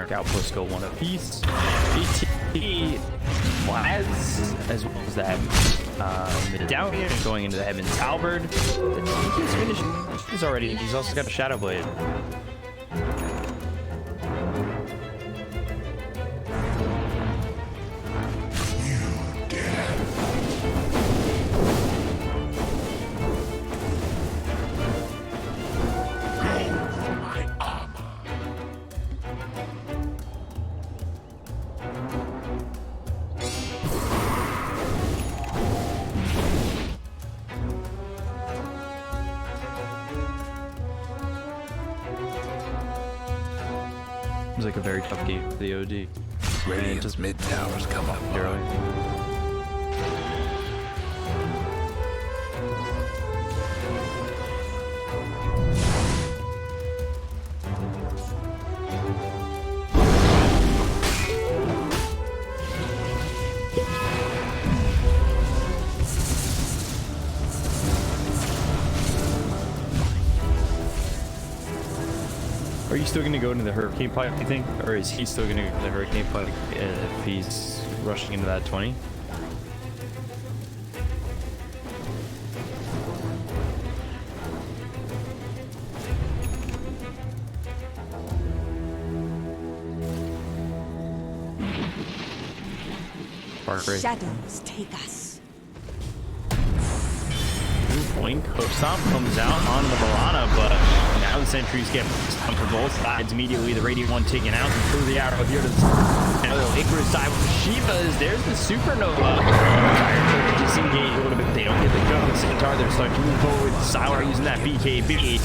Outposts go one apiece. BT as well as that down here going into the Heaven's Halberd. He's finished. He's already. He's also got a Shadow Blade. It was like a very tough game for the OD. Radiant's just mid towers come up early. Are you still going to go into the Hurricane Pipe, you think? Or is he still going to go to the Hurricane Pipe if he's rushing into that 20? Shadows take us. Point. Stomp comes out on the Balana, but now the sentries get stumped for both sides immediately. The Radiant one taken out and through the arrow here to the Icarus side with the Shivas. There's the Supernova. Fire to disengage a little bit. They don't get the gun on the Centaur. They're starting to move forward. Sylar using that BKB.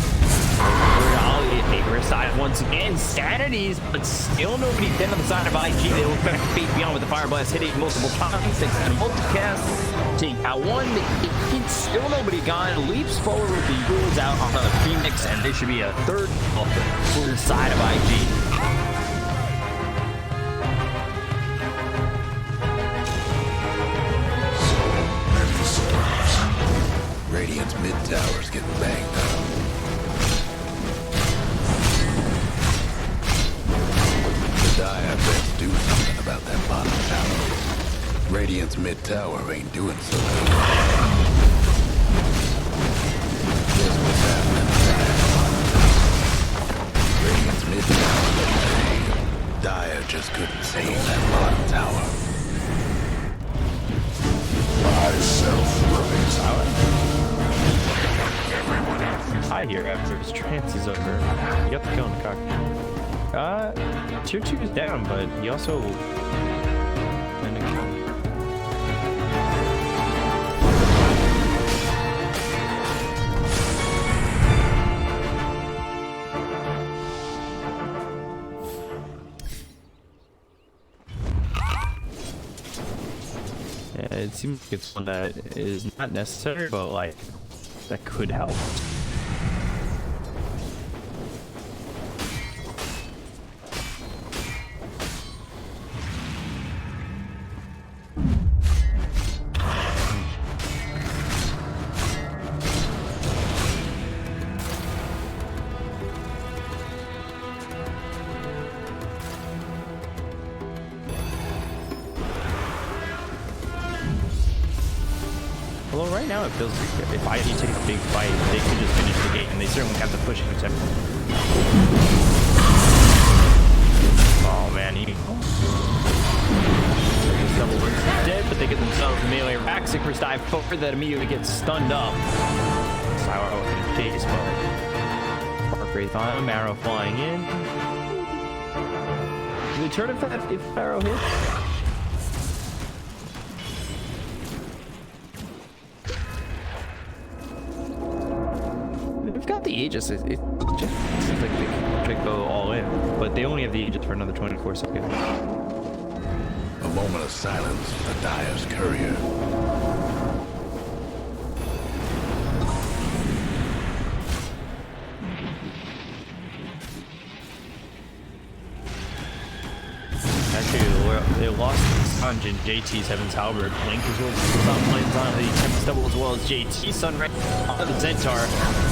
Icarus side once again. Sanities, but still nobody dead on the side of IG. They look back to Fate Beyond with the Fire Blast hitting multiple times. Takes a multicast. Take out one. It's still nobody gone. Leaps forward with the rules out on the Phoenix, and there should be a third for the side of IG. tower's getting banged up. The Dire best do something about that bottom tower. Radiant's mid tower ain't doing so good. Here's what's happening to Dire's bottom tower. Radiant's mid tower looking saved. Dire just couldn't save that bottom tower. Myself running silent. High here after his trance is over. You got the kill in the cock. Tier 2 is down, but he also... Yeah, it seems like it's one that is not necessary, but like, that could help. Although right now it feels like if ID takes a big fight, they could just finish the game, and they certainly have the pushing attempt. Oh man, he double works dead, but they get themselves a melee back. Sickers dive forward that immediately gets stunned up. Sour in case, but Mark Wraith on him, arrow flying in. Do they turn if arrow hits? We've got the Aegis. It just seems like they could go all in, but they only have the Aegis for another 24 seconds. A moment of silence for the Dire's courier. Actually, they lost Sanjin, JT's Heaven's Halberd, Blink as well as Sun Flames on the Tempest double as well as JT. Sunray on the Zentaur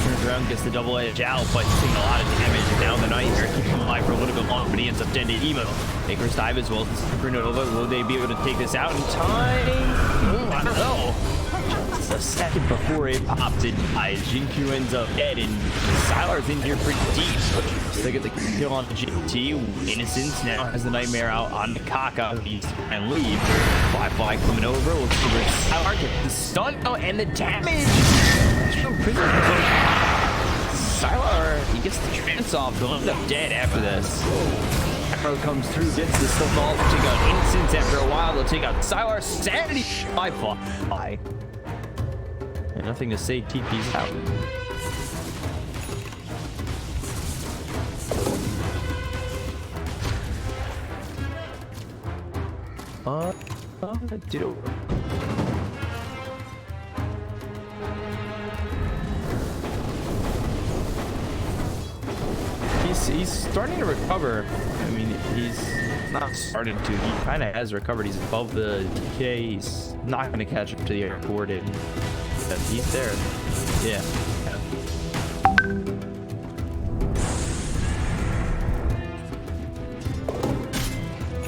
turns around, gets the double edge out, but he's taking a lot of damage. And now the Nightmare keeps him alive for a little bit longer, but he ends up dead to Emo. Maker's dive as well as the Supernova. Will they be able to take this out in time? Oh, I don't know. Just a second before it popped and dies. Jinkyu ends up dead, and Sylar's in here pretty deep. So they get the kill on the GT. Innocence now has the Nightmare out on the Kaka. He's and leave. Fly coming over. Looks for Sylar. Gets the stun. Oh, and the damage. Sylar, he gets the trance off. He'll end up dead after this. Arrow comes through, gets the stun ball. Take out Innocence after a while. They'll take out Sylar. Sanity. Fly. And nothing to say. TP's out. Ditto. He's starting to recover. I mean, he's not starting to. He kind of has recovered. He's above the DK. He's not going to catch up to the airport, and he's there. Yeah.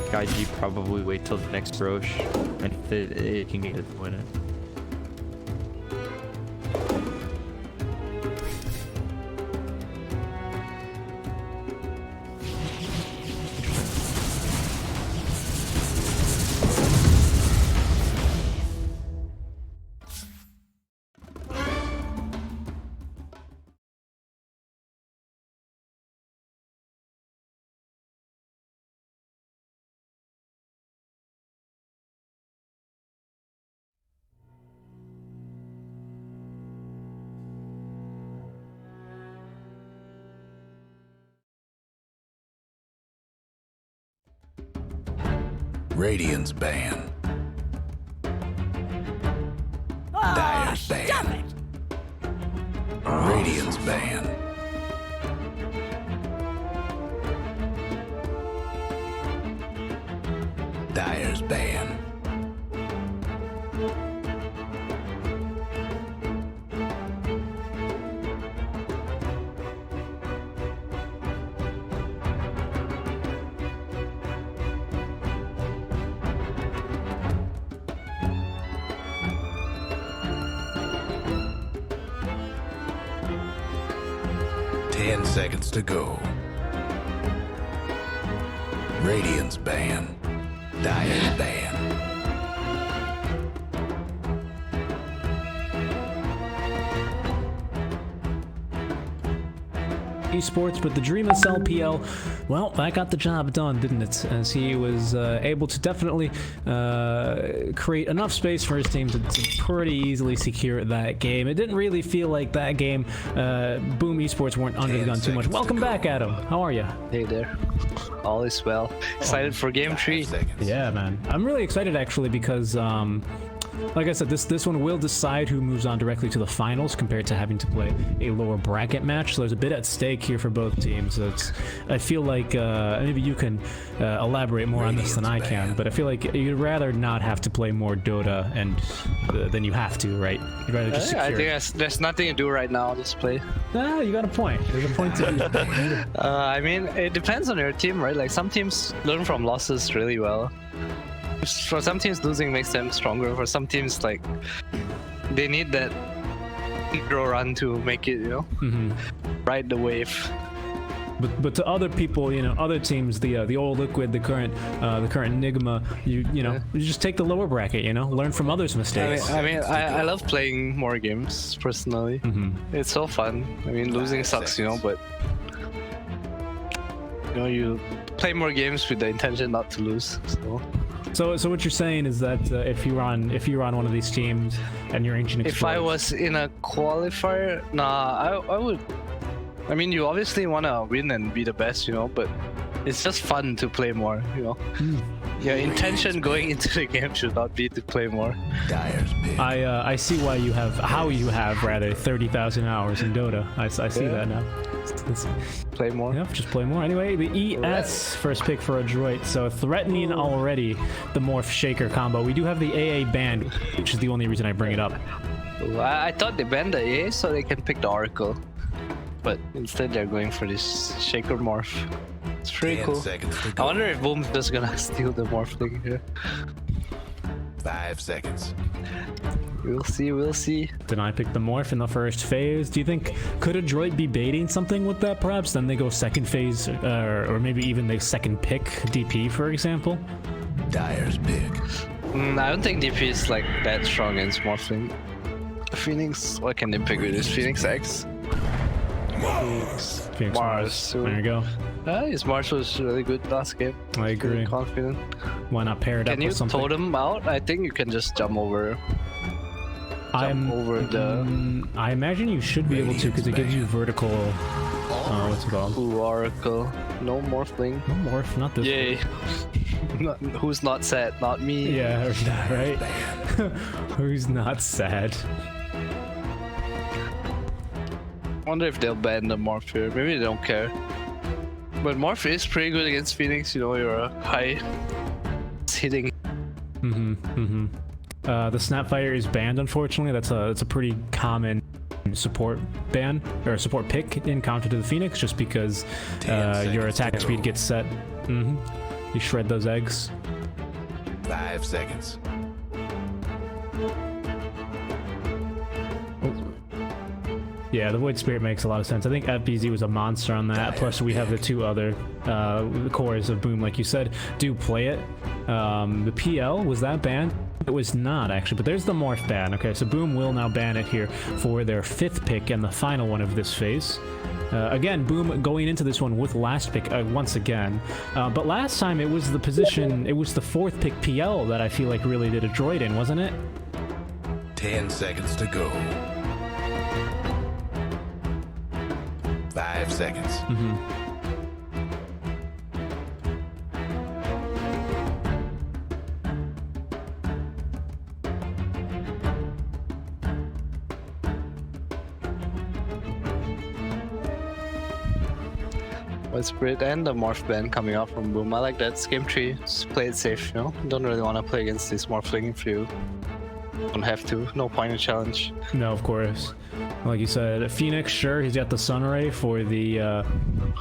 Gaiji probably wait till the next Roche, and it can get it to win it. Radiant's ban. Dire's ban. Radiant's ban. Dire's ban. 10 seconds to go. Radiant's ban. Dire's ban. Esports, but the Dreamless LPL, well, that got the job done, didn't it? As he was able to definitely create enough space for his team to pretty easily secure that game. It didn't really feel like that game Boom Esports weren't under the gun too much. Welcome back, Adam. How are you? Hey there. All is well. Excited for game 3. Yeah, man. I'm really excited actually because like I said, this one will decide who moves on directly to the finals compared to having to play a lower bracket match. So there's a bit at stake here for both teams. So I feel like maybe you can elaborate more on this than I can, but I feel like you'd rather not have to play more Dota and than you have to, right? You'd rather just secure. I think there's nothing to do right now. Just play. Ah, you got a point. There's a point to I mean, it depends on your team, right? Like some teams learn from losses really well. For some teams, losing makes them stronger. For some teams, like they need that hero run to make it, you know, ride the wave. But to other people, you know, other teams, the old Liquid, the current Enigma, you know, you just take the lower bracket, you know, learn from others' mistakes. I love playing more games personally. It's so fun. I mean, losing sucks, you know, but you know, you play more games with the intention not to lose. So what you're saying is that if you're on one of these teams and you're Ancient Explorer, if I was in a qualifier, nah, I would. I mean, you obviously want to win and be the best, you know, but it's just fun to play more, you know. Your intention going into the game should not be to play more. I see why you have 30,000 hours in Dota. I see that now. Play more. Yep, just play more. Anyway, the ES first pick for Adroit. So threatening already the Morph Shaker combo. We do have the AA banned, which is the only reason I bring it up. I thought they banned the AA so they can pick the Oracle, but instead they're going for this Shaker Morph. It's pretty cool. I wonder if Boom's just gonna steal the Morph thing here. 5 seconds. We'll see, we'll see. Did I pick the Morph in the first phase? Do you think, could Adroit be baiting something with that perhaps? Then they go second phase, or maybe even the second pick, DP for example? Dire's pick. I don't think DP is like that strong against Morphling. Phoenix, what can they pick with this? Phoenix X? Phoenix Mars. There you go. His Mars was really good last game. I agree. Really confident. Why not pair it up with something? Can you totem out? I think you can just jump over. I imagine you should be able to because it gives you vertical. What's it called? Ooh, Oracle. No Morphling. No Morph, not this. Yay. Who's not sad? Not me. Yeah, right. Who's not sad? I wonder if they'll ban the Morph here. Maybe they don't care. But Morph is pretty good against Phoenix. You know, you're a high hitting. The Snapfire is banned, unfortunately. That's a pretty common support ban or support pick in counter to the Phoenix, just because your attack speed gets set. You shred those eggs. 5 seconds. Yeah, the Void Spirit makes a lot of sense. I think FBZ was a monster on that. Plus, we have the two other cores of Boom, like you said, do play it. The PL, was that banned? It was not, actually, but there's the Morph ban. Okay, so Boom will now ban it here for their 5th pick and the final one of this phase. Again, Boom going into this one with last pick once again. But last time it was the position, it was the 4th pick PL that I feel like really did a droid in, wasn't it? 10 seconds to go. 5 seconds. Void Spirit and the Morph ban coming out from Boom. I like that. It's game 3. Just play it safe, you know? Don't really want to play against this Morphling if you don't have to. No point in challenge. No, of course. Like you said, Phoenix, sure, he's got the Sunray for the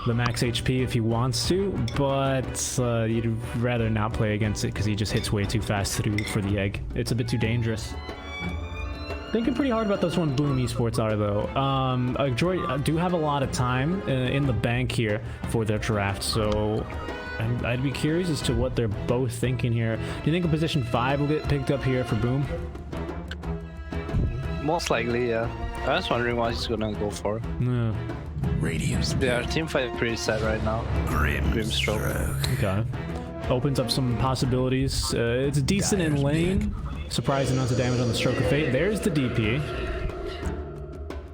max HP if he wants to, but you'd rather not play against it because he just hits way too fast through for the egg. It's a bit too dangerous. Thinking pretty hard about this one. Boom Esports are though. Adroit do have a lot of time in the bank here for their draft, so I'd be curious as to what they're both thinking here. Do you think a position 5 will get picked up here for Boom? Most likely, yeah. I was wondering what he's gonna go for. Yeah. Radiance. Yeah, team fight pretty sad right now. Grimstroke. Okay. Opens up some possibilities. It's decent in lane. Surprising amount of damage on the Stroke of Fate. There's the DP.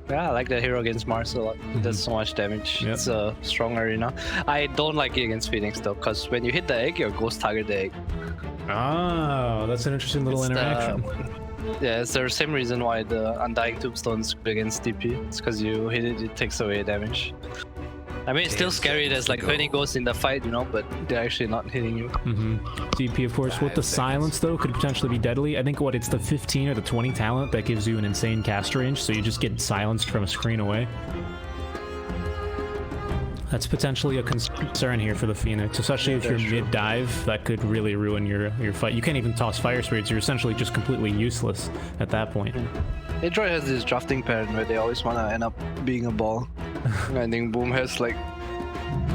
Yeah, I like that hero against Mars a lot. It does so much damage. Yep. It's a strong arena. I don't like it against Phoenix though, because when you hit the egg, your ghost target the egg. Oh, that's an interesting little interaction. Yeah, it's the same reason why the Undying Tombstone's good against DP. It's because you hit it, it takes away damage. I mean, it's still scary. There's like 20 ghosts in the fight, you know, but they're actually not hitting you. DP, of course, with the silence though, could potentially be deadly. I think it's the 15 or the 20 talent that gives you an insane cast range, so you just get silenced from a screen away. That's potentially a concern here for the Phoenix, especially if you're mid-dive. That could really ruin your fight. You can't even toss fire spirits. You're essentially just completely useless at that point. Adroit has this drafting pattern where they always want to end up being a ball. I think Boom has like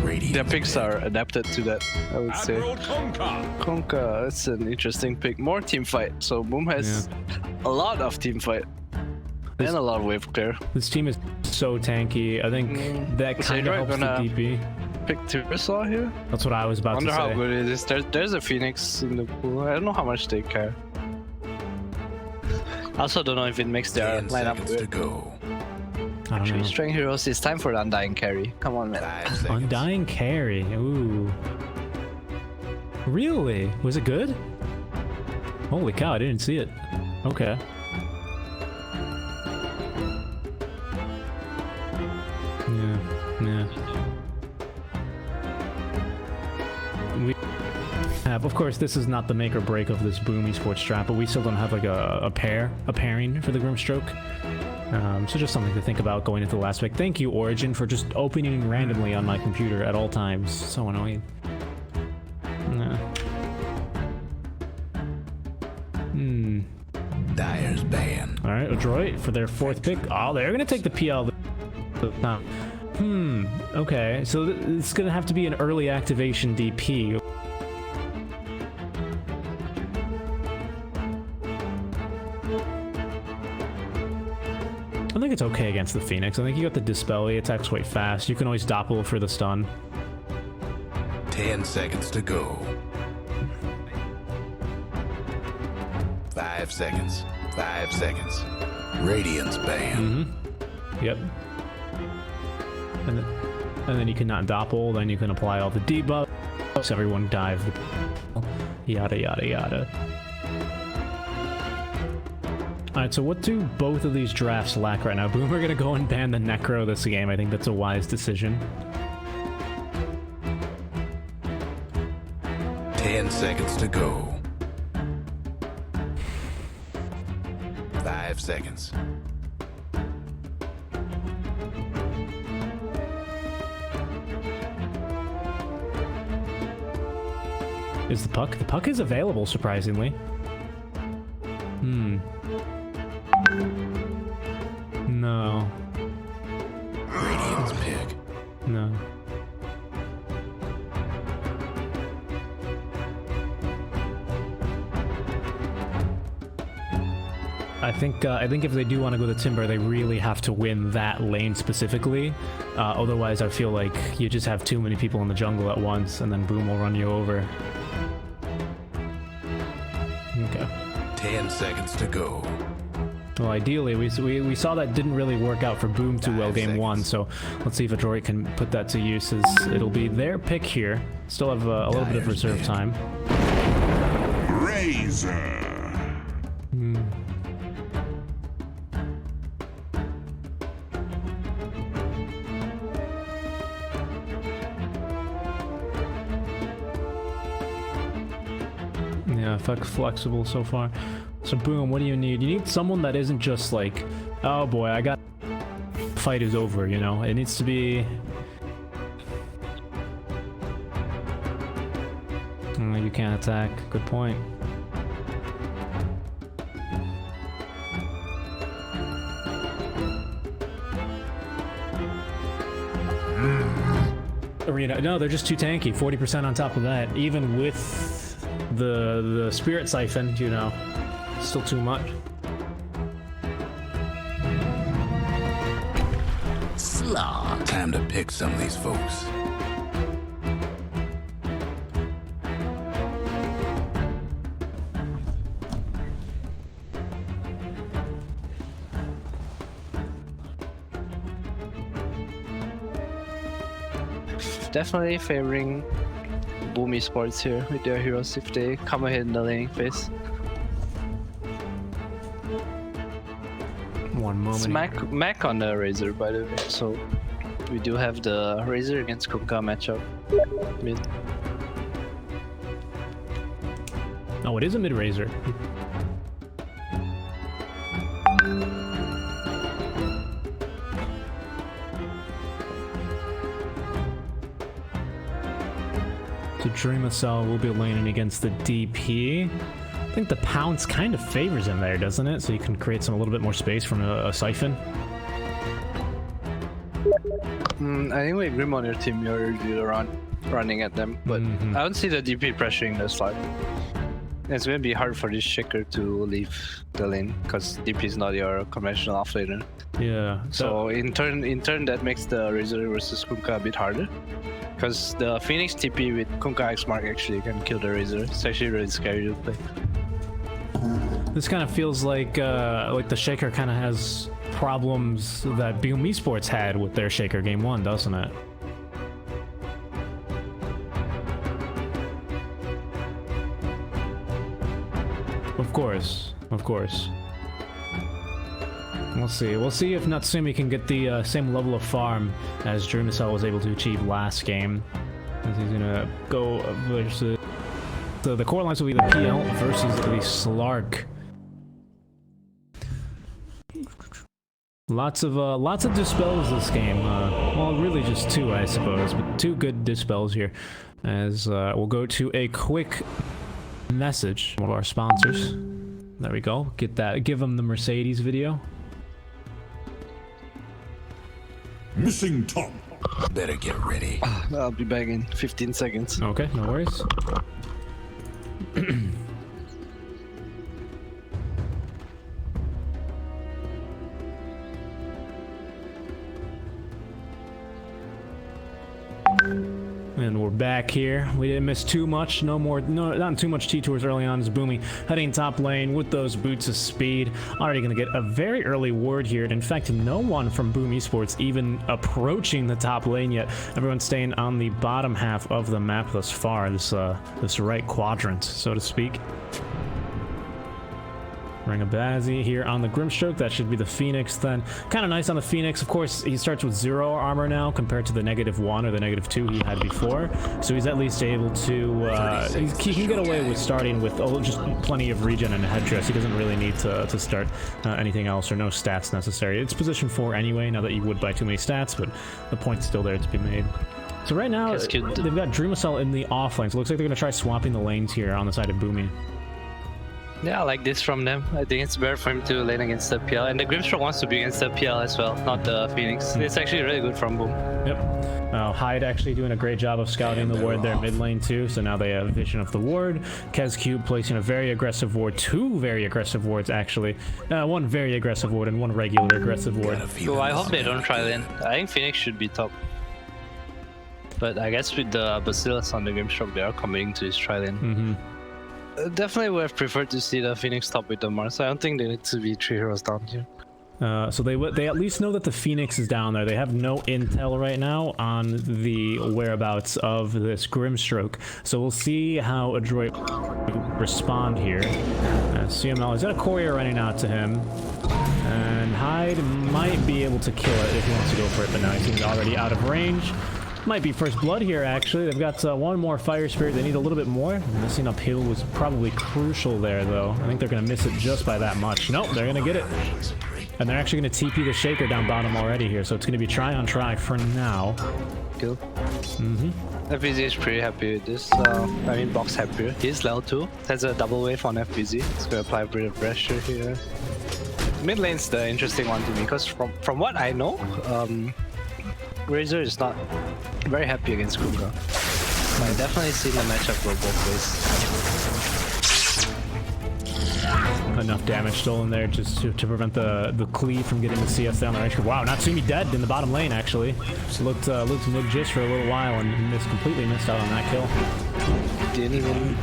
their picks are adapted to that, I would say. Conker, that's an interesting pick. More team fight. So Boom has a lot of team fight. And a lot of wave clear. This team is so tanky. I think that kind of helps the DP. Pick Tyrannosaur here? That's what I was about to say. I wonder how good it is. There's a Phoenix in the pool. I don't know how much they care. I also don't know if it makes their lineup good. I don't know. Strength Heroes, it's time for the Undying Carry. Come on, man. Undying Carry. Ooh. Really? Was it good? Holy cow, I didn't see it. Okay. Yeah. We have, of course, this is not the make or break of this Boom Esports draft, but we still don't have like a pairing for the Grimstroke. So just something to think about going into the last pick. Thank you, Origin, for just opening randomly on my computer at all times. So annoying. Dyer's ban. All right, Adroit for their 4th pick. Oh, they're gonna take the PL. Okay, so it's gonna have to be an early activation DP. I think it's okay against the Phoenix. I think you got the Dispel. He attacks quite fast. You can always doppel for the stun. 10 seconds to go. 5 seconds. 5 seconds. Radiance ban. Yep. And then you cannot doppel. Then you can apply all the debuffs. Everyone dive. Yada yada yada. Alright, so what do both of these drafts lack right now? Boom are gonna go and ban the Necro this game. I think that's a wise decision. 10 seconds to go. 5 seconds. Is the puck? The puck is available, surprisingly. No. Radiance pick. No. I think if they do want to go to Timber, they really have to win that lane specifically. Otherwise, I feel like you just have too many people in the jungle at once, and then Boom will run you over. Okay. 10 seconds to go. Well, ideally, we saw that didn't really work out for Boom too well game 1, so let's see if Adroit can put that to use. It'll be their pick here. Still have a little bit of reserve time. Razor. Yeah, flexible so far. So Boom, what do you need? You need someone that isn't just like, oh boy, I got fight is over, you know? It needs to be... you can't attack. Good point. Arena. No, they're just too tanky. 40% on top of that. Even with the Spirit Siphon, you know, still too much. Slaw. Time to pick some of these folks. Definitely favoring Boom Esports here with their heroes if they come ahead in the laning phase. One moment. It's Mac on the Razor, by the way, so we do have the Razor against Kunkka matchup. Mid. Oh, it is a mid-Razor. So Dreamacell will be laning against the DP. I think the Pounce kind of favors him there, doesn't it? So you can create a little bit more space from a Siphon. I think with Grim on your team, you're running at them, but I don't see the DP pressuring the slot. It's going to be hard for this Shaker to leave the lane because DP is not your conventional offlaner. Yeah. So in turn that makes the Razor versus Kunkka a bit harder. Because the Phoenix TP with Kunkka X Mark actually can kill the Razor. It's actually really scary to play. This kind of feels like the Shaker kind of has problems that Boom Esports had with their Shaker Game 1, doesn't it? Of course, of course. We'll see. We'll see if Natsumi can get the same level of farm as Dreamacell was able to achieve last game. As he's gonna go versus... So the core lines will be the PL versus the Slark. Lots of dispels this game. Well, really just two, I suppose, but two good dispels here. As we'll go to a quick message from one of our sponsors. There we go. Get that. Give them the Mercedes video. Missing top. Better get ready. I'll be back in 15 seconds. Okay, no worries. And we're back here. We didn't miss too much. Not too much T-Tours early on as Boomy heading top lane with those boots of speed. Already gonna get a very early ward here. And in fact, no one from Boom Esports even approaching the top lane yet. Everyone's staying on the bottom half of the map thus far. This right quadrant, so to speak. Ring of Bazzi here on the Grimstroke. That should be the Phoenix then. Kind of nice on the Phoenix. Of course, he starts with 0 armor now compared to the -1 or the -2 he had before. So he's at least able to... he can get away with starting with just plenty of regen and headdress. He doesn't really need to start anything else or no stats necessary. It's position 4 anyway, now that you would buy too many stats, but the point's still there to be made. So right now, they've got Dreamacell in the offlane. So it looks like they're going to try swapping the lanes here on the side of Boomy. Yeah, I like this from them. I think it's better for him to lane against the PL. And the Grimstroke wants to be against the PL as well, not the Phoenix. It's actually really good from Boom. Yep. Hyde actually doing a great job of scouting the ward there mid lane too, so now they have vision of the ward. KezCube placing a very aggressive ward, 2 very aggressive wards actually. 1 very aggressive ward and 1 regular aggressive ward. Well, I hope they don't try lane. I think Phoenix should be top. But I guess with the Bacillus on the Grimstroke, they are committing to his tri-lane. Definitely would have preferred to see the Phoenix top with the Mars. I don't think they need to be 3 heroes down here. So they at least know that the Phoenix is down there. They have no intel right now on the whereabouts of this Grimstroke. So we'll see how Adroit respond here. CML is got a courier running out to him. And Hyde might be able to kill it if he wants to go for it, but now he's already out of range. Might be first blood here, actually. They've got 1 more Fire Spirit. They need a little bit more. Missing uphill was probably crucial there, though. I think they're going to miss it just by that much. Nope, they're going to get it. And they're actually going to TP the Shaker down bottom already here, so it's going to be try on try for now. Kill. FBZ is pretty happy with this. I mean, Box happier. He's level 2. Has a double wave on FBZ. It's going to apply a bit of pressure here. Mid lane's the interesting one to me, because from what I know, Razor is not very happy against Kunga. I definitely seen the matchup go both ways. Enough damage stolen there just to prevent the cleave from getting the CS down the range. Wow, Natsumi dead in the bottom lane actually. Looked mid just for a little while and completely missed out on that kill. Didn't even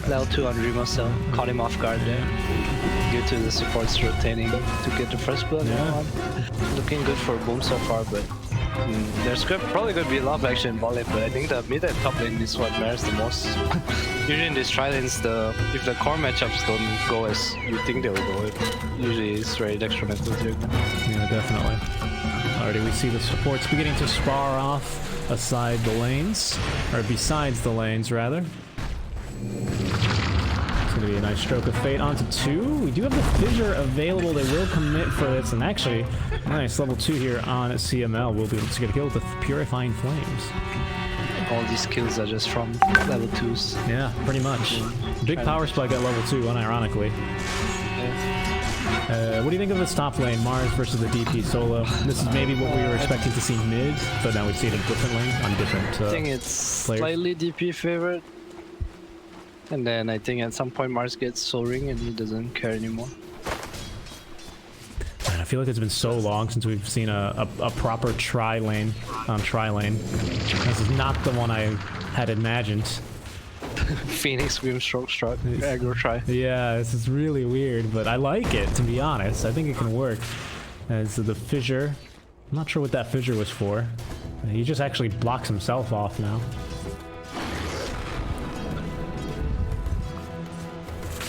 level 2 on Remo cell. Caught him off guard there. Due to the supports rotating to get the first blood. Yeah. Looking good for Boom so far, but there's probably going to be a lot of action in bot lane, but I think the mid and top lane is what matters the most. Usually in these tri-lanes, if the core matchups don't go as you think they will go, usually it's very detrimental to you. Yeah, definitely. Already we see the supports beginning to spar off aside the lanes, or besides the lanes rather. It's going to be a nice stroke of fate onto 2. We do have the fissure available. They will commit for this, and actually, nice level 2 here on CML. We'll be able to get a kill with the Purifying Flames. All these kills are just from level 2s. Yeah, pretty much. Big power spike at level 2, unironically. What do you think of this top lane, Mars versus the DP solo? This is maybe what we were expecting to see mid, but now we see it in different lane on different I think it's slightly DP favorite. And then I think at some point Mars gets Soul Ring and he doesn't care anymore. Man, I feel like it's been so long since we've seen a proper tri-lane on tri-lane. This is not the one I had imagined. Phoenix, Beam, Stroke, Aggro Tri. Yeah, this is really weird, but I like it, to be honest. I think it can work. As the fissure, I'm not sure what that fissure was for. He just actually blocks himself off now.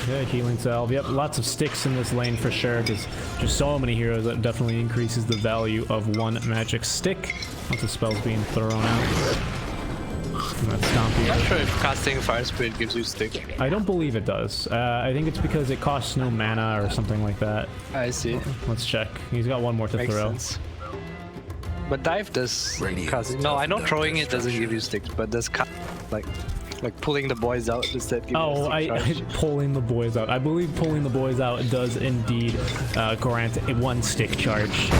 Yeah, healing salve. Yep, lots of sticks in this lane for sure, because just so many heroes that definitely increases the value of one magic stick. Lots of spells being thrown out. I'm not sure if casting Fire Spirit gives you stick. I don't believe it does. I think it's because it costs no mana or something like that. I see. Let's check. He's got one more to Makes throw. Sense. But dive does casting. No, I know throwing it doesn't give you sticks, but does like pulling the boys out instead. Pulling the boys out. I believe pulling the boys out does indeed grant a 1 stick charge.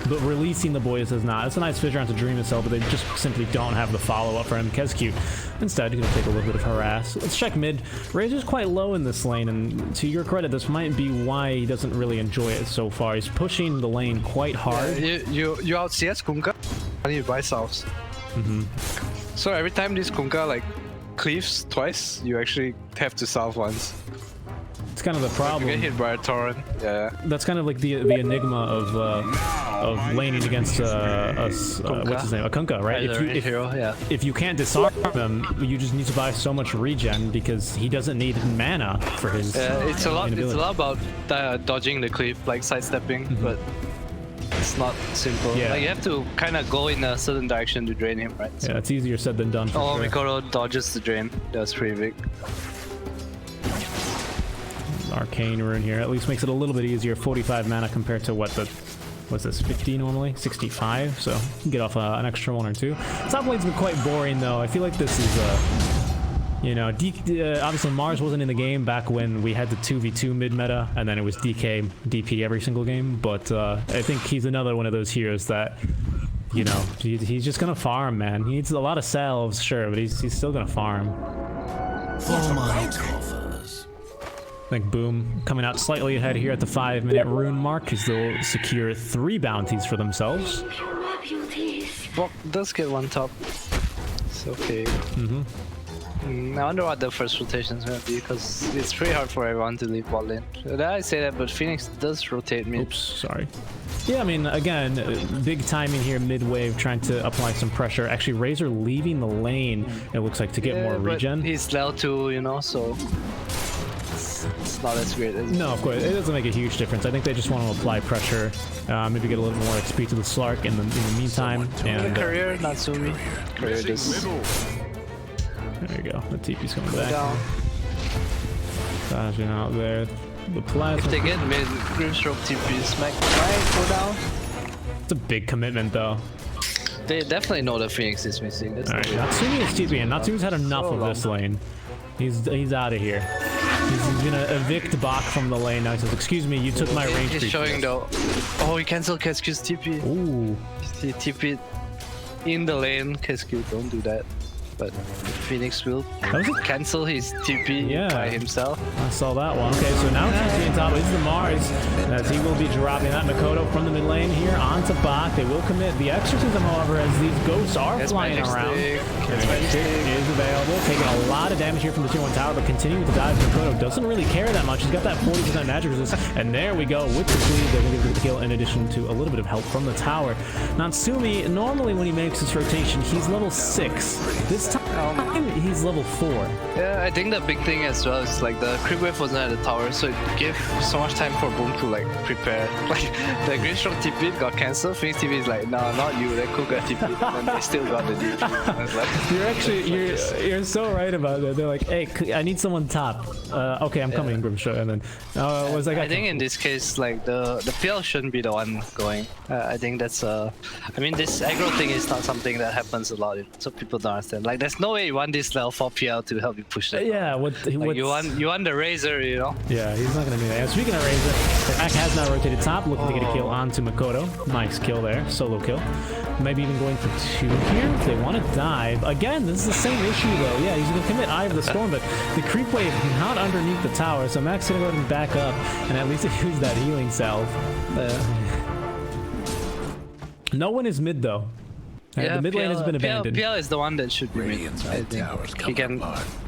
But releasing the boys does not. It's a nice fissure onto Dream itself, but they just simply don't have the follow-up for him. Kezcute instead going to take a little bit of harass. Let's check mid. Razor's quite low in this lane, and to your credit, this might be why he doesn't really enjoy it so far. He's pushing the lane quite hard. You out CS Kunkka, and you buy salves. So every time this Kunkka like cleaves twice, you actually have to salve once. It's kind of the problem. You get hit by a torrent. Yeah. That's kind of like the enigma of laning against what's his name, a Kunkka, right? If you can't disarm him, you just need to buy so much regen because he doesn't need mana for his. It's a lot. It's a lot about dodging the cleave, like sidestepping, but it's not simple. Yeah. Like you have to kind of go in a certain direction to drain him, right? So. Yeah, it's easier said than done. For sure. Mikoro dodges the drain. That's pretty big. Arcane rune here at least makes it a little bit easier. 45 mana compared to what's this, 50 normally? 65, so you can get off an extra 1 or 2. Top lane's been quite boring though. I feel like this is you know, obviously Mars wasn't in the game back when we had the 2v2 mid meta, and then it was DK DP every single game, but I think he's another one of those heroes that, you know, he's just gonna farm, man. He needs a lot of salves, sure, but he's still gonna farm. For my coffers. I think Boom coming out slightly ahead here at the 5-minute rune mark as they'll secure 3 bounties for themselves. Bok does get 1 top. It's okay. I wonder what the first rotation is going to be, because it's pretty hard for everyone to leave bot lane. I say that, but Phoenix does rotate mid. Oops, sorry. Yeah, I mean, again, big timing here mid-wave, trying to apply some pressure. Actually, Razor leaving the lane, it looks like, to get more regen. But he's level 2, you know, so it's not as great as... No, of course, it doesn't make a huge difference. I think they just want to apply pressure, maybe get a little more XP to the Slark in the meantime. And career, Natsumi. Career just... There you go. The TP's coming back. Dodging out there. The plasma. If they get mid, Grimstroke TP smack might go down. It's a big commitment though. They definitely know that Phoenix is missing. Alright, Natsumi is TPing. Natsumi's had enough of this lane. He's out of here. He's gonna evict Bach from the lane. Now he says, excuse me, you took my range. He's showing though. Oh, he cancelled KSQ's TP. Ooh. He TP'd in the lane. KSQ, don't do that. But Phoenix will cancel his TP by himself. I saw that one. Okay, so now TC on top is the Mars, as he will be dropping that Makoto from the mid lane here onto Bach. They will commit the exorcism, however, as these ghosts are flying around. Magic is available, taking a lot of damage here from the tier 1 tower, but continuing to dive. Makoto doesn't really care that much. He's got that 40% magic resist, and there we go with the sleeve. They will get the kill in addition to a little bit of help from the tower. Natsumi, normally when he makes his rotation, he's level 6. This time, he's level 4. Yeah, I think the big thing as well is like the creep wave wasn't at the tower, so it gave so much time for Boom to like prepare. Like the Great Strong TP got cancelled. Phoenix TP is like, nah, not you. That Cook got TP, and they still got the DP. Like, you're so right about that. They're like, hey, I need someone top. Okay, I'm coming, Grimshaw, and then was like, I think in this case, like the PL shouldn't be the one going. I think that's I mean, this aggro thing is not something that happens a lot, so people don't understand. Like, there's no way you want this level 4 PL to help you push that. Yeah, like you want the Razor, you know? Yeah, he's not gonna do that. Speaking of Razor, the Pack has now rotated top, looking to get a kill onto Makoto. Nice kill there, solo kill. Maybe even going for 2 here if they want to dive. Again, this is the same issue though. Yeah, he's gonna commit Eye of the Storm, but the creep wave not underneath the tower, so Max gonna go ahead and back up and at least use that healing salve. No one is mid though. Yeah, the mid lane has been abandoned. PL is the one that should be mid. I think he can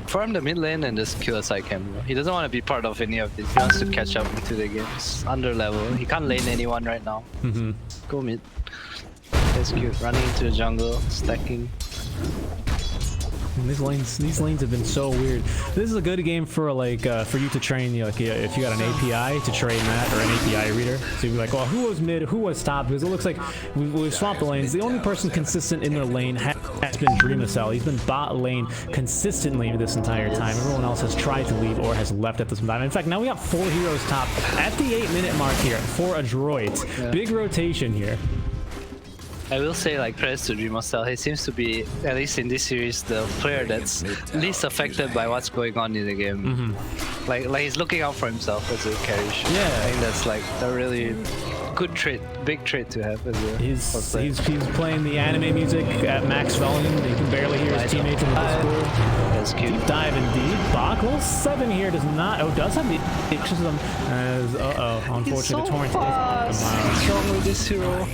farm the mid lane and just kill a side cam. He doesn't want to be part of any of this. He wants to catch up into the game. He's under level. He can't lane anyone right now. Go mid. That's cute. Running into the jungle, stacking. These lanes have been so weird. This is a good game for like for you to train. Like if you got an API to train that or an API reader, so you'd be like, oh, who was mid, who was top? Because it looks like we've swapped the lanes. The only person consistent in their lane has been Dreamacell. He's been bot lane consistently this entire time. Everyone else has tried to leave or has left at this time. In fact, now we got 4 heroes top at the 8-minute mark here for Adroit. Big rotation here. I will say, like, credits to Dreamacell. He seems to be, at least in this series, the player that's least affected by what's going on in the game. Like he's looking out for himself as a carry. Yeah, I think that's like a really good trait, big trait to have as a he's playing the anime music at max volume. You can barely hear his teammates in the Discord. That's cute. Deep dive indeed. Bach, level 7 here does not. Oh, does have the exorcism as unfortunately the torrent is what's wrong with this hero?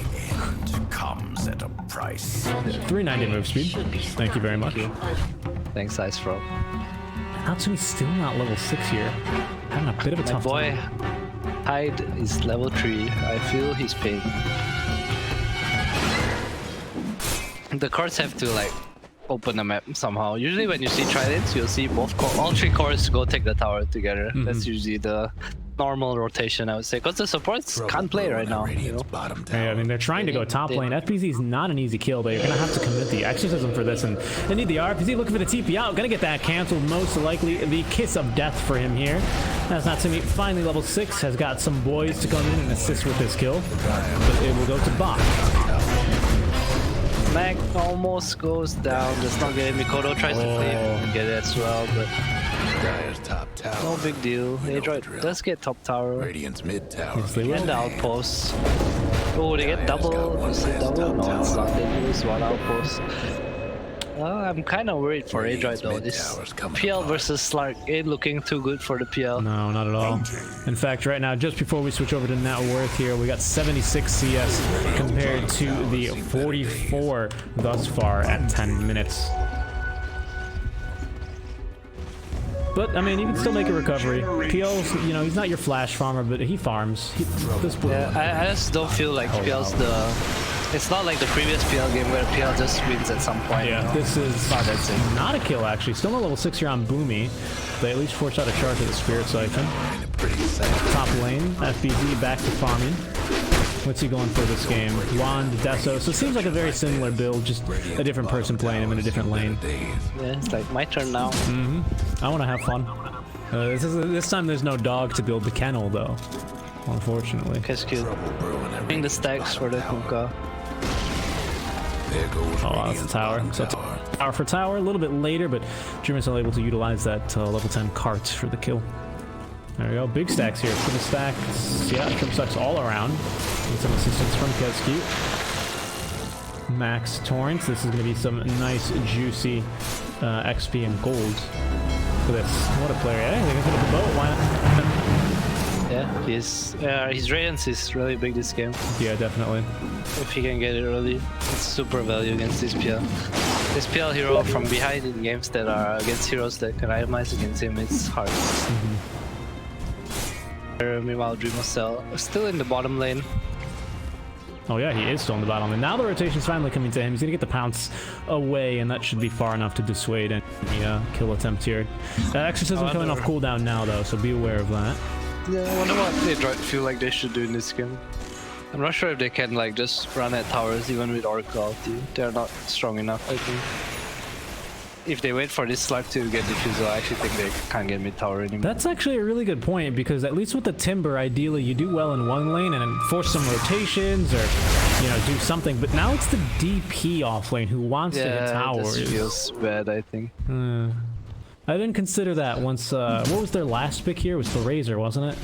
Comes at a price. 390 move speed. Thank you very much. Thanks, Ice Frog. Natsumi's still not level 6 here. Having a bit of a tough time. Hyde is level 3. I feel his pain. The cores have to like open the map somehow. Usually when you see tridents, you'll see all 3 cores go take the tower together. That's usually the normal rotation, I would say, because the supports can't play right now. You know? Yeah, I mean, they're trying to go top lane. FPZ is not an easy kill, but you're gonna have to commit the exorcism for this, and they need the RPZ looking for the TP out. Gonna get that canceled, most likely the kiss of death for him here. That's Natsumi, finally level 6, has got some boys to come in and assist with this kill, but it will go to Bach. Mac almost goes down, just not getting Mikoto, tries to flip and get it as well, but no big deal. Adroit does get top tower. Radiant's mid tower. And the outpost. Oh, they get double. Is it double? No, it's not. They lose 1 outpost. I'm kind of worried for Adroit though. This PL versus Slark ain't looking too good for the PL. No, not at all. In fact, right now, just before we switch over to net worth here, we got 76 CS compared to the 44 thus far at 10 minutes. But, I mean, you can still make a recovery. PL's, you know, he's not your flash farmer, but he farms. I just don't feel like PL's the... It's not like the previous PL game where PL just wins at some point. Yeah, this is not a kill, actually. Still no level 6 here on Boomy. They at least forced out a charge of the Spirit Siphon. Top lane, FBZ back to farming. What's he going for this game? Wand, Deso. So it seems like a very similar build, just a different person playing him in a different lane. Yeah, it's like my turn now. I want to have fun. This time there's no dog to build the kennel, though. Unfortunately. KSQ. Bring the stacks for the hookah. Oh, that's the tower. So tower for tower, a little bit later, but Dreamacell able to utilize that level 10 cart for the kill. There we go. Big stacks here. Triple stacks. Yeah, triple stacks all around. Need some assistance from Kescute. Max Torrents. This is going to be some nice, juicy XP and gold for this. What a player. I think it's going to boat. Why not? Yeah, his radiance is really big this game. Yeah, definitely. If he can get it early, it's super value against this PL. This PL hero from behind in games that are against heroes that can itemize against him, it's hard. Meanwhile, Dreamercell still in the bottom lane. Oh yeah, he is still in the bottom lane. Now the rotation's finally coming to him. He's gonna get the pounce away, and that should be far enough to dissuade any kill attempt here. Exorcism coming off cooldown now, though, so be aware of that. Yeah, I wonder what they feel like they should do in this game. I'm not sure if they can like just run at towers even with Oracle ulti. They're not strong enough, I think. If they wait for this slug to get diffusal, I actually think they can't get mid tower anymore. That's actually a really good point, because at least with the Timber, ideally you do well in one lane and then force some rotations or do something. But now it's the DP off lane who wants to hit towers. This feels bad, I think. I didn't consider that once. What was their last pick here? It was the Razor, wasn't it?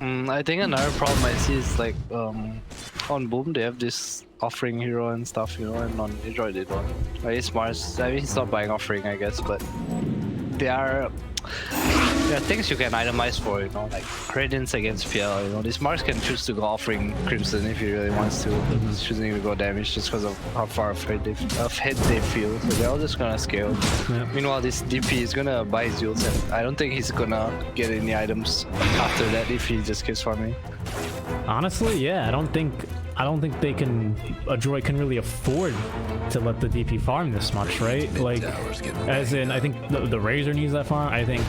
I think another problem I see is like on Boom they have this offering hero and stuff, and on Adroit they don't. Like it's Mars. I mean, he's not buying offering, I guess, but there are things you can itemize for, like credence against PL. This Mars can choose to go offering Crimson if he really wants to, but he's choosing to go damage just because of how far ahead they feel. So they're all just gonna scale. Yeah. Meanwhile, this DP is gonna buy his ults, and I don't think he's gonna get any items after that if he just keeps farming. Honestly, yeah, I don't think they can. Adroit can really afford to let the DP farm this much, right? Like, as in, I think the Razor needs that farm. I think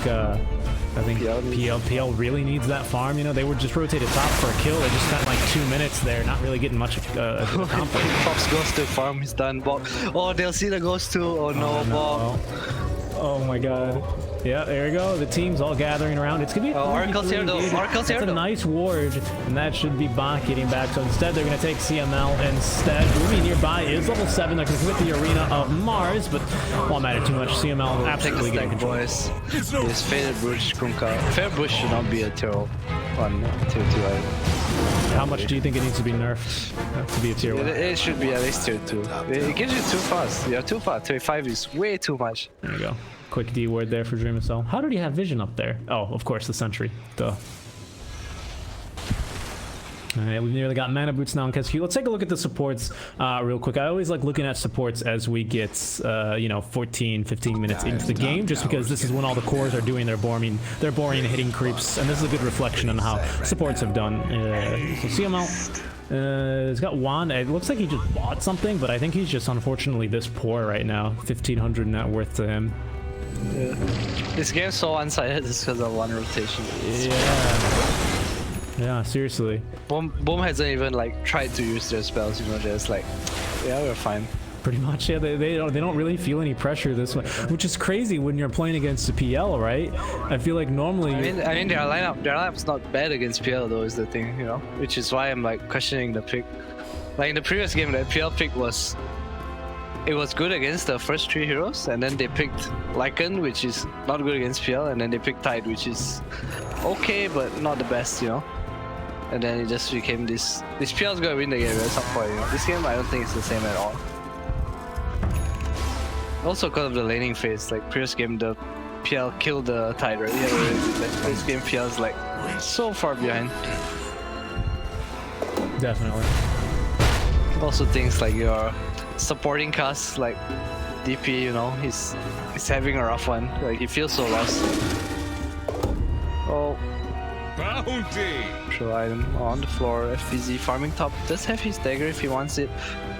PL really needs that farm. They were just rotated top for a kill. They just spent like 2 minutes there, not really getting much accomplished. Pops Ghost to farm, he's done. Oh, they'll see the Ghost too. Oh no, Bob. Oh my god. Yeah, there we go. The team's all gathering around. It's gonna be Oracle's here though. Oracle's here. That's a nice ward, and that should be Bach getting back. So instead, they're gonna take CML instead. Boomy nearby is level 7. They're gonna hit the arena of Mars, but won't matter too much. CML absolutely getting control. Boys. This Faded Bush Kunka. Fair Bush should not be a tier 1, tier 2 item. How much do you think it needs to be nerfed to be a tier 1? It should be at least tier 2. It gives you too fast. You're too fast. Tier 5 is way too much. There we go. Quick D word there for Dreamercell. How did he have vision up there? Oh, of course, the sentry. Duh. Alright, we've nearly got mana boots now in Kescute. Let's take a look at the supports real quick. I always like looking at supports as we get, 14, 15 minutes into the game, just because this is when all the cores are doing their boring hitting creeps, and this is a good reflection on how supports have done. So CML. He's got Wand. It looks like he just bought something, but I think he's just unfortunately this poor right now. 1,500 net worth to him. Yeah. This game's so one-sided just because of one rotation. Yeah, seriously. Boom hasn't even like tried to use their spells, just like, yeah, we're fine. Pretty much, yeah. They don't really feel any pressure this way, which is crazy when you're playing against the PL, right? I feel like normally. I mean, their lineup's not bad against PL though, is the thing, which is why I'm like questioning the pick. Like in the previous game, the PL pick was good against the first 3 heroes, and then they picked Lycan, which is not good against PL, and then they picked Tide, which is okay but not the best, And then it just became this PL's gonna win the game at some point. This game, I don't think it's the same at all. Also because of the laning phase, like previous game the PL killed the Tide, right? Yeah, this game PL's like so far behind. Definitely. Also things like your supporting cast, like DP, he's having a rough one. Like he feels so lost. Oh. Bounty! Show item on the floor. FPZ farming top. Does have his dagger if he wants it.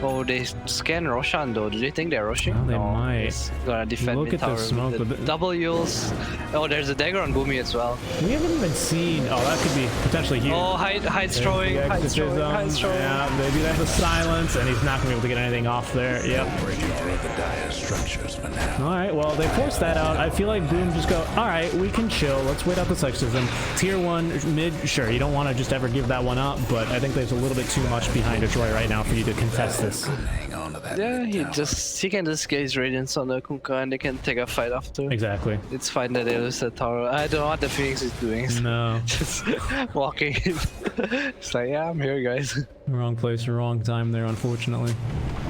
Oh, they scan Roshan though. Do you think they're rushing? Oh, they no, might. He's gonna defend Look mid at tower. the smoke. The double Yules. Oh, there's a dagger on Boomy as well. We haven't even seen. Oh, that could be potentially huge. Oh, Hide's throwing. Hide's throwing. Yeah, maybe they have the silence, and he's not gonna be able to get anything off there. Yep. All right. Well, they forced that out. I feel like Boom just go. All right, we can chill. Let's wait out the sexism. Tier 1 mid. Sure, you don't want to just ever give that one up, but I think there's a little bit too much behind Adroit right now for you to contest this. Yeah, he can just get his Radiance on the Kunkka and they can take a fight after. Exactly. It's fine that they lose the tower. I don't know what the Phoenix is doing. No. Just walking in. It's like, yeah, I'm here, guys. Wrong place, wrong time there, unfortunately.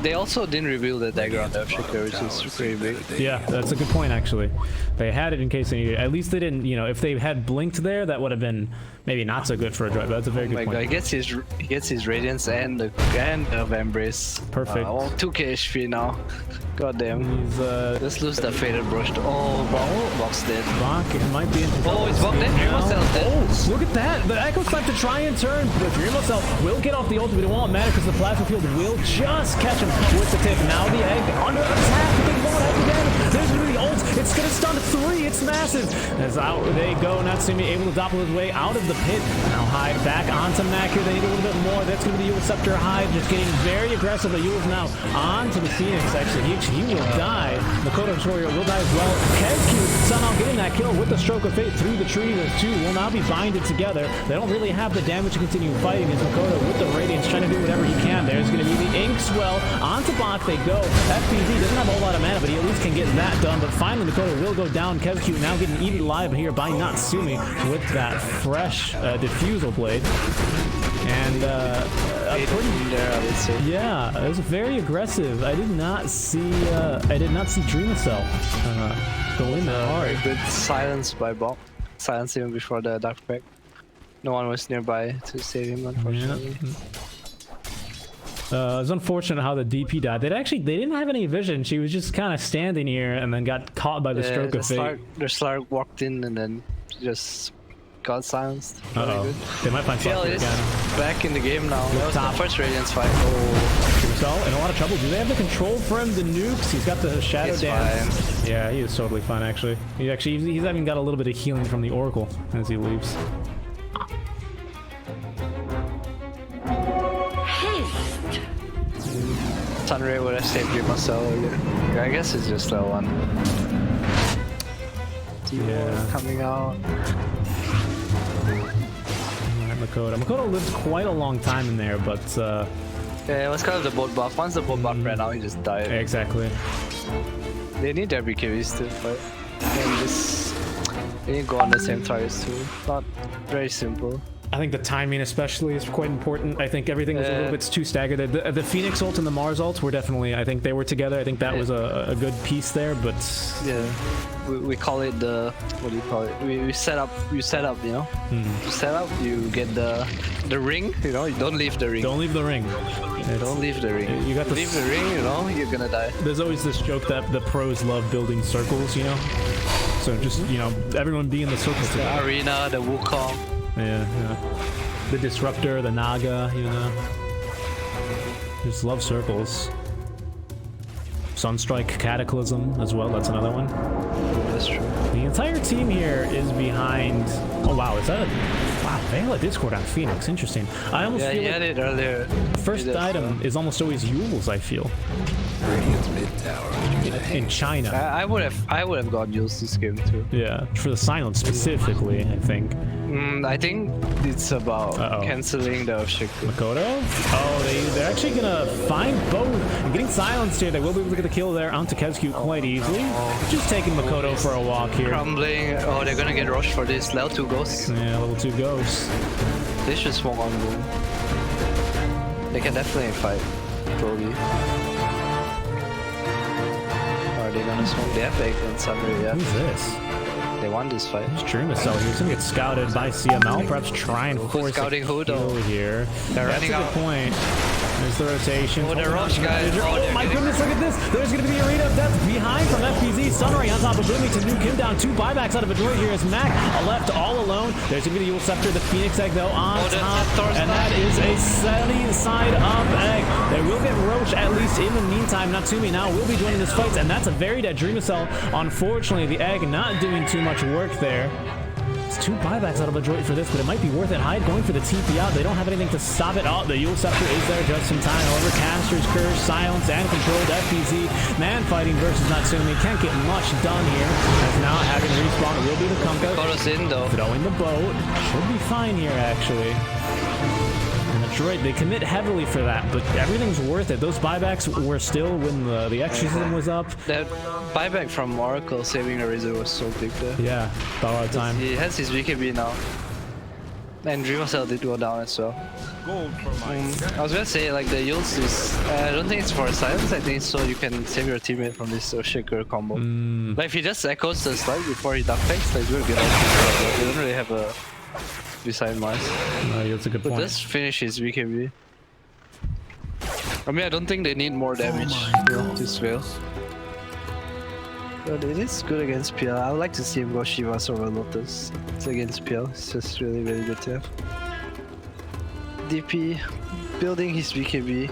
They also didn't reveal the dagger on the Earthshaker, which is pretty big. Yeah, that's a good point, actually. They had it in case they needed it. At least they didn't, you know, if they had blinked there, that would have been maybe not so good for Adroit, but that's a very good point. God, he gets his Radiance and the Embrace. Perfect. 2k HP now. God damn. He's, let's lose the Faded Brush. Oh, Bok's dead. Bok, it might be in Oh, it's Bok dead? Dreamcell's dead. Oh, look at that! The Echo Snipe to try and turn, but Dreamcell will get off the ultimate. It won't matter because the Plasma Field will just catch him with the tip. Now the Egg under attack. They won't have again. There's going to be the ult. It's going to stun 3. It's massive. As out they go. Natsumi able to doppel his way out of the pit. Now Hyde back onto Mac here. They need a little bit more. That's going to be the Yule Scepter. Hyde just getting very aggressive. But Yule's now onto the Phoenix. Actually, he will die. Makoto Warrior will die as well. Kezku somehow getting that kill with the Stroke of Fate through the tree. Those two will now be binded together. They don't really have the damage to continue fighting as Makoto with the Radiance trying to do whatever he can. There's going to be the Ink Swell. Onto Bot they go. FPZ doesn't have a whole lot of mana, but he at least can get that done. But finally, Makoto will go down. Kezku now getting eaten alive here by Natsumi with that fresh Diffusal Blade. And yeah, it was very aggressive. I did not see Dreamcell go in there hard. Good silence by Bok. Silence him before the Dark Pack. No one was nearby to save him, unfortunately. Yeah. It's unfortunate how the DP died. They didn't have any vision. She was just kind of standing here and then got caught by the Stroke of Fate. The Slark walked in and then just got silenced. They might find something again. Back in the game now. That was the first Radiance fight. So in a lot of trouble. Do they have the control for him? The nukes. He's got the Shadow Dance. Fine. Yeah, he is totally fine actually. He's even got a little bit of healing from the Oracle as he leaves. Sunray would have saved you myself. I guess it's just that one. Yeah. Coming out. Makoto lived quite a long time in there, but yeah, it was kind of the boat buff. Once the boat buff ran out, he just died. Exactly. They need their BKBs too, but they need to go on the same targets too. Not very simple. I think the timing especially is quite important. I think everything was a little bit too staggered. The Phoenix ult and the Mars ult were definitely, I think they were together. I think that was a good piece there, but... Yeah, we call it the, what do you call it? You set up, you know? You set up, you get the ring, you know? You don't leave the ring. Don't leave the ring. Don't leave the ring. You got to leave the ring, you know? You're gonna die. There's always this joke that the pros love building circles, you know? So just, you know, everyone be in the circles together. The arena, the Wukong. Yeah. The Disruptor, the Naga, you know. Just love circles. Sunstrike Cataclysm as well, that's another one. That's true. The entire team here is behind... Oh wow, is that a... Wow, they have a Discord on Phoenix, interesting. I almost feel had it earlier. First item is almost always Yule's, I feel. Radiant's mid tower in China. I would have gone Yule's this game too. Yeah, for the silence specifically, I think. I think it's about canceling the Earthshaker. Makoto? Oh, they're actually gonna find both. And getting silenced here, they will be able to get the kill there onto Kezku quite easily. Just taking Makoto for a walk here. Crumbling. Oh, they're gonna get rushed for this. Level 2 ghosts. Yeah, level 2 ghosts. They should smoke on boom. They can definitely fight. Probably. Are they gonna smoke? They have egg on Sunray, yeah. Who's this? They won this fight. Dreamcell, he's gonna get scouted by CML. Perhaps try and force scouting a kill here. That's a good point. There's the rotation. Oh, they're rush, guys. Oh my goodness, look at this. There's going to be the Arena of Death behind from FPZ. Sunray on top of Boomy to nuke him down. 2 buybacks out of Adroit here as Mac left all alone. There's going to be the Yule Scepter, the Phoenix Egg though on top. And that is a sunny side up egg. They will get Roche at least in the meantime. Natsumi now will be joining this fight, and that's a very dead Dreamcell. Unfortunately, the Egg not doing too much work there. It's 2 buybacks out of Adroit for this, but it might be worth it. Hyde going for the TP out. They don't have anything to stop it. Oh, the Yule Scepter is there just in time. However, Caster's Curse, Silence, and Controlled FPZ. Man fighting versus Natsumi. Can't get much done here. As now having respawn will be the Kunkka. Throwing the boat. Should be fine here, actually. And Adroit, they commit heavily for that, but everything's worth it. Those buybacks were still when the exorcism was up. That buyback from Oracle saving the Razor was so big there. Yeah, about our time. He has his BKB now. And Dreamer Cell did go down as well. I was gonna say, like, the Yules is... I don't think it's for silence, I think it's so you can save your teammate from this Shaker combo. Like, if he just echoes the slide before he duck fakes, like, we'll get out of it. They don't really have a... beside Mars. No, that's a good point. But just finish his BKB. I mean, I don't think they need more damage to fail. But it is good against PL. I would like to see him go Shivas over Lotus. It's against PL. It's just really, really good to have. DP building his BKB.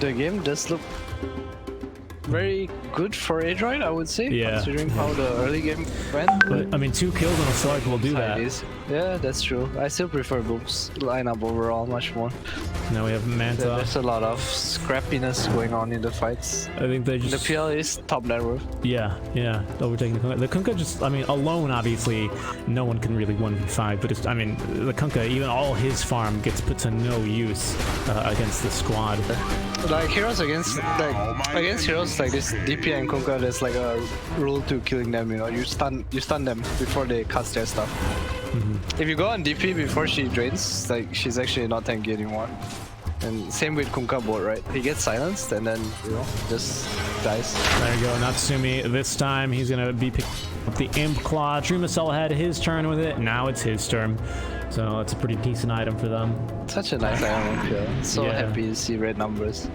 The game does look very good for Adroit, I would say, considering how the early game went. But I mean, 2 kills on a slug will do that. Yeah, that's true. I still prefer Boom's lineup overall much more. Now we have Manta. There's a lot of scrappiness going on in the fights. I think they just... The PL is top net worth. Yeah, overtaking the Kunkka. The Kunkka just, I mean, alone, obviously, no one can really 1v5, but it's, I mean, the Kunkka, even all his farm gets put to no use against the squad. Like, heroes against heroes like this, DP and Kunkka, there's like a rule to killing them, you know, you stun them before they cast their stuff. If you go on DP before she drains, like, she's actually not tanky anymore. And same with Kunkka board, right? He gets silenced and then, you know, just dies. There you go, Natsumi. This time he's gonna be picking up the Imp Claw. Dreamacell had his turn with it, now it's his turn. So it's a pretty decent item for them. Such a nice item, yeah. So happy to see red numbers.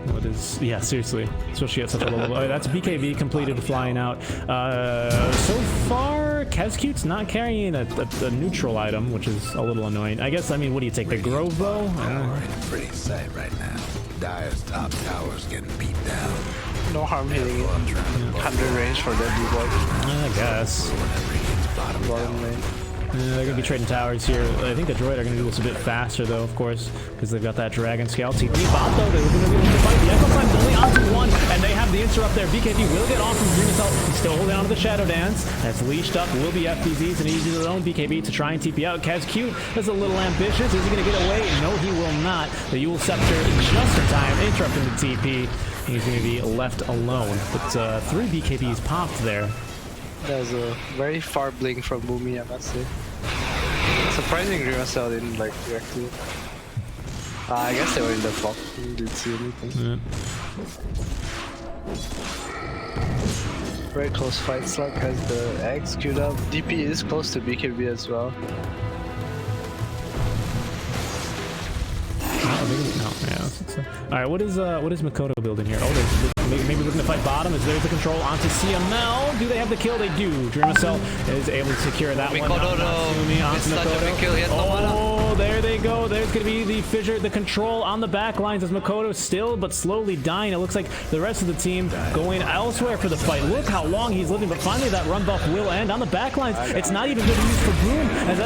What is, yeah, seriously, especially at such a low level. That's BKB completed, flying out. So far, Kezcute's not carrying a neutral item, which is a little annoying. I guess, I mean, what do you take, the Grove Bow? We're in a pretty sight right now. Dire's top tower's getting beat down. No harm hitting it. 100 range for that D-Boy. I guess. Bottom lane. They're going to be trading towers here. I think the Adroit are going to do this a bit faster, though, of course, because they've got that Dragon Scale. TP bot, though, they're going to be able to fight. The Echo Flame's only onto 1, and they have the interrupt there. BKB will get off from Dreamacell. He's still holding on to the Shadow Dance. That's leashed up. Will be FPZs, and he's using his own BKB to try and TP out. Kezcute is a little ambitious. Is he going to get away? No, he will not. The Yule Scepter just in time, interrupting the TP. He's going to be left alone. But 3 BKBs popped there. That was a very far blink from Boomy, I must say. Surprising Dreamacell didn't like react to it. I guess they were in the fog. Didn't see anything. Very close fight. Slug has the eggs queued up. DP is close to BKB as well. Alright, what is Makoto building here? Oh, maybe looking to fight bottom. Is there's the control onto CML. Do they have the kill? They do. Dreamacell is able to secure that one. Oh, there they go. There's going to be the fissure, the control on the back lines as Makoto still but slowly dying. It looks like the rest of the team going elsewhere for the fight. Look how long he's living, but finally that run buff will end on the back lines. It's not even good to use for Boom as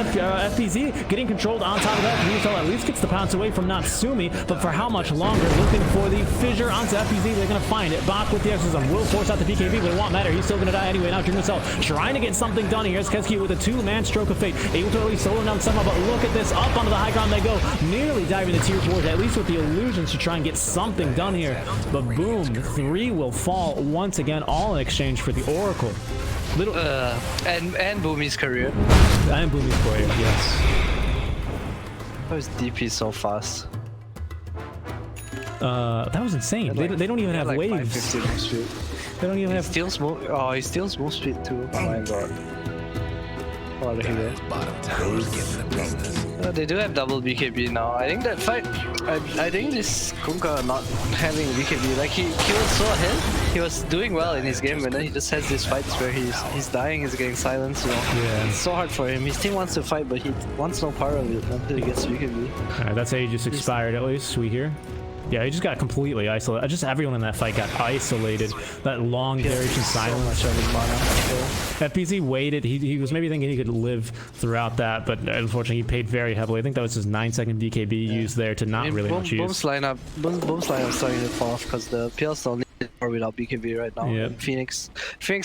FPZ getting controlled on top of that. Dreamacell at least gets the pounce away from Natsumi, but for how much longer? Looking for the fissure onto FPZ. They're going to find it. Bach with the exorcism will force out the BKB, but it won't matter. He's still going to die anyway. Now Dreamacell trying to get something done here. Here's Kezcute with a 2-man stroke of fate. Able to at least solo down somehow, but look at this. Up onto the high ground they go. Nearly diving to tier 4, at least with the illusions to try and get something done here. But boom, 3 will fall once again, all in exchange for the Oracle. And Boomy's career. And Boomy's career, yes. How is DP so fast? That was insane. They don't even have like waves. They don't even have. Steals move. Oh, he steals move speed too. Oh my god. What a hero. They do have double BKB now. I think that fight. I think this Kunkka not having BKB, like he was so ahead. He was doing well in his game, and then he just has these fights where he's dying, he's getting silenced. You know. Yeah. It's so hard for him. His team wants to fight, but he wants no part of it until he gets BKB. Alright, that's Aegis expired at least. We hear. Yeah, he just got completely isolated. Just everyone in that fight got isolated. That long duration silence. FPZ waited. He was maybe thinking he could live throughout that, but unfortunately he paid very heavily. I think that was his 9-second BKB used there to not really much use. Boom's lineup starting to fall off because the PL's only or without BKB right now. Yep. Phoenix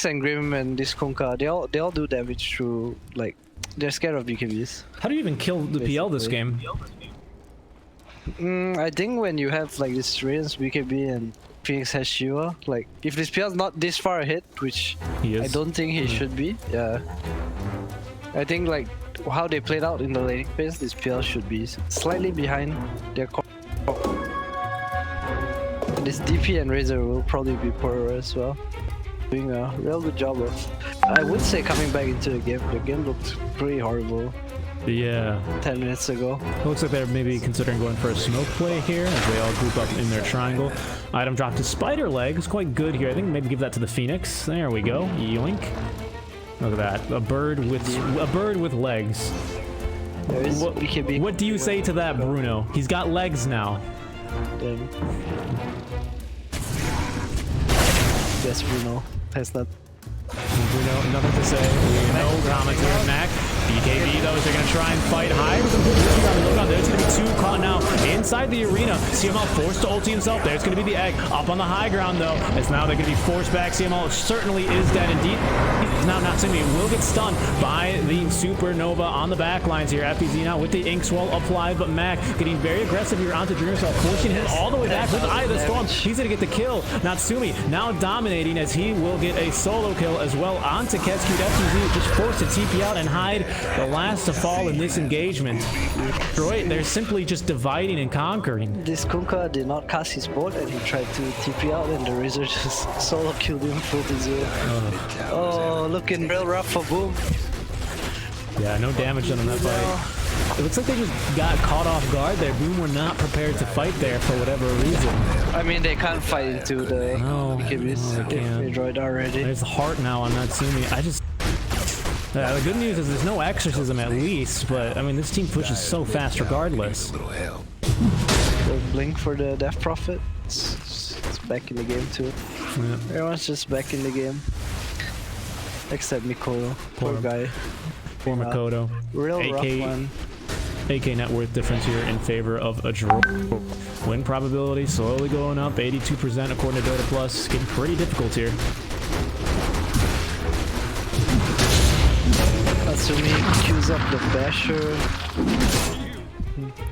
and Grim and this Kunkka, they all do damage through, like, they're scared of BKBs. How do you even kill the PL this game? I think when you have like this Radiant's BKB and Phoenix has Shiva, like if this PL's not this far ahead, which I don't think he should be, yeah. I think like how they played out in the laning phase, this PL should be slightly behind their core. This DP and Razor will probably be poorer as well. Doing a real good job of, I would say, coming back into the game. The game looked pretty horrible. Yeah. 10 minutes ago. It looks like they're maybe considering going for a smoke play here as they all group up in their triangle. Item drop to Spider Leg is quite good here. I think maybe give that to the Phoenix. There we go. Yoink. Look at that. A bird with legs. What do you say to that, Bruno? He's got legs now. Then. Yes, Bruno. Has not. Bruno, nothing to say. No comment here, Mac. BKB, though, they're going to try and fight high with the There's going to be 2 caught now inside the arena. CML forced to ulti himself. There's going to be the egg up on the high ground, though, as now they're going to be forced back. CML certainly is dead indeed. Now Natsumi will get stunned by the Supernova on the back lines here. FPZ now with the Ink Swell applied, but Mac getting very aggressive here onto Dreamcell, forcing him all the way back with the Eye of the Storm. He's going to get the kill. Natsumi now dominating as he will get a solo kill as well onto Kescute. FPZ just forced to TP out and hide. The last to fall in this engagement. Adroit, they're simply just dividing and conquering. This Kunkka did not cast his board and he tried to TP out and the Razor just solo killed him full to 0. Oh, looking real rough for Boom. Yeah, no damage done in that fight. It looks like they just got caught off guard there. Boom were not prepared to fight there for whatever reason. I mean, they can't fight into the BKBs if Adroit are ready. There's heart now on Natsumi. The good news is there's no exorcism at least, but I mean this team pushes so fast regardless. The blink for the Death Prophet. It's back in the game too. Yeah. Everyone's just back in the game. Except Mikoto. Poor guy. Poor Mikoto. Real rough one. AK net worth difference here in favor of Adroit. Win probability slowly going up, 82% according to Dota Plus. Getting pretty difficult here. Natsumi queues up the Basher.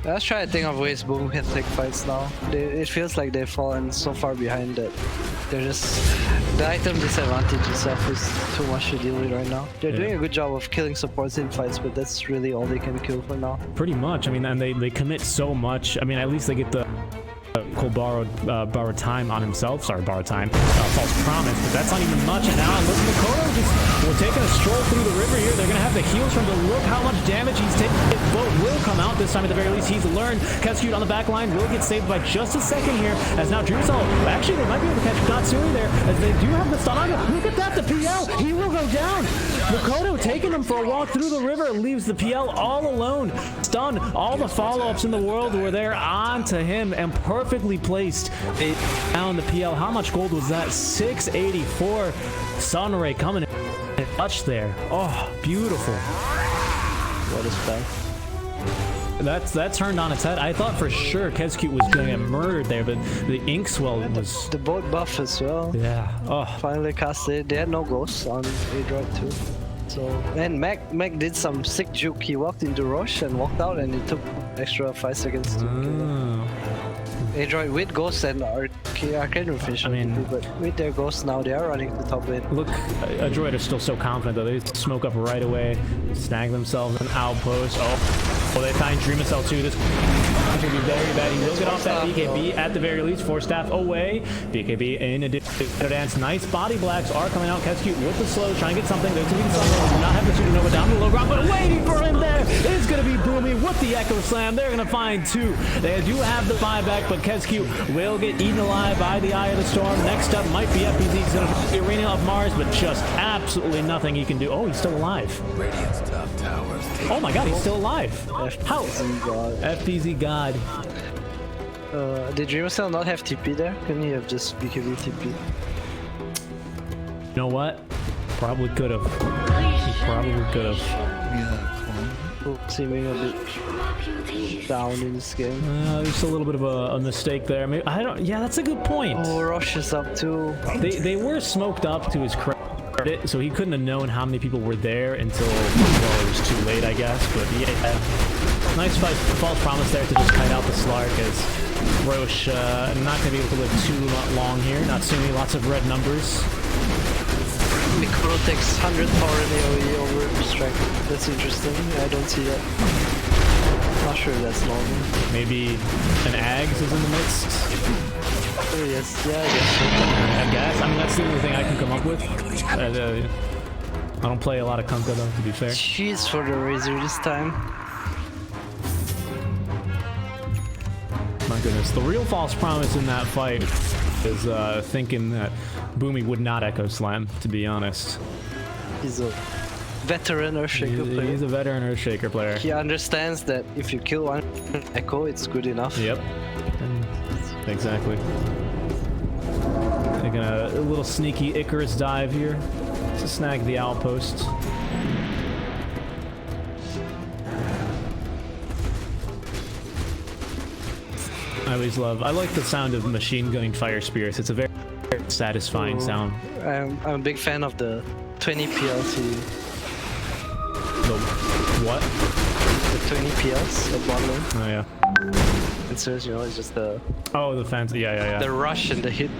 Let's try to think of ways Boom can take fights now. It feels like they've fallen so far behind that they're just... The item disadvantage itself is too much to deal with right now. They're doing a good job of killing supports in fights, but that's really all they can kill for now. Pretty much. I mean, and they commit so much. I mean, at least they get the... Cole borrowed time on himself. Sorry, borrowed time. False promise, but that's not even much. And now look at Mikoto just taking a stroll through the river here. They're going to have the heals from the look how much damage he's taking. His boat will come out this time at the very least. He's learned. Kescute on the back line will get saved by just a second here. As now Dreamcell, actually they might be able to catch Natsumi there as they do have the stun on him. Look at that, the PL. He will go down. Mikoto taking him for a walk through the river leaves the PL all alone. Stun. All the follow-ups in the world were there onto him and perfectly placed. Down the PL. How much gold was that? 684. Sunray coming in. Touch there. Oh, beautiful. What is that? That turned on its head. I thought for sure Kescute was going to get murdered there, but the ink swell was... The boat buff as well. Yeah. Oh. Finally casted. They had no ghosts on Adroit too. So, and Mac did some sick juke. He walked into Roche and walked out, and it took extra 5 seconds to kill him. Adroit with Ghost and Arcane Fish, but with their Ghosts now, they are running the top lane. Look, Adroit is still so confident though. They smoke up right away, snag themselves an outpost. Oh, they find Dreamcell too. This could be very bad. He will get off that BKB at the very least. 4 staff away. BKB in addition to dance. Nice body blacks are coming out. Kescute with the slow, trying to get something. There's going to be something. Do not have the Supernova down to the low ground, but waiting for him there is going to be Boomy with the Echo Slam. They're going to find 2. They do have the buyback, but Kescute will get eaten alive by the Eye of the Storm. Next up might be FPZ. He's going to the Arena of Mars, but just absolutely nothing he can do. Oh, he's still alive. Radiant's top towers. Oh my god, he's still alive. How? FPZ God. FPZ God. Did Dreamcell not have TP there? Couldn't he have just BKB TP? You know what? Probably could have. He probably could have. Seeming a bit down in this game. Just a little bit of a mistake there. Maybe, I don't. Yeah, that's a good point. Oh, Rosh is up too. They were smoked up to his credit, so he couldn't have known how many people were there until, well, it was too late, I guess. But yeah, nice false promise there to just kite out the Slark, as Roche not going to be able to live too long here. Natsumi, lots of red numbers. Mikuro takes 100 power in AoE over Strike. That's interesting. I don't see that. Not sure if that's normal. Maybe an Ags is in the midst. Oh, yes, yeah, I guess so. I guess. I mean, that's the only thing I can come up with. I don't play a lot of Kunkka though, to be fair. She's for the Razor this time. My goodness. The real false promise in that fight is thinking that Boomy would not Echo Slam, to be honest. He's a veteran Earthshaker player. He's a veteran Earthshaker player. He understands that if you kill one Echo, it's good enough. Yep. Exactly. Taking a little sneaky Icarus dive here to snag the outpost. I like the sound of machine gunning fire spears. It's a very satisfying sound. I'm a big fan of the 20 PLC. The what? The 20 PLs at bottom lane. Oh yeah. It's just the... Oh, the fans, yeah. The rush and the hit,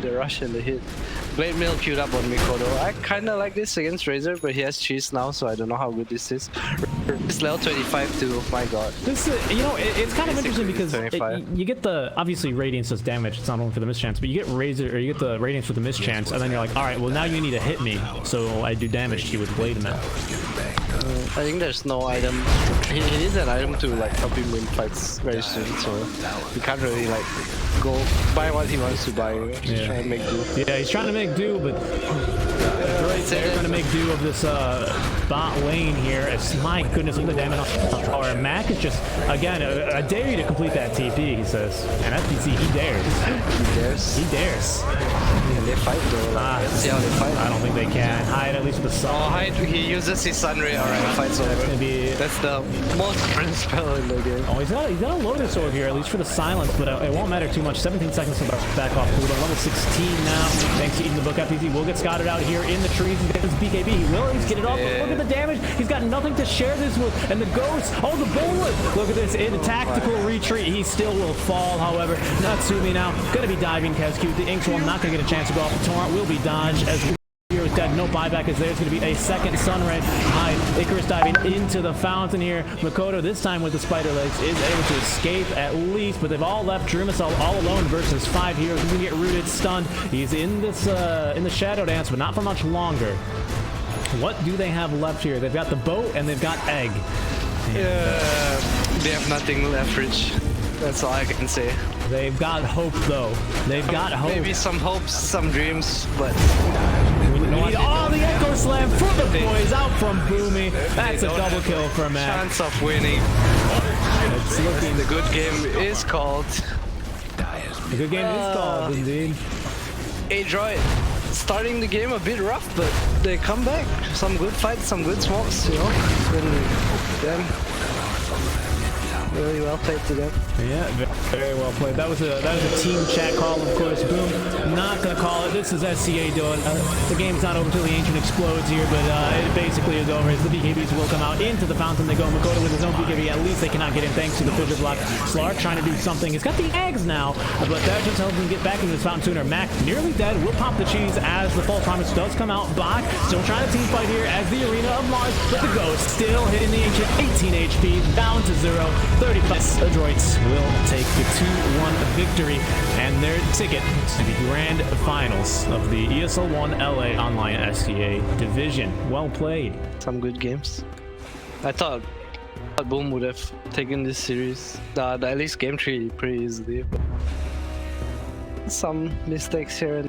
Blade Mail queued up on Mikoto. I kinda like this against Razor, but he has cheese now, so I don't know how good this is. It's level 25 too, my god. This it's kind of interesting because you get the, obviously Radiance does damage, it's not only for the mischance, but you get Razor, or you get the Radiance for the mischance, and then you're like, alright, well now you need to hit me, so I do damage to you with Blade Mail. I think there's no item. He needs an item to like help him win fights very soon, so he can't really like go buy what he wants to buy. He's trying to make do. Yeah, he's trying to make do, but they're going to make do of this bot lane here. As my goodness, look at the damage on power. Mac is just, again, I dare you to complete that TP, he says. And FPC, he dares. He dares. Can they fight though? Let's see how they fight. I don't think they can. Hyde, at least with the sun. Oh, Hyde, he uses his Sunray. Alright, fight's over. That's the most different spell in the game. Oh, he's got a Lotus Orb here, at least for the silence, but it won't matter too much. 17 seconds to back off cooldown. Level 16 now. Thanks to eating the book. FPC will get scouted out here in the trees. He gets his BKB. He will at least get it off. But look at the damage. He's got nothing to share this with. And the ghost. Oh, the bullet. Look at this. In a tactical retreat. He still will fall, however. Natsumi now going to be diving Kesku. The Inksworm not going to get a chance to go off. The Torrent will be dodged as here is dead. No buyback is there. It's going to be a second Sunray. Hyde. Icarus diving into the fountain here. Mikoto, this time with the spider legs, is able to escape at least, but they've all left Drumisel all alone versus 5 heroes. He's going to get rooted, stunned. He's in this in the Shadow Dance, but not for much longer. What do they have left here? They've got the boat and they've got Egg. They have nothing left, Rich. That's all I can say. They've got hope, though. They've got hope. Maybe some hopes, some dreams, but... We need all the Echo Slam for the boys out from Boomy. That's a double kill for Matt. Chance of winning. It's looking... The good game is called. The good game is called, indeed. Adroit starting the game a bit rough, but they come back. Some good fights, some good smokes, you know. Then, really well played to them. Yeah, very well played. That was a team chat call, of course. Boom, not gonna call it. This is SCA doing. The game's not over until the Ancient explodes here, but it basically is over. As the BKBs will come out into the fountain, they go. Mikoto with his own BKB. At least they cannot get in thanks to the fissure block. Slark trying to do something. He's got the eggs now, but that just helps him get back into this fountain sooner. Mac nearly dead. Will pop the cheese as the false promise does come out. Bach still trying to team fight here as the Arena of Mars, but the Ghost still hitting the Ancient. 18 HP, down to 0. 35. Adroits will take the 2-1 victory and their ticket to the grand finals of the ESL 1 LA Online SCA division. Well played. Some good games. I thought Boom would have taken this series, at least game 3 pretty easily. But some mistakes here and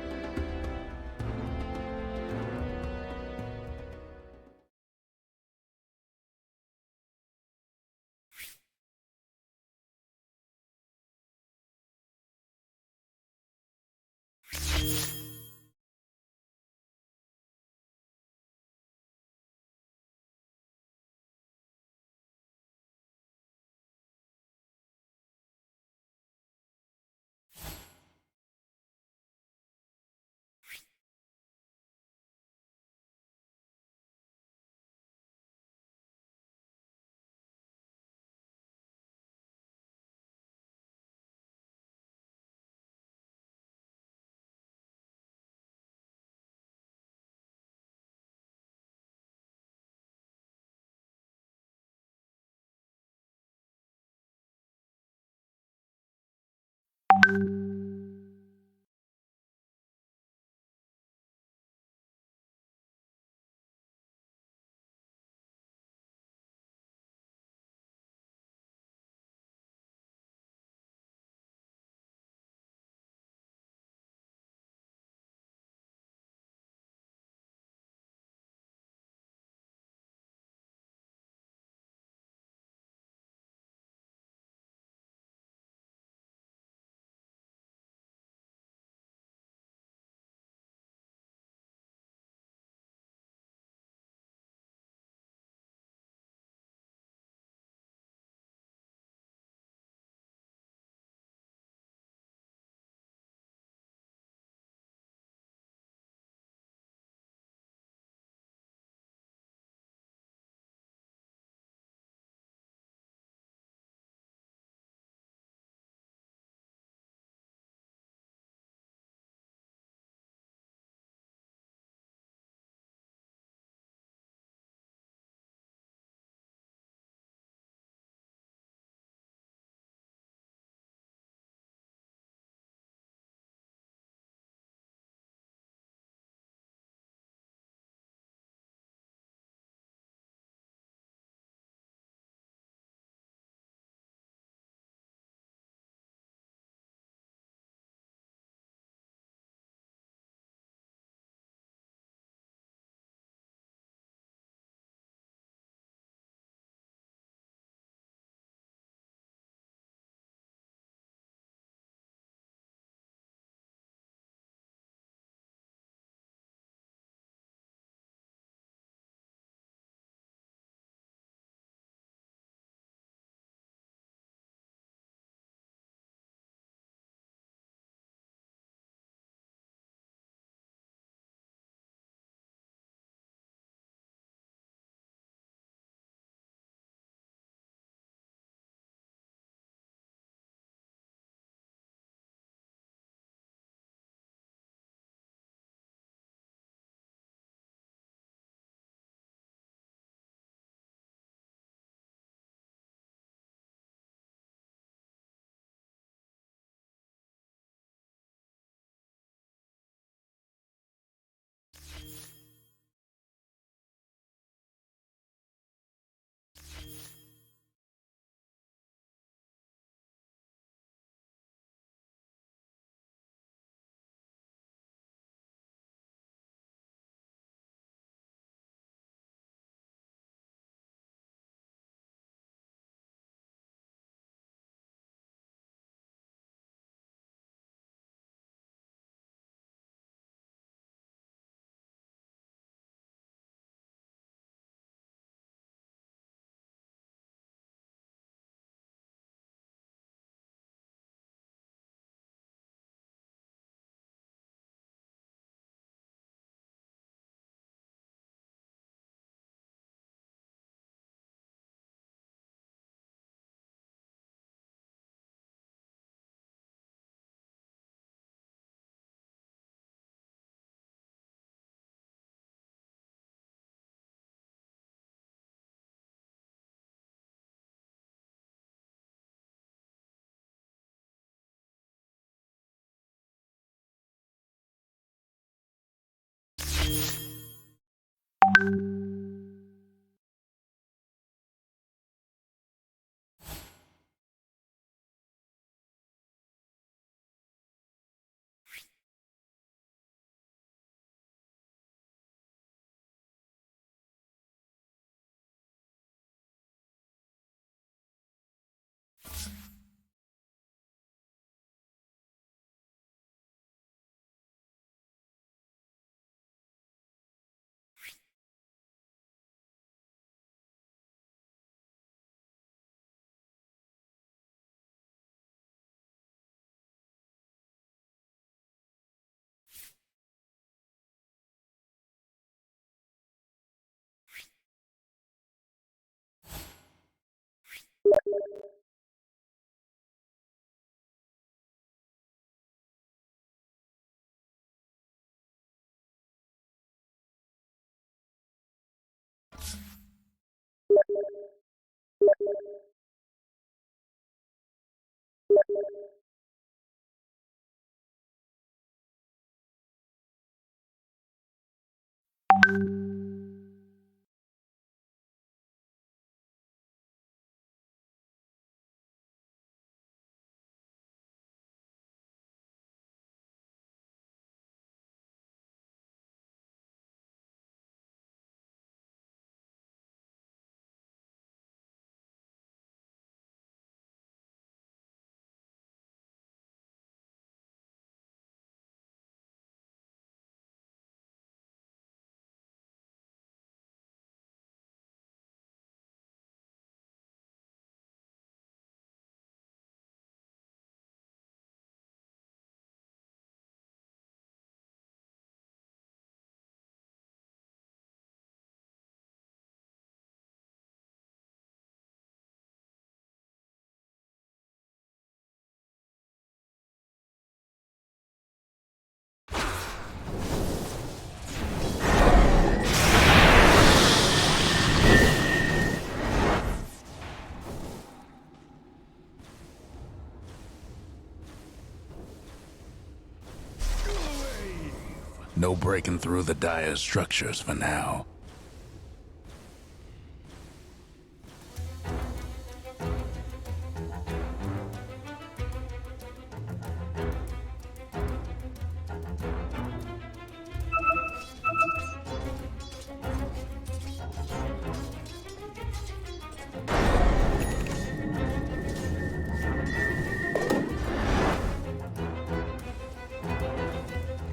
No breaking through the Dire's structures for now.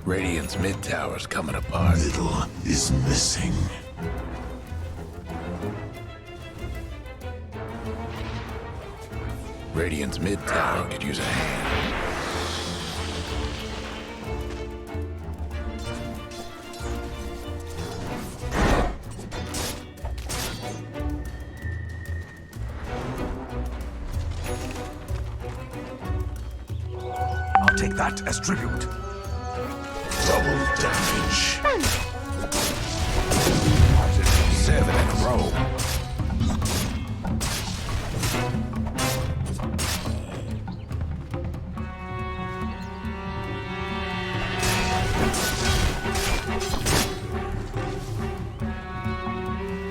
Radiant's mid tower's coming apart. Middle is missing. Radiant's mid tower could use a hand. I'll take that as tribute. Double damage. 7 in a row.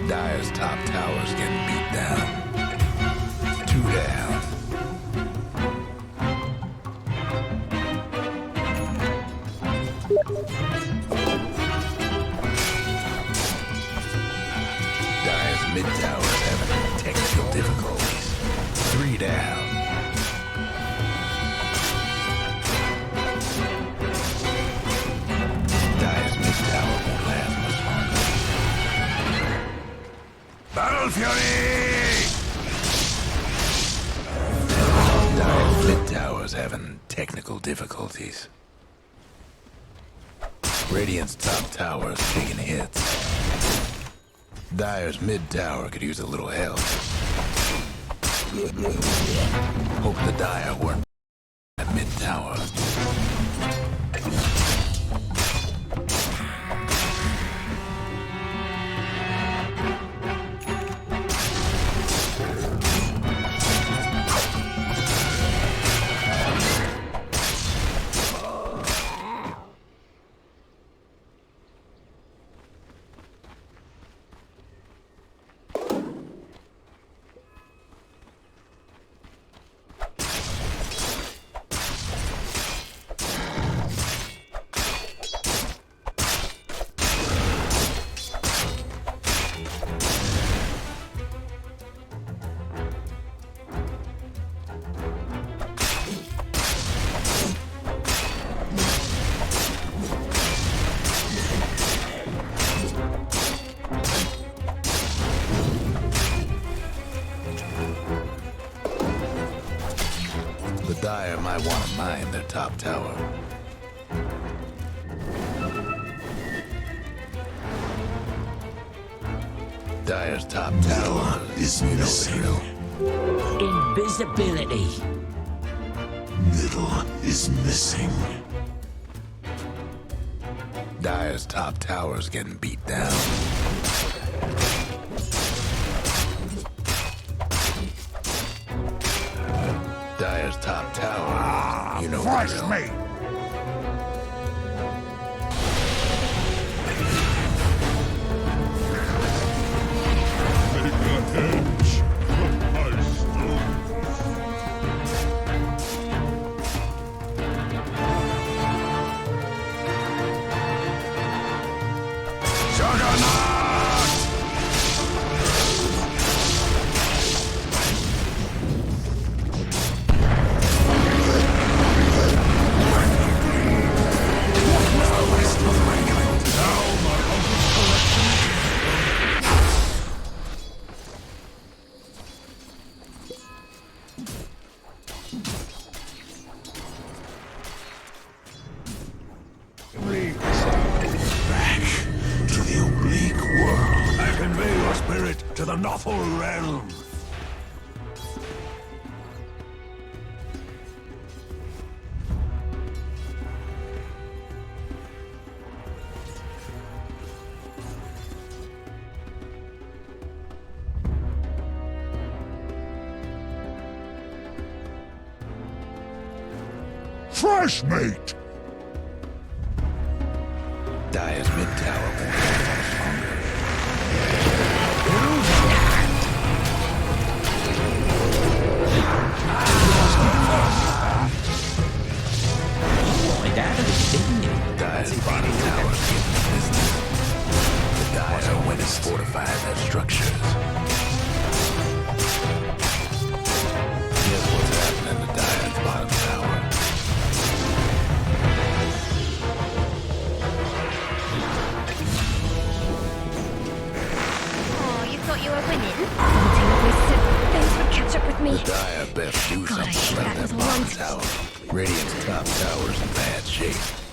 Dire's top tower's getting beat down. 2 down. Dire's mid tower's having technical difficulties. 3 down. Dire's mid tower won't last much longer. Battle Fury! Dire's mid tower's having technical difficulties. Radiant's top tower's taking hits. Dire's mid tower could use a little help. Hope the Dire weren't at mid tower. The Dire might want to mine their top tower. Dire's top tower is missing. Invisibility. Middle is missing. Dire's top tower's getting beat down. Dire's top tower, you know the Fresh drill. meat. Back to the oblique world. I convey your spirit to the Nothal realm. Fresh meat! Dire's mid tower won't get much longer. Dire's bottom tower is getting business. The Dire when it's fortified their structures. Here's what's happening to Dire's bottom tower. Oh, you thought you were winning? Something listen. Things would catch up with me. The Dire better do something about that bottom tower. Radiant's top tower's in bad shape.